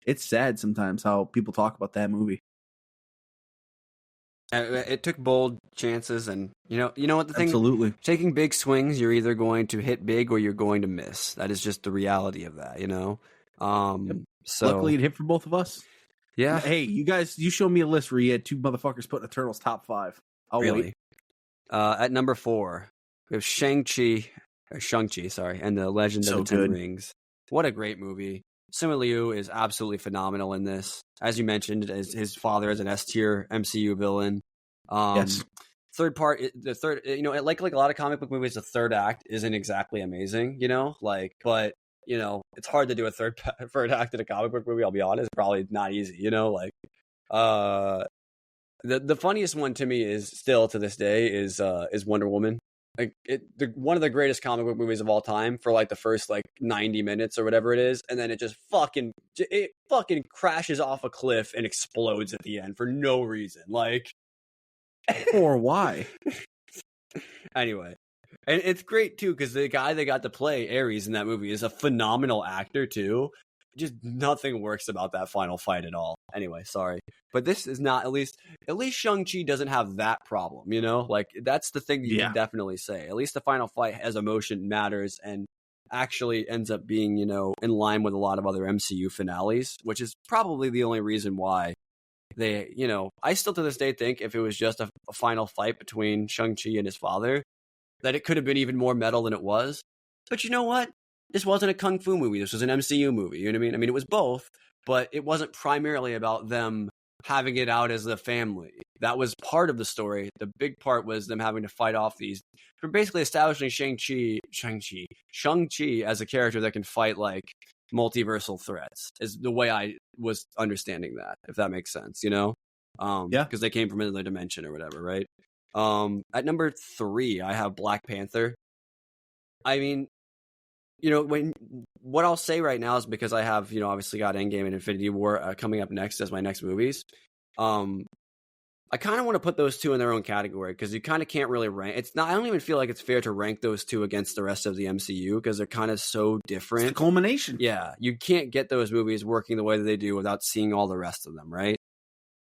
it's sad sometimes how people talk about that movie. It took bold chances, and you know what the thing. Absolutely, taking big swings, you're either going to hit big or you're going to miss. That is just the reality of that, So luckily, it hit for both of us. Yeah. Hey, you guys, you showed me a list where you had 2 motherfuckers putting Eternals top 5. I'll wait. At number 4, we have Shang-Chi, and the Legend of the Ten Rings. What a great movie. Simu Liu is absolutely phenomenal in this. As you mentioned, as his father is an S-tier MCU villain. Yes. Third part, like a lot of comic book movies, the third act isn't exactly amazing, but it's hard to do a third act in a comic book movie. I'll be honest, probably not easy. The funniest one to me is still to this day is Wonder Woman. One of the greatest comic book movies of all time for the first 90 minutes or whatever it is, and then it just fucking crashes off a cliff and explodes at the end for no reason. Or why? Anyway. And it's great, too, because the guy that got to play Ares in that movie is a phenomenal actor, too. Just nothing works about that final fight at all. Anyway, sorry. But this is not, at least Shang-Chi doesn't have that problem, you know? Like, that's the thing you can definitely say. At least the final fight has emotion, matters, and actually ends up being, you know, in line with a lot of other MCU finales, which is probably the only reason why they, you know, I still to this day think if it was just a final fight between Shang-Chi and his father, that it could have been even more metal than it was. But you know what? This wasn't a Kung Fu movie. This was an MCU movie. You know what I mean? I mean, it was both, but it wasn't primarily about them having it out as a family. That was part of the story. The big part was them having to fight off these, for basically establishing Shang-Chi as a character that can fight like multiversal threats, is the way I was understanding that, if that makes sense, you know? Because they came from another dimension or whatever, right? At number 3, I have Black Panther. I mean, you know, what I'll say right now is because I have, you know, obviously got Endgame and Infinity War coming up next as my next movies. I kind of want to put those two in their own category because you kind of can't really rank. It's not. I don't even feel like it's fair to rank those two against the rest of the MCU because they're kind of so different. It's the culmination. Yeah, you can't get those movies working the way that they do without seeing all the rest of them, right?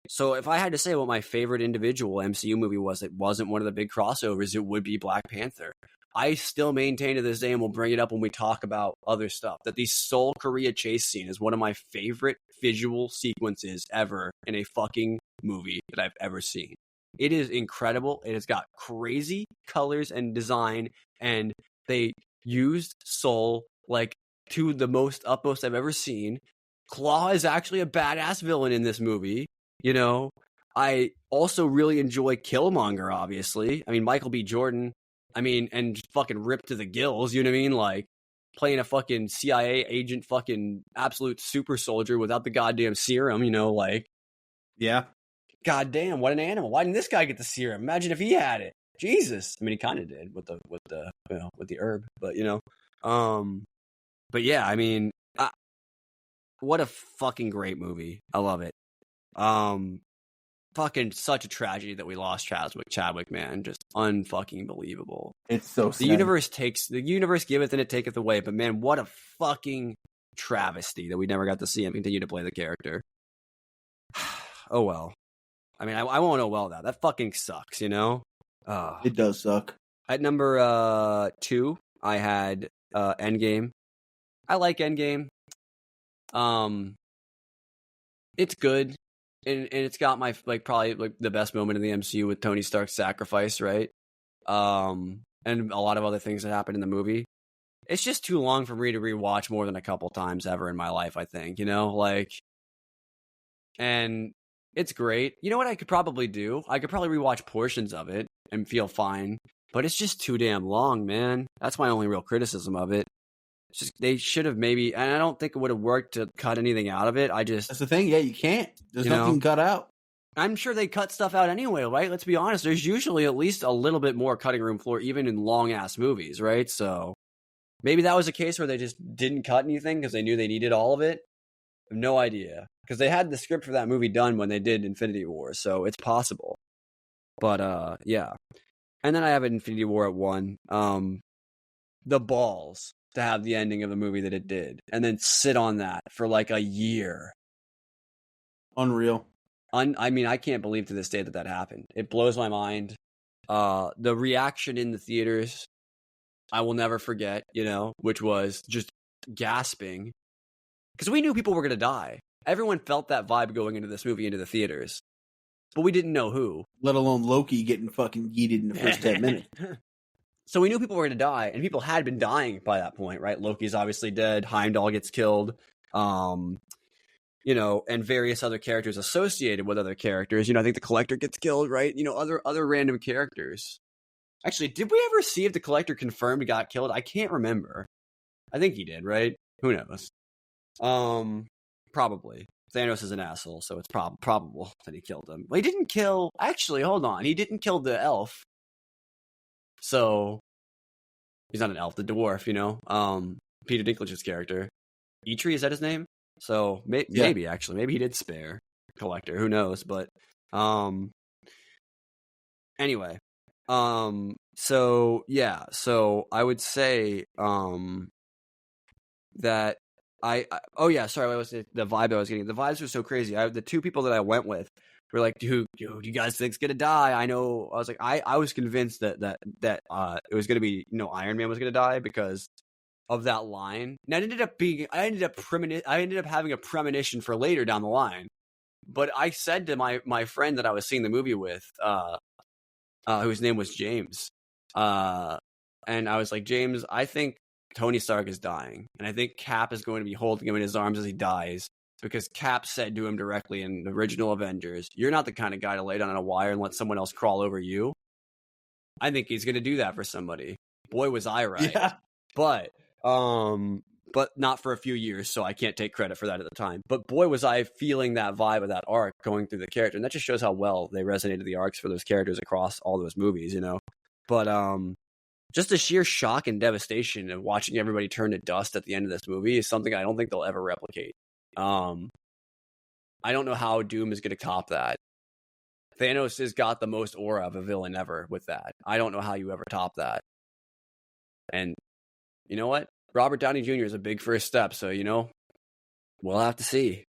So if I had to say what my favorite individual MCU movie was, it wasn't one of the big crossovers, it would be Black Panther. I still maintain to this day, and we'll bring it up when we talk about other stuff, that the Seoul Korea chase scene is one of my favorite visual sequences ever in a fucking movie that I've ever seen. It is incredible. It has got crazy colors and design, and they used Seoul like to the most utmost I've ever seen. Claw is actually a badass villain in this movie. You know, I also really enjoy Killmonger, obviously. I mean, Michael B. Jordan, I mean, and fucking ripped to the gills, you know what I mean? Like, playing a fucking CIA agent, fucking absolute super soldier without the goddamn serum, you know, like. Yeah. Goddamn, what an animal. Why didn't this guy get the serum? Imagine if he had it. Jesus. I mean, he kind of did with the you know, with the herb, but, you know. But yeah, I mean, what a fucking great movie. I love it. Fucking such a tragedy that we lost Chadwick, man. Just unfucking believable. It's so sad. The universe giveth and it taketh away, but man, what a fucking travesty that we never got to see him continue to play the character. Oh well. I mean, I won't oh well that fucking sucks, you know? It does suck. At number 2, I had Endgame. I like Endgame. It's good. And it's got my, like, probably, like, the best moment in the MCU with Tony Stark's sacrifice, right? And a lot of other things that happen in the movie. It's just too long for me to rewatch more than a couple times ever in my life, I think, you know? Like, and it's great. You know what I could probably do? I could probably rewatch portions of it and feel fine. But it's just too damn long, man. That's my only real criticism of it. It's just, they should have maybe, and I don't think it would have worked to cut anything out of it. That's the thing. Yeah, you can't. There's nothing cut out. I'm sure they cut stuff out anyway, right? Let's be honest. There's usually at least a little bit more cutting room floor, even in long ass movies, right? So maybe that was a case where they just didn't cut anything because they knew they needed all of it. I have no idea, because they had the script for that movie done when they did Infinity War, so it's possible. But yeah. And then I have Infinity War at 1. The balls to have the ending of the movie that it did, and then sit on that for like a year. Unreal. I mean, I can't believe to this day that happened. It blows my mind. The reaction in the theaters, I will never forget, you know, which was just gasping. Because we knew people were going to die. Everyone felt that vibe going into this movie, into the theaters. But we didn't know who. Let alone Loki getting fucking yeeted in the first 10 minutes. So we knew people were going to die, and people had been dying by that point, right? Loki's obviously dead. Heimdall gets killed. You know, and various other characters associated with other characters. You know, I think the Collector gets killed, right? You know, other random characters. Actually, did we ever see if the Collector confirmed he got killed? I can't remember. I think he did, right? Who knows? Probably. Thanos is an asshole, so it's probable that he killed him. Well, he didn't kill... Actually, hold on. He didn't kill the elf. So, he's not an elf, the dwarf, you know? Peter Dinklage's character. Eitri, is that his name? So, maybe, actually. Maybe he did spare Collector. Who knows? But, anyway. So, yeah. So, I would say, that oh yeah, sorry, what was it? The vibe I was getting. The vibes were so crazy. The two people that I went with were like, dude, you guys think's gonna die? I know. I was like, I was convinced that it was gonna be, Iron Man was gonna die because of that line. And I ended up having a premonition for later down the line. But I said to my friend that I was seeing the movie with, whose name was James, and I was like, James, I think Tony Stark is dying, and I think Cap is going to be holding him in his arms as he dies, because Cap said to him directly in the original Avengers, "You're not the kind of guy to lay down on a wire and let someone else crawl over you." I think he's going to do that for somebody. Boy, was I right. Yeah. But not for a few years, so I can't take credit for that at the time. But boy, was I feeling that vibe of that arc going through the character, and that just shows how well they resonated the arcs for those characters across all those movies, But just the sheer shock and devastation of watching everybody turn to dust at the end of this movie is something I don't think they'll ever replicate. I don't know how Doom is going to top that. Thanos has got the most aura of a villain ever with that. I don't know how you ever top that. And you know what? Robert Downey Jr. is a big first step, so, we'll have to see.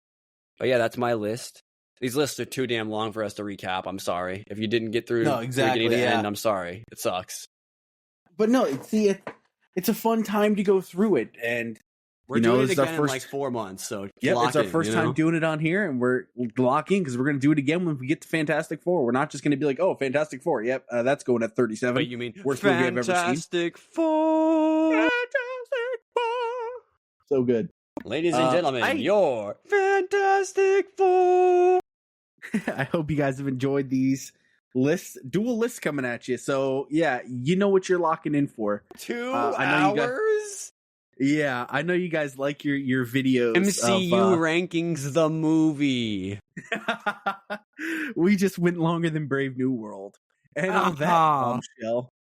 But yeah, that's my list. These lists are too damn long for us to recap. I'm sorry. If you didn't get through beginning to end, I'm sorry. It sucks. But no, see, it's a fun time to go through it, and we're doing it again in like 4 months. So yeah, it's our first time doing it on here, and we're locking because we're going to do it again when we get to Fantastic Four. We're not just going to be like, oh, Fantastic Four. Yep, that's going at 37. But you mean worst movie I've ever seen? Fantastic Four. Fantastic Four. So good, ladies and gentlemen. Your Fantastic Four. I hope you guys have enjoyed these dual lists coming at you. So yeah, you know what you're locking in for. 2 hours. I know you guys like your videos. MCU rankings the movie. We just went longer than Brave New World. And on that bombshell,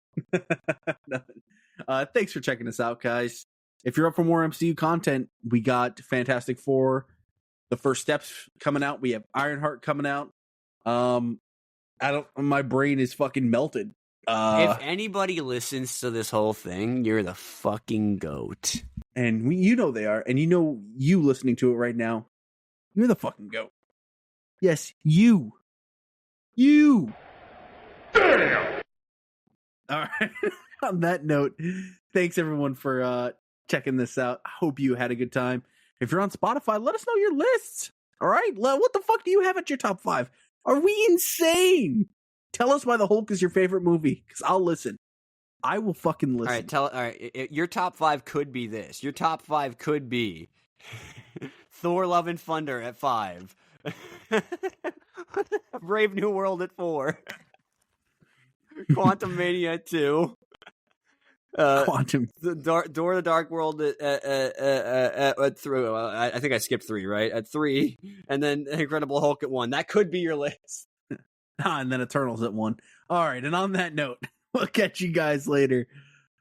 thanks for checking us out, guys. If you're up for more MCU content, we got Fantastic Four, The First Steps coming out. We have Ironheart coming out. My brain is fucking melted. If anybody listens to this whole thing, you're the fucking goat. And they are. And you listening to it right now, you're the fucking goat. Yes, you. Damn! All right. On that note, thanks everyone for checking this out. I hope you had a good time. If you're on Spotify, let us know your lists. All right? What the fuck do you have at your top 5? Are we insane? Tell us why the Hulk is your favorite movie, because I'll listen. I will fucking listen. All right, your top 5 could be this. Your top 5 could be Thor: Love and Thunder at 5. Brave New World at 4. Quantum Mania at 2. Quantum. Door of the Dark World at 3. I think I skipped 3, right? At 3. And then Incredible Hulk at 1. That could be your list. And then Eternals at 1. All right, and on that note, we'll catch you guys later.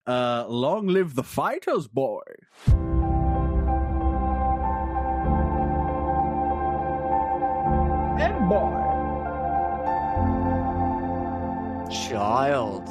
Long live the fighters, boy. And boy. Child.